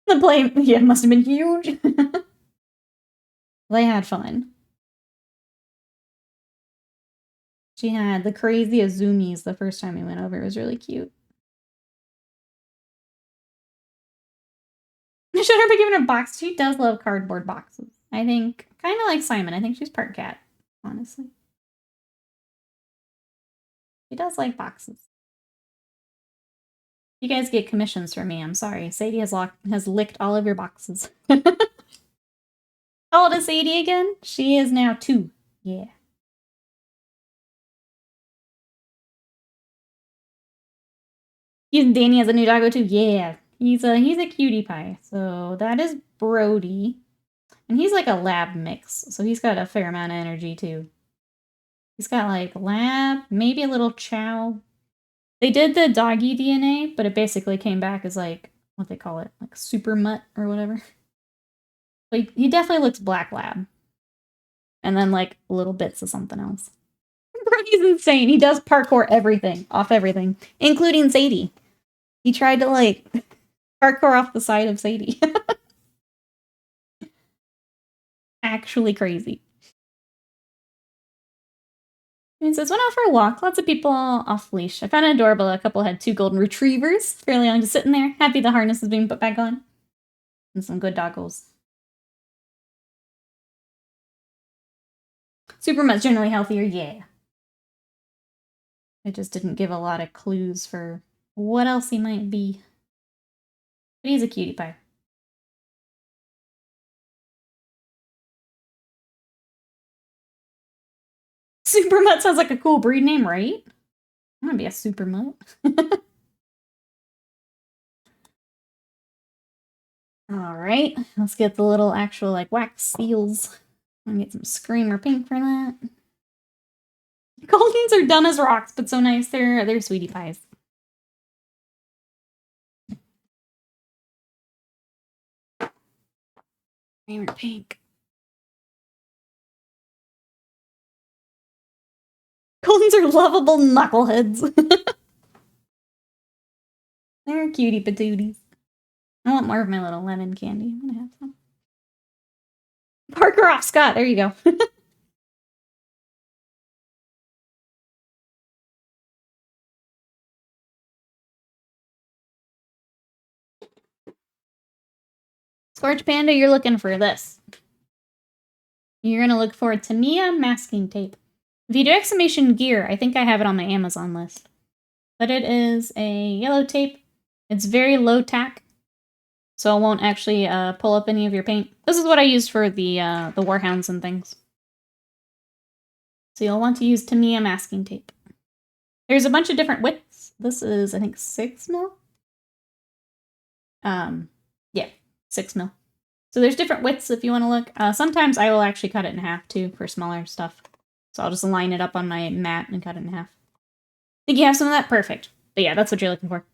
The play, yeah, must have been huge. They had fun. She had the crazy Azumis the first time we went over. It was really cute. I should have been given a box. She does love cardboard boxes. I think, kind of like Simon. I think she's part cat, honestly. She does like boxes. You guys get commissions from me. I'm sorry. Sadie has licked all of your boxes. How old is Sadie again? She is now 2. Yeah. Danny has a new doggo too. Yeah. He's a cutie pie. So that is Brody. And he's like a lab mix. So he's got a fair amount of energy too. He's got like lab, maybe a little chow. They did the doggy DNA, but it basically came back as like, what they call it, like super mutt or whatever. Like, he definitely looks black lab. And then like little bits of something else. Brody's insane. He does parkour everything, off everything, including Sadie. He tried to like parkour off the side of Sadie. Actually crazy. It says, went out for a walk. Lots of people off leash. I found it adorable. A couple had 2 golden retrievers. Fairly young, just sitting there. Happy the harness is being put back on. And some good doggos. Super much generally healthier, yeah. It just didn't give a lot of clues for what else he might be. But he's a cutie pie. Super Mutt sounds like a cool breed name, right? I'm gonna be a Super Mutt. Alright, let's get the little actual like wax seals. I'm gonna get some Screamer pink for that. Goldens are dumb as rocks, but so nice. They're sweetie pies. Screamer pink. Goldens are lovable knuckleheads. They're cutie patooties. I want more of my little lemon candy. I'm gonna have some. Parker off Scott. There you go. Scorch Panda, you're looking for this. You're gonna look for Tamiya masking tape. If you do exclamation gear, I think I have it on my Amazon list. But it is a yellow tape. It's very low tack, so it won't actually pull up any of your paint. This is what I used for the Warhounds and things. So you'll want to use Tamiya masking tape. There's a bunch of different widths. This is, I think, 6 mil. Yeah, 6 mil. So there's different widths if you want to look. Sometimes I will actually cut it in half too for smaller stuff. So I'll just line it up on my mat and cut it in half. Think you have some of that? Perfect. But yeah, that's what you're looking for.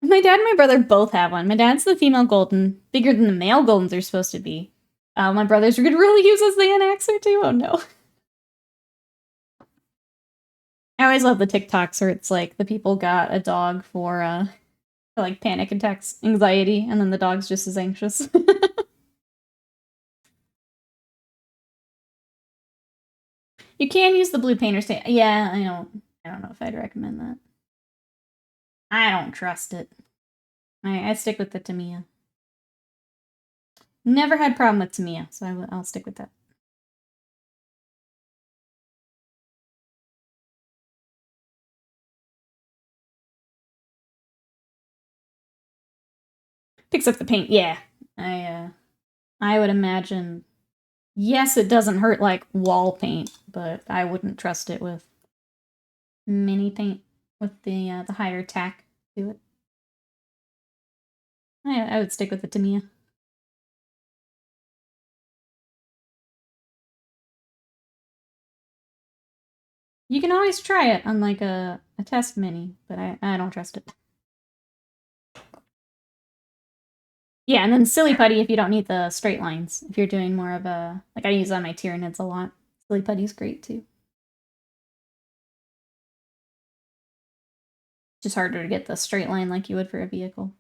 My dad and my brother both have one. My dad's the female golden, bigger than the male goldens are supposed to be. My brothers are going to really use as the annexer too. Oh no. I always love the TikToks where it's like the people got a dog for like panic attacks, anxiety, and then the dog's just as anxious. You can use the blue painter's tape. Yeah, I don't know if I'd recommend that. I don't trust it. I stick with the Tamiya. Never had problem with Tamiya, so I'll stick with that. Picks up the paint, yeah. I would imagine. Yes, it doesn't hurt like wall paint, but I wouldn't trust it with mini paint with the higher tack to it. I would stick with the Tamiya. You can always try it on like a test mini, but I don't trust it. Yeah, and then Silly Putty if you don't need the straight lines. If you're doing more of a, like I use on my Tyranids a lot. Silly Putty's great too. Just harder to get the straight line like you would for a vehicle.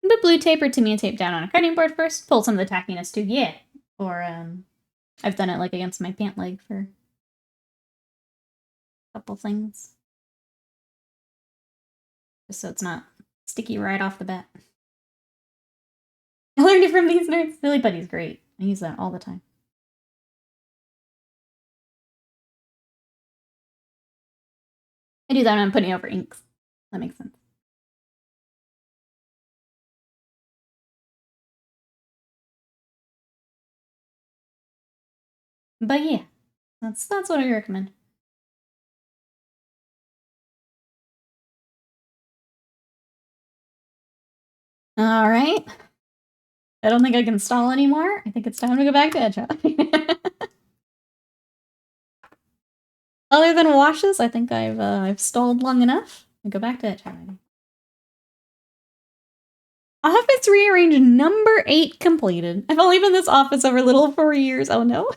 Put blue tape or Tamiya tape down on a cutting board first. Pull some of the tackiness too, yeah. Or I've done it like against my pant leg for a couple things. Just so it's not sticky right off the bat. I learned it from these nerds. Silly Putty's great. I use that all the time. I do that when I'm putting over inks. That makes sense. But yeah, that's what I recommend. All right. I don't think I can stall anymore. I think it's time to go back to Edgehog. Other than washes, I think I've stalled long enough. I go back to Edgehog. Office rearrange number 8 completed. I've only been in this office over a little over 4 years. Oh no.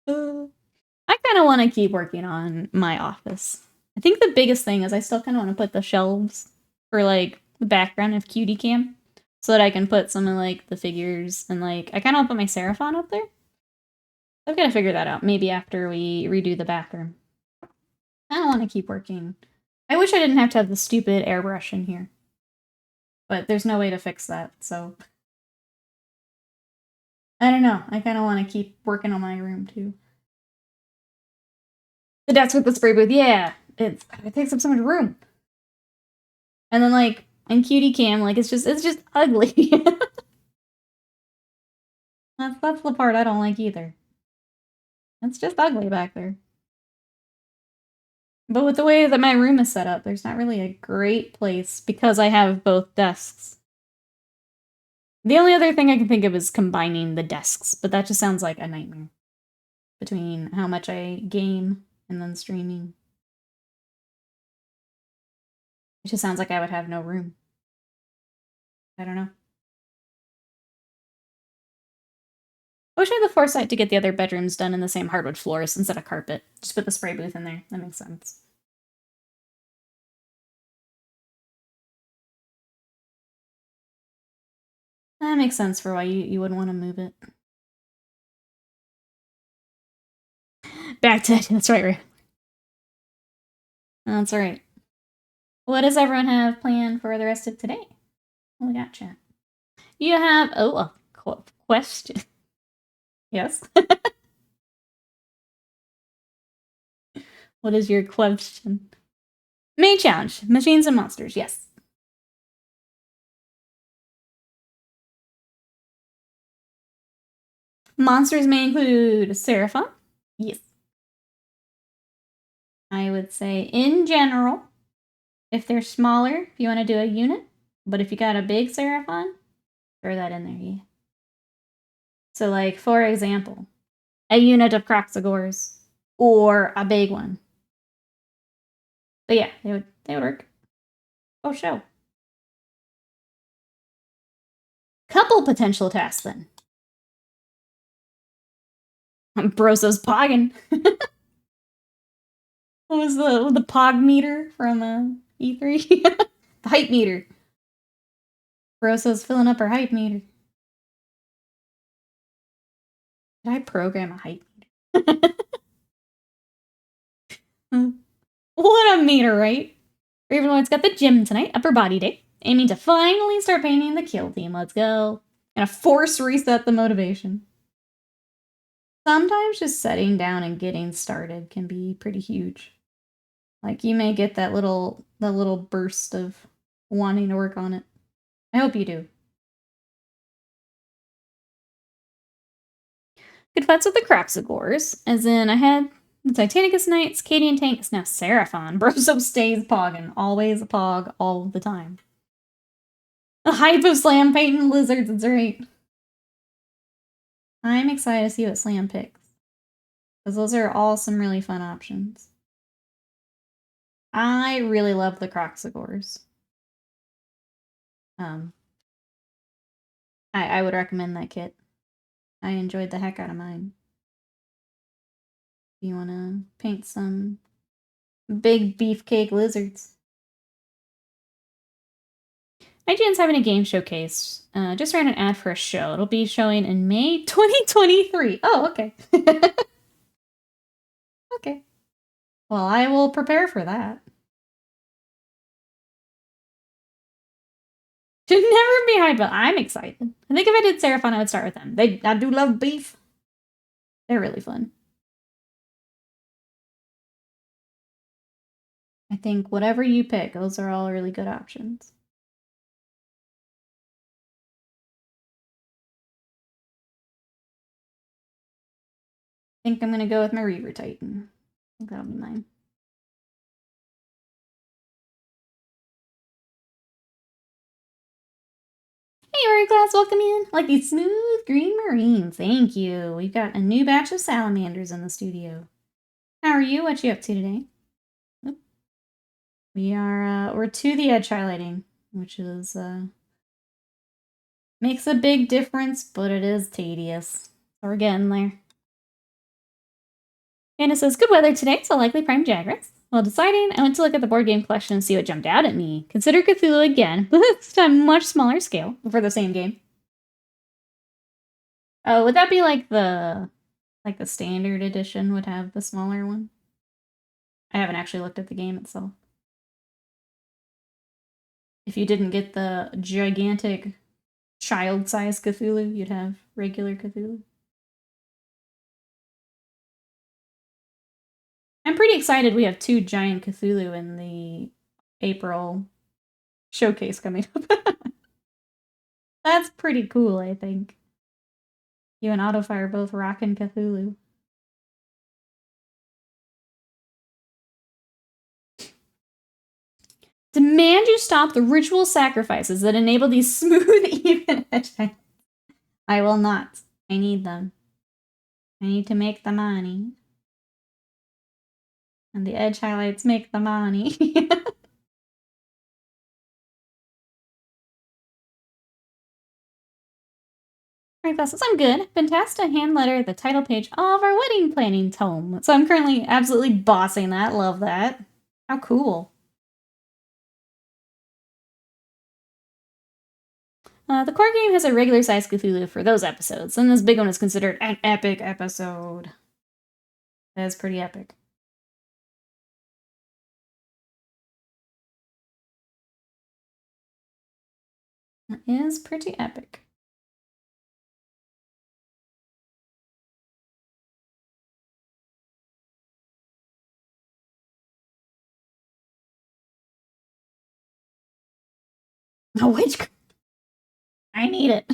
I kind of want to keep working on my office. I think the biggest thing is I still kind of want to put the shelves for like the background of Cutie Cam so that I can put some of like the figures and like I kind of want to put my Seraphon up there. I've got to figure that out maybe after we redo the bathroom. I don't want to keep working. I wish I didn't have to have the stupid airbrush in here. But there's no way to fix that, so I don't know. I kind of want to keep working on my room too. The desk with the spray booth, yeah. It takes up so much room. And then like in Cutie Cam, like it's just ugly. that's the part I don't like either. It's just ugly back there. But with the way that my room is set up, there's not really a great place because I have both desks. The only other thing I can think of is combining the desks, but that just sounds like a nightmare. Between how much I game and then streaming. It just sounds like I would have no room. I don't know. I wish I had the foresight to get the other bedrooms done in the same hardwood floors instead of carpet. Just put the spray booth in there. That makes sense. That makes sense for why you wouldn't want to move it. Back to it. That's right. That's right. What does everyone have planned for the rest of today? What we got, chat? You have a question. Yes. What is your question? Main challenge: machines and monsters. Yes. Monsters may include Seraphon. Yes. I would say in general, if they're smaller, if you want to do a unit, but if you got a big Seraphon, throw that in there, yeah. So like, for example, a unit of Croxagores or a big one. But yeah, they would work. Oh, show. Couple potential tasks then. Broso's pogging. What was the pog meter from E3? The hype meter. Broso's filling up her hype meter. Did I program a hype meter? Well, What a meter, right? Ravenwood's got the gym tonight, upper body day. Aiming to finally start painting the kill team. Let's go. Gonna force reset the motivation. Sometimes just setting down and getting started can be pretty huge. Like, you may get that little burst of wanting to work on it. I hope you do. Good fights with the Croxagores, as in I had the Titanicus Knights, Cadian Tanks, now Seraphon. Broso stays pogging. Always a pog, all the time. The hype of Slam painting lizards, it's right. I'm excited to see what Slam picks. Because those are all some really fun options. I really love the Croxagores. I would recommend that kit. I enjoyed the heck out of mine. You want to paint some big beefcake lizards. IGN's having a game showcase. Just ran an ad for a show. It'll be showing in May 2023. Oh, okay. Okay. Well, I will prepare for that. Should never be hype, but I'm excited. I think if I did Seraphon, I would start with them. I do love beef. They're really fun. I think whatever you pick, those are all really good options. I think I'm going to go with my Reaver Titan. I think that'll be mine. Hey, Murray Class, welcome in. I like these smooth green Marines. Thank you. We've got a new batch of Salamanders in the studio. How are you? What you up to today? Oop. We're to the edge highlighting, which is, makes a big difference, but it is tedious. So we're getting there. Anna says, good weather today, so likely prime Jagras. While deciding, I went to look at the board game collection and see what jumped out at me. Consider Cthulhu again, but this time much smaller scale for the same game. Oh, would that be like the standard edition would have the smaller one? I haven't actually looked at the game itself. If you didn't get the gigantic child-sized Cthulhu, you'd have regular Cthulhu. I'm pretty excited we have 2 giant Cthulhu in the April showcase coming up. That's pretty cool, I think. You and Autofire both rockin' Cthulhu. Demand you stop the ritual sacrifices that enable these smooth, even edge. I will not. I need them. I need to make the money. And the edge highlights make the money. Alright, classes, I'm good. Been tasked to hand letter the title page of our wedding planning tome. So I'm currently absolutely bossing that. Love that. How cool. The core game has a regular size Cthulhu for those episodes, and this big one is considered an epic episode. That is pretty epic. That is pretty epic. A witchcraft. I need it.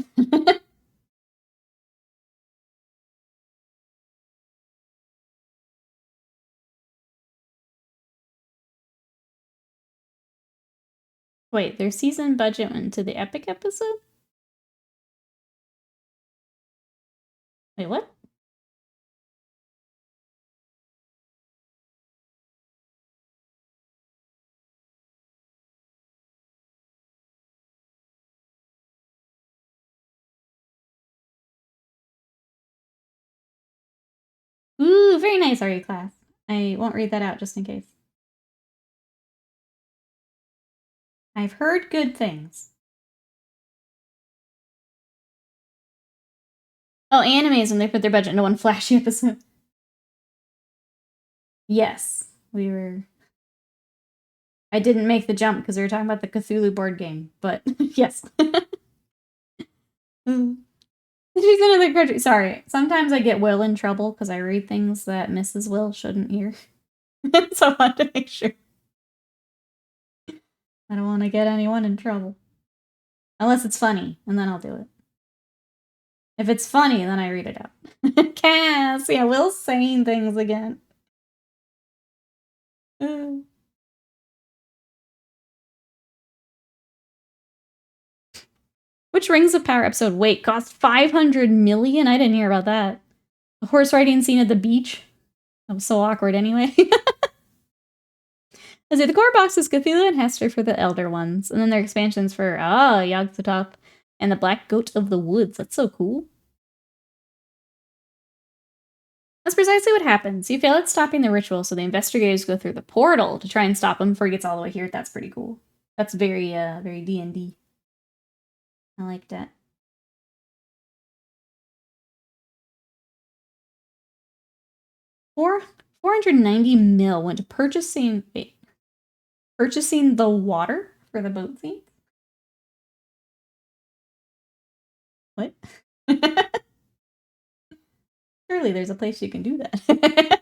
Wait, their season budget went to the epic episode? Wait, what? Ooh, very nice, RE class. I won't read that out just in case. I've heard good things. Oh, animes when they put their budget into one flashy episode. Yes, we were I didn't make the jump because we were talking about the Cthulhu board game, but yes. She's in another country. Sorry. Sometimes I get Will in trouble because I read things that Mrs. Will shouldn't hear. So I want to make sure. I don't want to get anyone in trouble. Unless it's funny, and then I'll do it. If it's funny, then I read it out. Cass! Yeah, Will's saying things again. Which Rings of Power episode, wait, cost 500 million? I didn't hear about that. The horse riding scene at the beach? That was so awkward anyway. I say the core box is Cthulhu and Hester for the elder ones, and then their expansions for Yog-Sothoth and the Black Goat of the Woods. That's so cool. That's precisely what happens. You fail at stopping the ritual, so the investigators go through the portal to try and stop him before he gets all the way here. That's pretty cool. That's very D&D. I like that. $490 mil went to purchasing the water for the boat scene. What? Surely there's a place you can do that.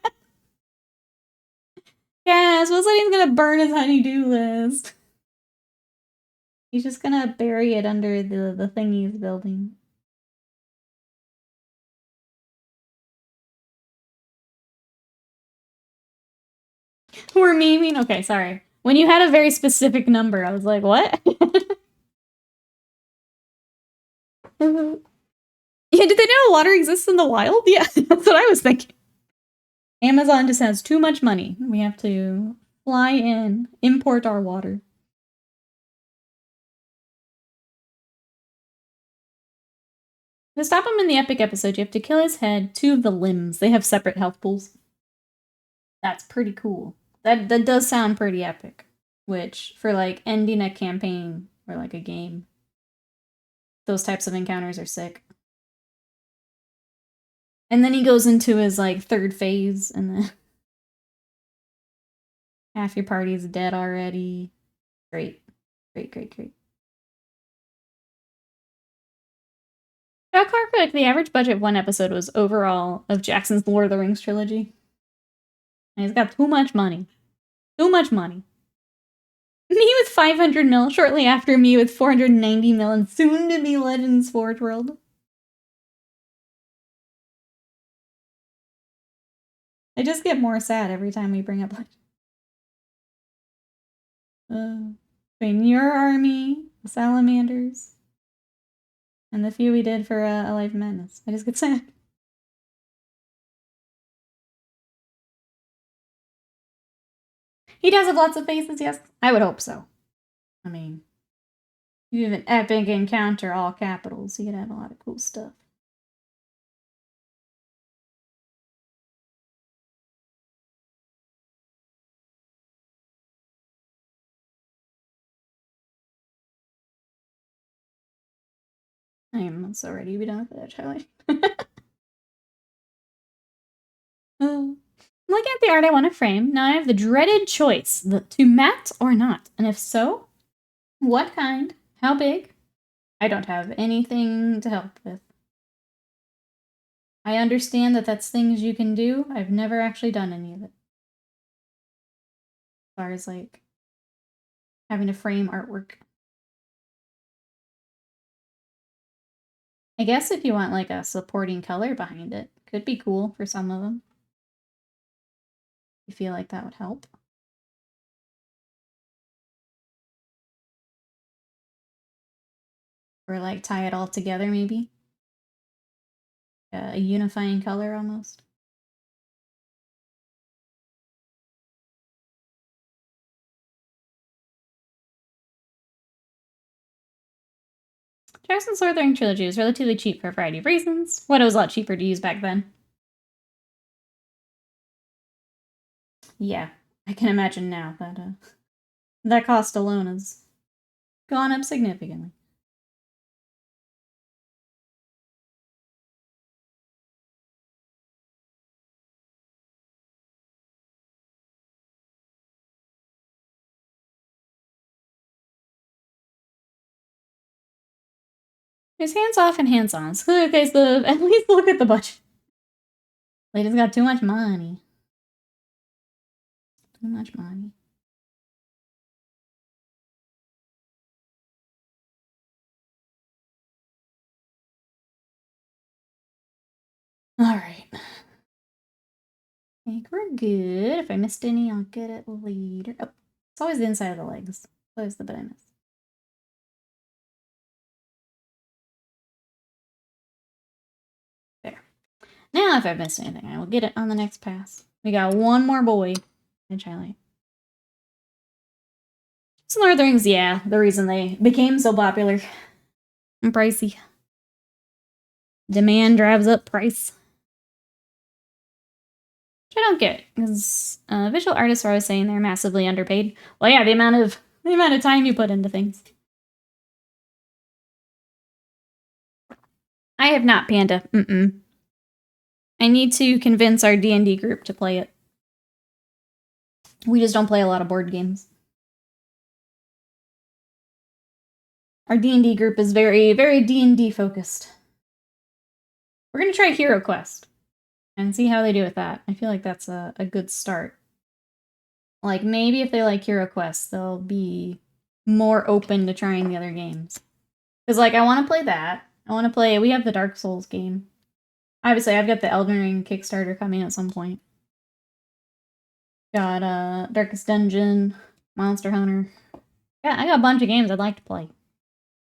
Yes, Will said he's gonna burn his honey-do list. He's just gonna bury it under the thing he's building. We're memeing? Okay, sorry. When you had a very specific number, I was like, what? Yeah, did they know water exists in the wild? Yeah, that's what I was thinking. Amazon just has too much money. We have to fly in, import our water. To stop him in the epic episode, you have to kill his head, 2 of the limbs. They have separate health pools. That's pretty cool. That does sound pretty epic. Which, for like ending a campaign or like a game, those types of encounters are sick. And then he goes into his like 3rd phase, and then half your party's dead already. Great. Great. I feel like the average budget of one episode was overall of Jackson's Lord of the Rings trilogy. And he's got too much money. Too much money. Me with 500 mil, shortly after me with 490 mil, and soon to be Legends Forge World. I just get more sad every time we bring up Legends. Between your army, the Salamanders, and the few we did for A Life of Madness, I just get sad. He does have lots of faces, yes? I would hope so. I mean, you have an epic encounter, all capitals. You could have a lot of cool stuff. I am so ready to be done with that, Charlie. Looking at the art I want to frame, now I have the dreaded choice to mat or not. And if so, what kind? How big? I don't have anything to help with. I understand that that's things you can do. I've never actually done any of it. As far as like having to frame artwork. I guess if you want like a supporting color behind it, could be cool for some of them. You feel like that would help? Or like tie it all together maybe? A unifying color almost. Jackson's Lord of the Rings trilogy was relatively cheap for a variety of reasons. What, it was a lot cheaper to use back then. Yeah, I can imagine now that that cost alone has gone up significantly. There's hands off and hands on. So, okay, so at least look at the budget. Lady's got too much money. Too much money. Alright. I think we're good. If I missed any, I'll get it later. Oh, it's always the inside of the legs. It's always the bit I miss. There. Now, if I've missed anything, I will get it on the next pass. We got one more boy. Edge highlight. So Lord of the Rings, yeah, the reason they became so popular. And pricey. Demand drives up price. Which I don't get, because visual artists are always saying they're massively underpaid. Well, yeah, the amount of time you put into things. I have not, Panda. I need to convince our D&D group to play it. We just don't play a lot of board games. Our D&D group is very, very D&D focused. We're going to try Hero Quest and see how they do with that. I feel like that's a good start. Like, maybe if they like Hero Quest, they'll be more open to trying the other games. Because, like, I want to play that. I want to play... We have the Dark Souls game. Obviously, I've got the Elden Ring Kickstarter coming at some point. Got Darkest Dungeon, Monster Hunter. Yeah, I got a bunch of games I'd like to play.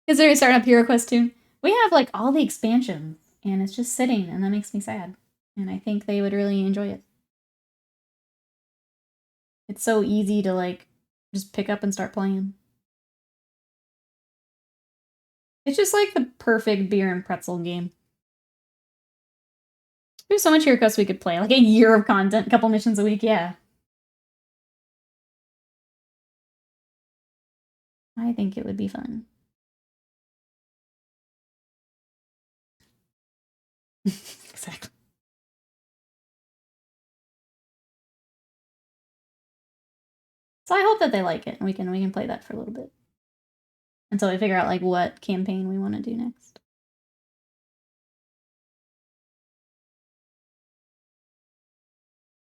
Because they're starting up Hero Quest 2. We have, like, all the expansions, and it's just sitting, and that makes me sad. And I think they would really enjoy it. It's so easy to, like, just pick up and start playing. It's just like the perfect beer and pretzel game. There's so much Hero Quest we could play. Like a year of content, a couple missions a week, yeah. I think it would be fun. Exactly. So I hope that they like it, and we can play that for a little bit. Until we figure out, like, what campaign we want to do next.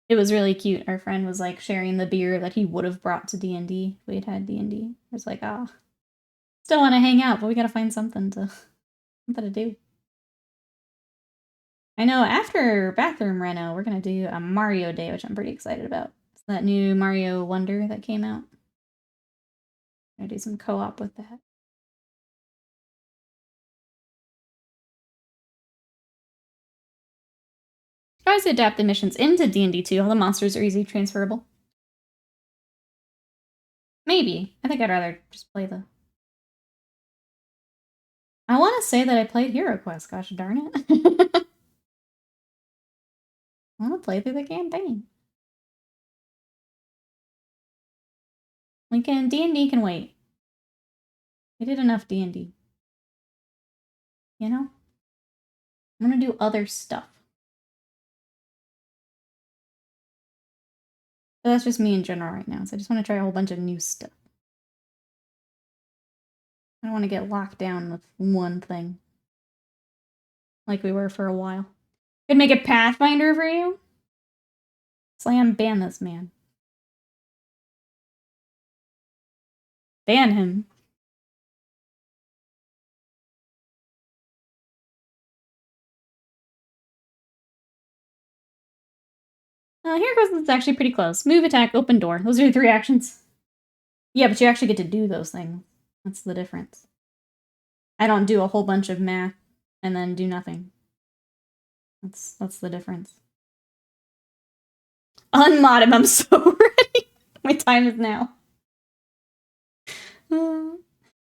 It was really cute. Our friend was, like, sharing the beer that he would have brought to D&D if we had D&D. I was like, oh, still want to hang out, but we gotta find something to do. I know after Bathroom Reno, we're gonna do a Mario Day, which I'm pretty excited about. It's that new Mario Wonder that came out. I'm gonna do some co-op with that. I always adapt the missions into D&D too. All the monsters are easy transferable. Maybe. I think I'd rather just play the... I want to say that I played Hero Quest, gosh darn it. I want to play through the campaign. D&D can wait. We did enough D&D. You know? I'm gonna do other stuff. But that's just me in general right now, so I just want to try a whole bunch of new stuff. I don't want to get locked down with one thing. Like we were for a while. Could make a Pathfinder for you? Slam, ban this man. Ban him. Here goes, it's actually pretty close. Move, attack, open door. Those are your 3 actions. Yeah, but you actually get to do those things. That's the difference. I don't do a whole bunch of math and then do nothing. That's the difference. Unmod him, I'm so ready. My time is now. If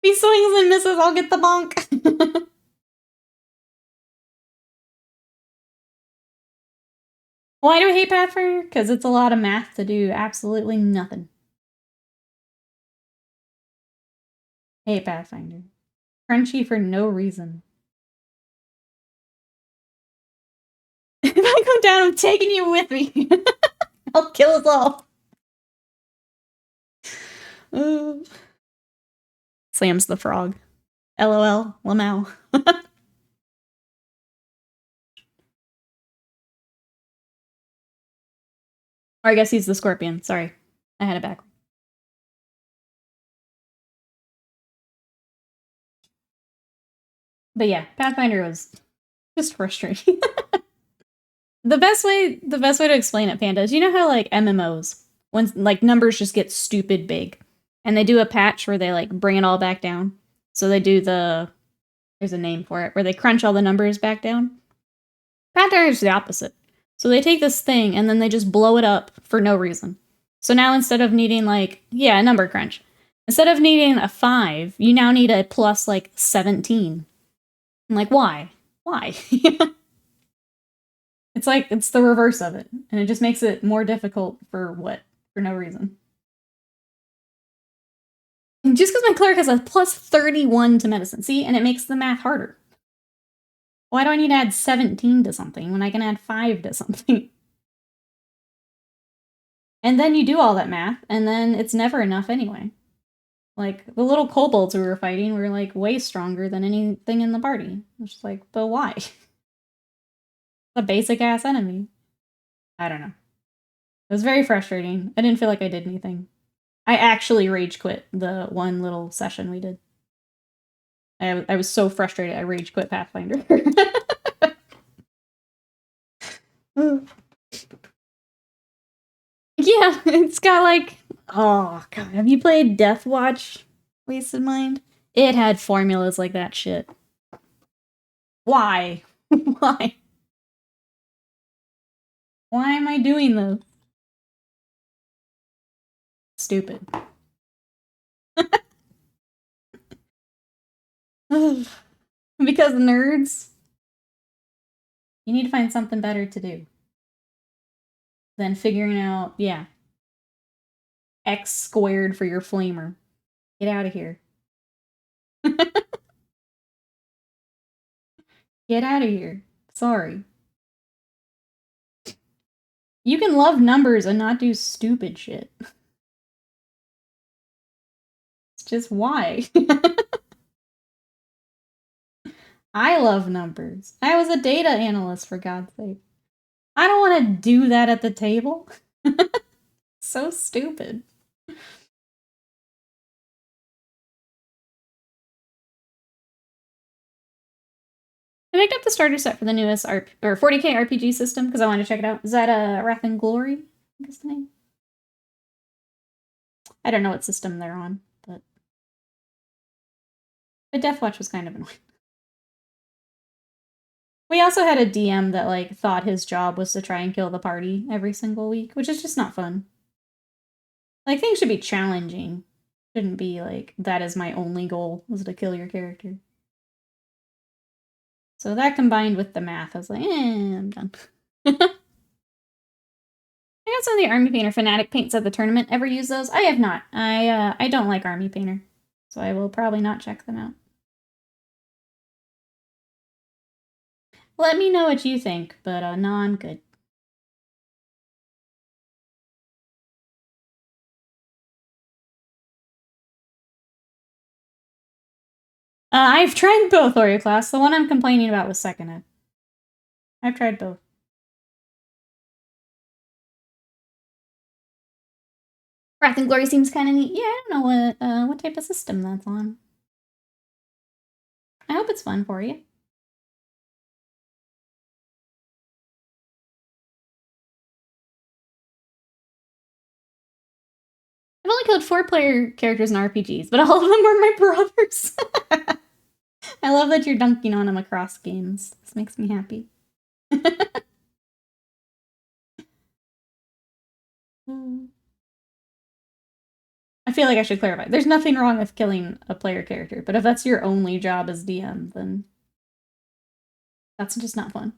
he swings and misses, I'll get the bonk. Why do I hate Pathfinder? Because it's a lot of math to do absolutely nothing. Hate Pathfinder. Crunchy for no reason. If I go down, I'm taking you with me. I'll kill us all. Slams the frog. LOL, Lamau. Or I guess he's the scorpion. Sorry. I had it back. But yeah, Pathfinder was just frustrating. The best way to explain it, Panda, is you know how like MMOs, when like numbers just get stupid big, and they do a patch where they like bring it all back down. So they do there's a name for it, where they crunch all the numbers back down. Pathfinder is the opposite. So they take this thing and then they just blow it up for no reason. So now instead of needing like, yeah, a number crunch. Instead of needing a 5, you now need a plus like 17. I'm like, why? Why? It's like, it's the reverse of it. And it just makes it more difficult for what? For no reason. And just because my cleric has a plus 31 to medicine, see? And it makes the math harder. Why do I need to add 17 to something when I can add 5 to something? And then you do all that math, and then it's never enough anyway. Like, the little kobolds we were fighting were, like, way stronger than anything in the party. It's just like, but why? It's a basic-ass enemy. I don't know. It was very frustrating. I didn't feel like I did anything. I actually rage quit the one little session we did. I was so frustrated I rage quit Pathfinder. Yeah, it's got like, oh god, have you played Death Watch? Wasted Mind? It had formulas like that shit. Why? Why? Why am I doing this? Stupid. Because nerds, you need to find something better to do than figuring out, yeah, X squared for your flamer. Get out of here. Get out of here. Sorry. You can love numbers and not do stupid shit. It's just why? I love numbers. I was a data analyst, for God's sake. I don't want to do that at the table. So stupid. I picked up the starter set for the newest 40K RPG system because I wanted to check it out. Is that Wrath and Glory? I guess the name. I don't know what system they're on, but Death Watch was kind of annoying. We also had a DM that like thought his job was to try and kill the party every single week, which is just not fun. Like, things should be challenging. Shouldn't be like, that is my only goal, was to kill your character. So that combined with the math, I was like, I'm done. I got some of the Army Painter Fanatic paints at the tournament. Ever use those? I have not. I don't like Army Painter, so I will probably not check them out. Let me know what you think, but no, I'm good. I've tried both, Warrior Class. The one I'm complaining about was Second Ed. I've tried both. Wrath and Glory seems kind of neat. Yeah, I don't know what type of system that's on. I hope it's fun for you. I've only killed 4-player characters in RPGs, but all of them were my brothers. I love that you're dunking on them across games. This makes me happy. I feel like I should clarify. There's nothing wrong with killing a player character, but if that's your only job as DM, then that's just not fun.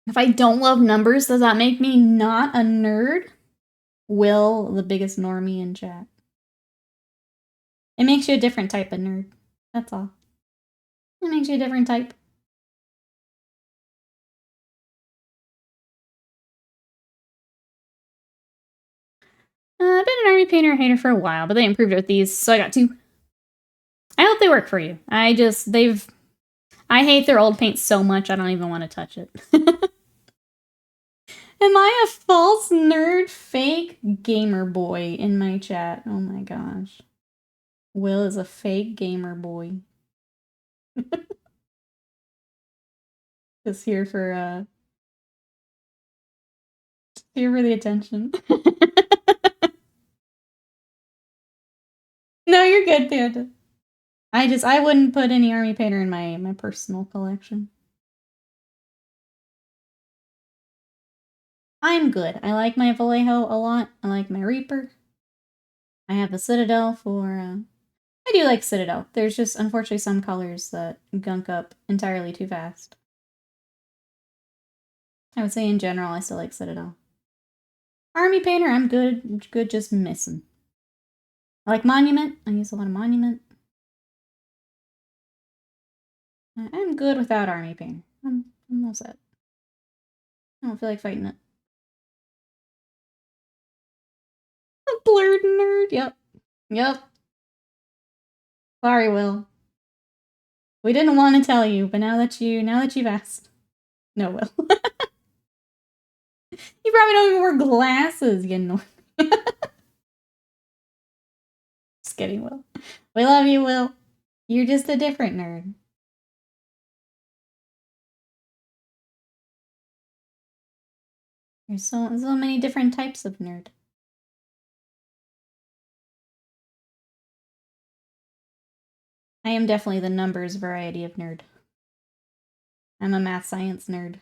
If I don't love numbers, does that make me not a nerd? Will, the biggest normie in chat. It makes you a different type of nerd. That's all. It makes you a different type. I've been an army painter hater for a while, but they improved it with these, so I got 2. I hope they work for you. I hate their old paint so much, I don't even want to touch it. Am I a false nerd fake gamer boy in my chat? Oh my gosh. Will is a fake gamer boy. Just here for the attention. No, you're good, Panda. I wouldn't put any army painter in my personal collection. I'm good. I like my Vallejo a lot. I like my Reaper. I have the Citadel for, I do like Citadel. There's just, unfortunately, some colors that gunk up entirely too fast. I would say in general, I still like Citadel. Army painter, I'm good just missing. I like Monument. I use a lot of Monument. I'm good without army painter. I'm all set. I don't feel like fighting it. A blurred nerd. Yep. Sorry, Will. We didn't want to tell you, but now that you've asked. No, Will. You probably don't even wear glasses, you know. Just kidding, Will. We love you, Will. You're just a different nerd. There's so many different types of nerd. I am definitely the numbers variety of nerd. I'm a math science nerd.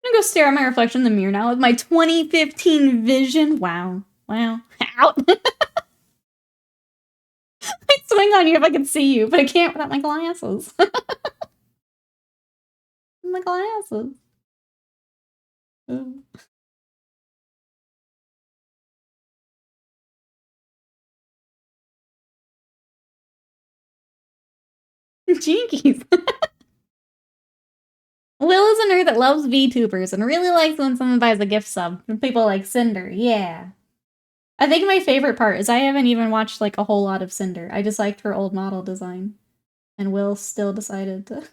I'm gonna go stare at my reflection in the mirror now with my 2015 vision. Wow. Out. I'd swing on you if I could see you, but I can't without my glasses. My glasses. Ooh. Jinkies. Will is a nerd that loves VTubers and really likes when someone buys a gift sub from people like Cinder. Yeah. I think my favorite part is I haven't even watched like a whole lot of Cinder. I just liked her old model design. And Will still decided to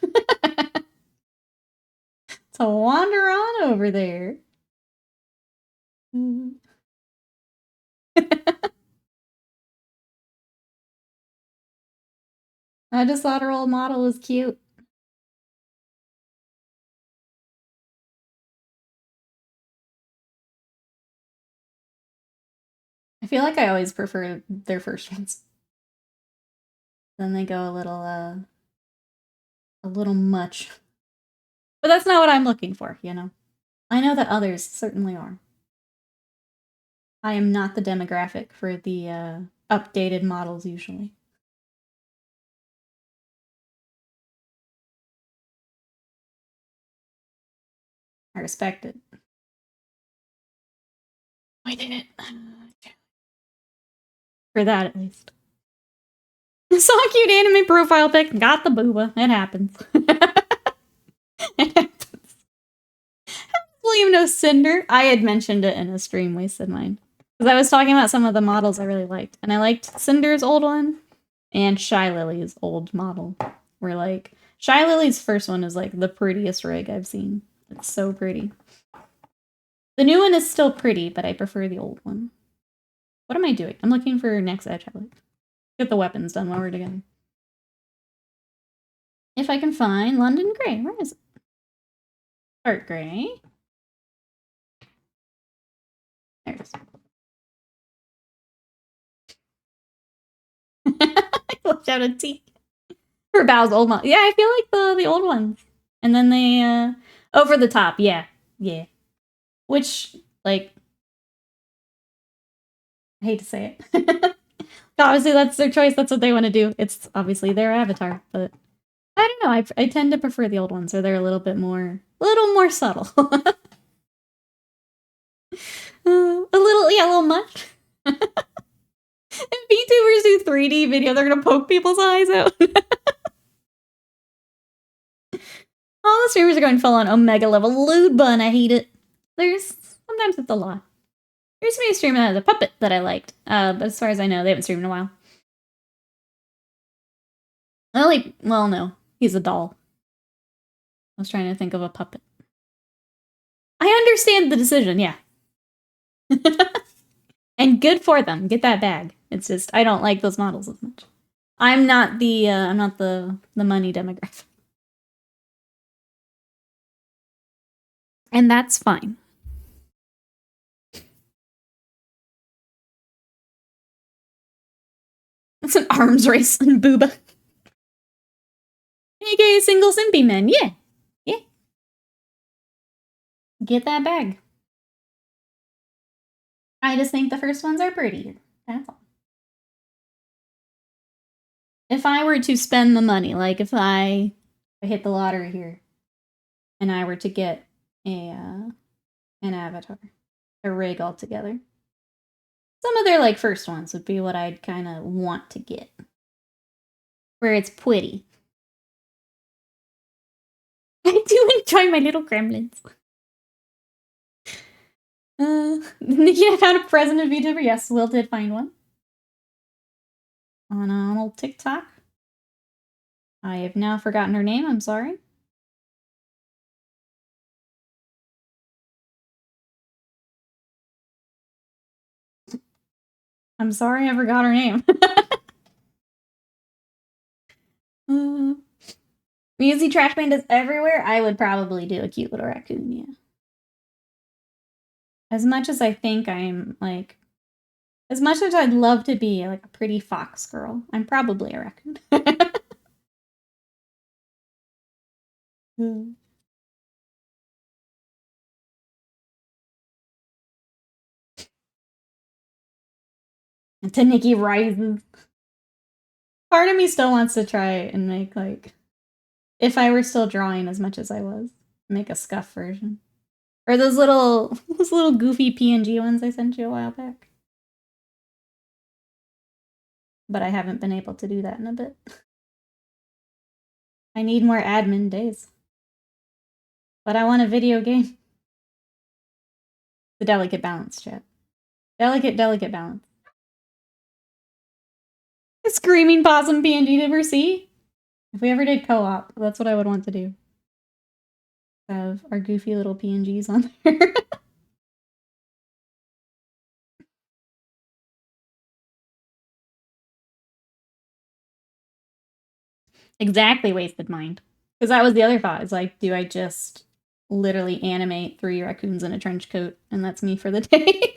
to wander on over there. I just thought her old model was cute. I feel like I always prefer their first ones. Then they go a little much. But that's not what I'm looking for, you know? I know that others certainly are. I am not the demographic for the updated models usually. I respect it. I did it. For that, at least. Saw a cute anime profile pic, got the booba. It happens. It happens. William knows Cinder. I had mentioned it in a stream, wasted mine. Because I was talking about some of the models I really liked. And I liked Cinder's old one and Shy Lily's old model. Where, like, Shy Lily's first one is, like, the prettiest rig I've seen. It's so pretty. The new one is still pretty, but I prefer the old one. What am I doing? I'm looking for next edge highlight. Get the weapons done while we're together. If I can find London Grey. Where is it? Dark Grey. There it is. I left out a T. For Bao's old model. Yeah, I feel like the old ones. And then they, over the top. Yeah. Which, like, I hate to say it. Obviously, that's their choice. That's what they want to do. It's obviously their avatar, but I don't know. I tend to prefer the old ones, or they're a little more subtle. A little much. If VTubers do 3D video, they're gonna poke people's eyes out. All the streamers are going full on Omega level lewd bun. I hate it. There's sometimes it's a lot. There used to be a streamer that had a puppet that I liked, but as far as I know, they haven't streamed in a while. Well, no, he's a doll. I was trying to think of a puppet. I understand the decision, yeah. And good for them. Get that bag. It's just, I don't like those models as much. I'm not the money demographic. And that's fine. It's an arms race in Booba. AKA single simpy men, yeah. Yeah. Get that bag. I just think the first ones are prettier. That's all. If I were to spend the money, like if I hit the lottery here, and I were to get an avatar, a rig altogether, some of their like first ones would be what I'd kind of want to get, where it's pretty. I do enjoy my little gremlins. Nikki, I found a present of VTuber. Yes, Will did find one on old TikTok. I have now forgotten her name. I'm sorry. I'm sorry, I forgot her name. Musy Trash Pandas everywhere. I would probably do a cute little raccoon, yeah. As much as I think I'm like, as much as I'd love to be like a pretty fox girl, I'm probably a raccoon. Until Nikki rises. Part of me still wants to try and make like, if I were still drawing as much as I was, make a scuff version. Or those little goofy PNG ones I sent you a while back. But I haven't been able to do that in a bit. I need more admin days. But I want a video game. The delicate balance, chat. Delicate balance. A screaming possum PNG never see? If we ever did co-op, that's what I would want to do. Have our goofy little PNGs on there. Exactly, wasted mind. Because that was the other thought. Is like, do I just literally animate 3 raccoons in a trench coat and that's me for the day?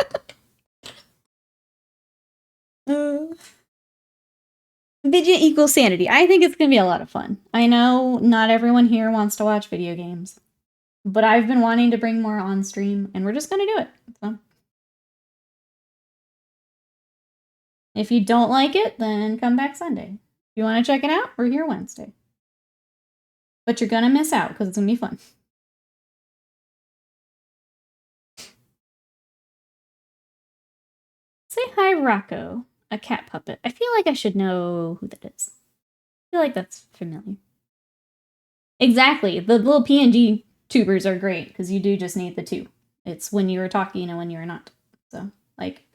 Video equals sanity. I think it's going to be a lot of fun. I know not everyone here wants to watch video games, but I've been wanting to bring more on stream, and we're just going to do it. So, if you don't like it, then come back Sunday. If you want to check it out, we're here Wednesday. But you're going to miss out because it's going to be fun. Say hi, Rocco. A cat puppet. I feel like I should know who that is. I feel like that's familiar. Exactly. The little PNG tubers are great because you do just need the 2. It's when you were talking and when you were not. So, like,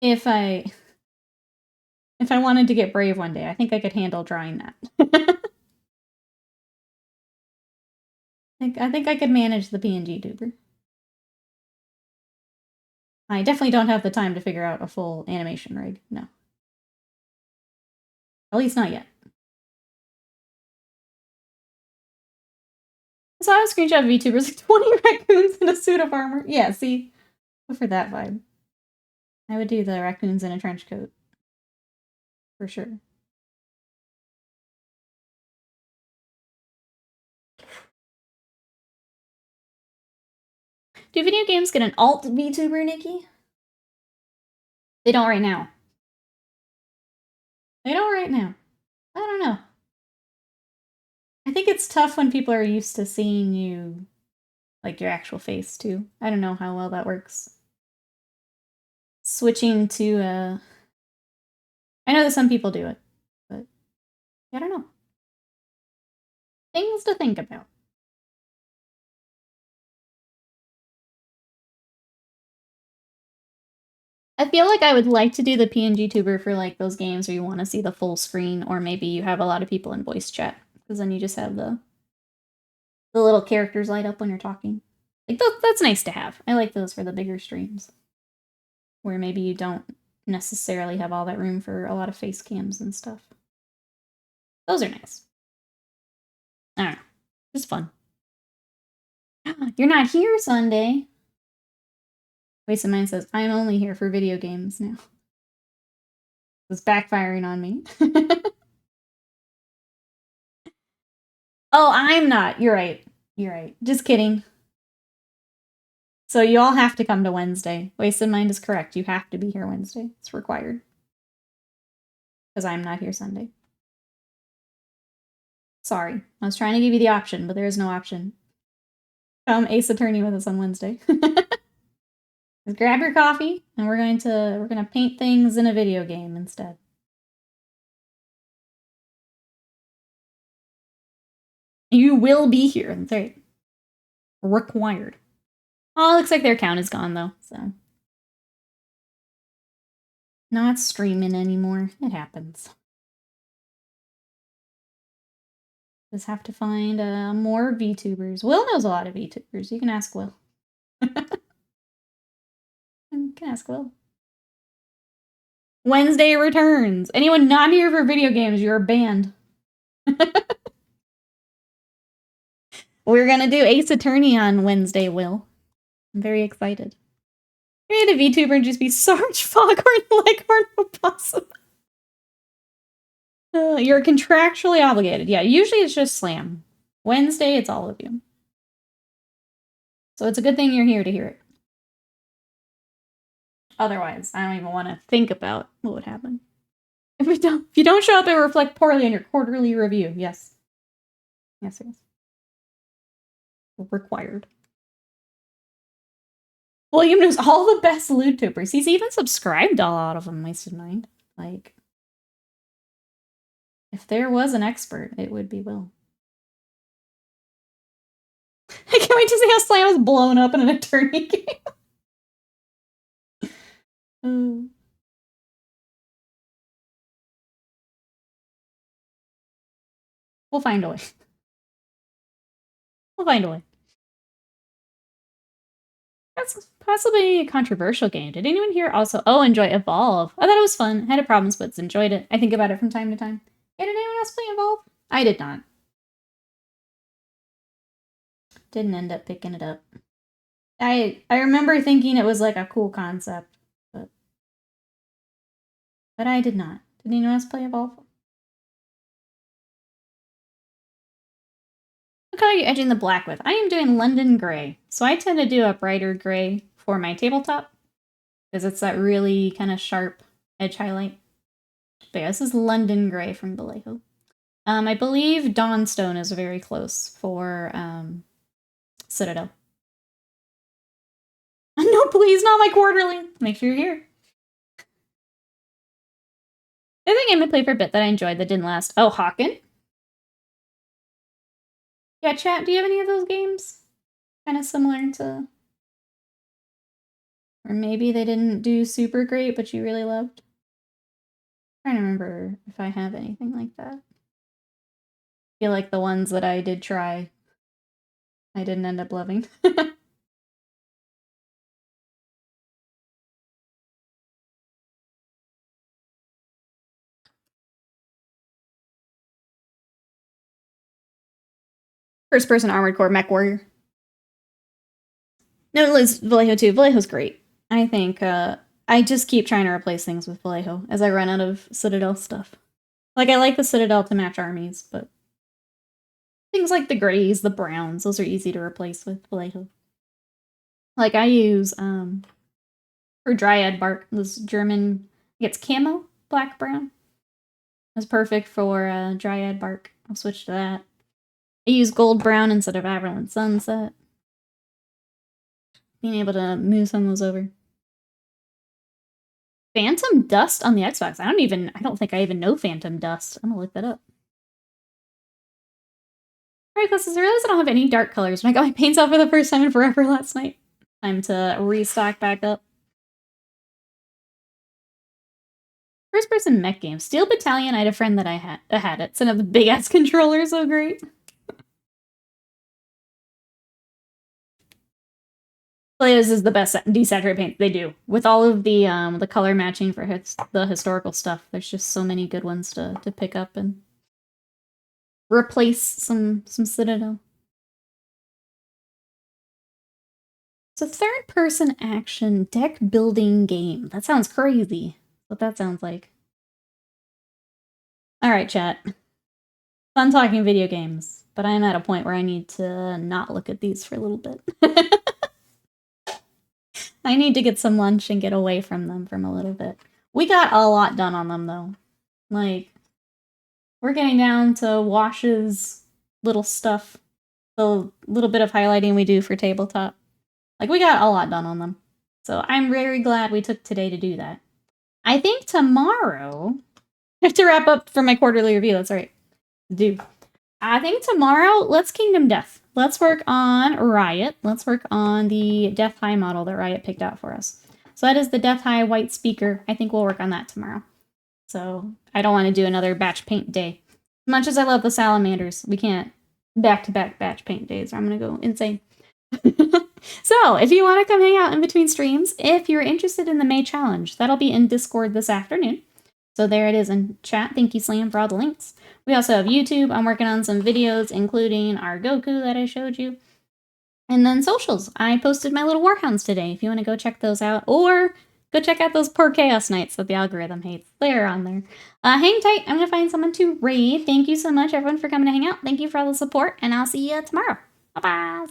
if I wanted to get brave one day, I think I could handle drawing that. I think I could manage the PNG tuber. I definitely don't have the time to figure out a full animation rig. No. At least not yet. I saw a screenshot of VTubers like 20 raccoons in a suit of armor. Yeah, see? Go for that vibe. I would do the raccoons in a trench coat. For sure. Do video games get an alt VTuber, Nikki? They don't right now. They don't right now. I don't know. I think it's tough when people are used to seeing you, like your actual face too. I don't know how well that works. Switching to, I know that some people do it, but I don't know. Things to think about. I feel like I would like to do the PNG tuber for like those games where you want to see the full screen, or maybe you have a lot of people in voice chat, because then you just have the little characters light up when you're talking. Like that's nice to have. I like those for the bigger streams, where maybe you don't necessarily have all that room for a lot of face cams and stuff. Those are nice. I don't know. It's fun. You're not here Sunday. Wasted Mind says, I'm only here for video games now. It's backfiring on me. Oh, I'm not. You're right. You're right. Just kidding. So you all have to come to Wednesday. Wasted Mind is correct. You have to be here Wednesday. It's required. Because I'm not here Sunday. Sorry. I was trying to give you the option, but there is no option. Come Ace Attorney with us on Wednesday. Just grab your coffee, and we're gonna paint things in a video game instead. You will be here. That's right. Required. Oh, it looks like their account is gone though, so. Not streaming anymore. It happens. Just have to find more VTubers. Will knows a lot of VTubers. You can ask Will. You can ask Will. Wednesday returns. Anyone not here for video games, you're banned. We're gonna do Ace Attorney on Wednesday, Will. I'm very excited. Create a VTuber and just be Sarge, Foghorn, Leghorn, Opossum. You're contractually obligated. Yeah, usually it's just Slam. Wednesday, it's all of you. So it's a good thing you're here to hear it. Otherwise, I don't even want to think about what would happen. If you don't show up, it will reflect poorly on your quarterly review. Yes. Yes, yes. Required. William knows all the best YouTubers. He's even subscribed to a lot of them, Wasted Mind. Like, if there was an expert, it would be Will. I can't wait to see how Slam is blown up in an attorney game. We'll find a way. We'll find a way. That's possibly a controversial game. Did anyone here also enjoy Evolve? I thought it was fun. I had problems, but enjoyed it. I think about it from time to time. Yeah, did anyone else play Evolve? I did not. Didn't end up picking it up. I remember thinking it was like a cool concept, but I did not. Did anyone else play Evolve? What color are you edging the black with? I am doing London Gray. So I tend to do a brighter gray for my tabletop, because it's that really kind of sharp edge highlight. But yeah, this is London Gray from Vallejo. I believe Dawnstone is very close for Citadel. No, please, not my quarterly. Make sure you're here. The other game I played for a bit that I enjoyed that didn't last. Oh, Hawken. Yeah, chat, do you have any of those games? Kind of similar to... Or maybe they didn't do super great, but you really loved? I'm trying to remember if I have anything like that. I feel like the ones that I did try, I didn't end up loving. First person Armored Core Mech Warrior. No, Liz, Vallejo too. Vallejo's great. I think I just keep trying to replace things with Vallejo as I run out of Citadel stuff. Like, I like the Citadel to match armies, but things like the grays, the browns, those are easy to replace with Vallejo. Like, I use, for Dryad Bark, this German, it's camo, black, brown. That's perfect for Dryad Bark. I'll switch to that. I use gold brown instead of Averland Sunset. Being able to move some of those over. Phantom Dust on the Xbox. I don't think I even know Phantom Dust. I'm gonna look that up. Alright, classes, I realize I don't have any dark colors when I got my paints out for the first time in forever last night. Time to restock back up. First-person mech game. Steel Battalion, I had a friend that I had it. Some of the big-ass controllers, so great. This is the best desaturated paint they do. With all of the color matching for the historical stuff, there's just so many good ones to pick up and replace some Citadel. It's a third-person action deck building game. That sounds crazy. What that sounds like. Alright, chat. Fun talking video games, but I'm at a point where I need to not look at these for a little bit. I need to get some lunch and get away from them from a little bit. We got a lot done on them, though. Like, we're getting down to washes, little stuff, the little bit of highlighting we do for tabletop. Like, we got a lot done on them. So I'm very glad we took today to do that. I think tomorrow... I have to wrap up for my quarterly review, that's right. I think tomorrow, let's Kingdom Death. Let's work on Riot. Let's work on the Death High model that Riot picked out for us. So that is the Death High white speaker. I think we'll work on that tomorrow. So I don't want to do another batch paint day. As much as I love the Salamanders, we can't back-to-back batch paint days or I'm going to go insane. So if you want to come hang out in between streams, if you're interested in the May challenge, that'll be in Discord this afternoon. So there it is in chat. Thank you, Slam, for all the links. We also have YouTube. I'm working on some videos, including our Goku that I showed you. And then socials. I posted my little Warhounds today, if you want to go check those out. Or go check out those poor Chaos Knights that the algorithm hates. They're on there. Hang tight. I'm going to find someone to raid. Thank you so much, everyone, for coming to hang out. Thank you for all the support, and I'll see you tomorrow. Bye-bye.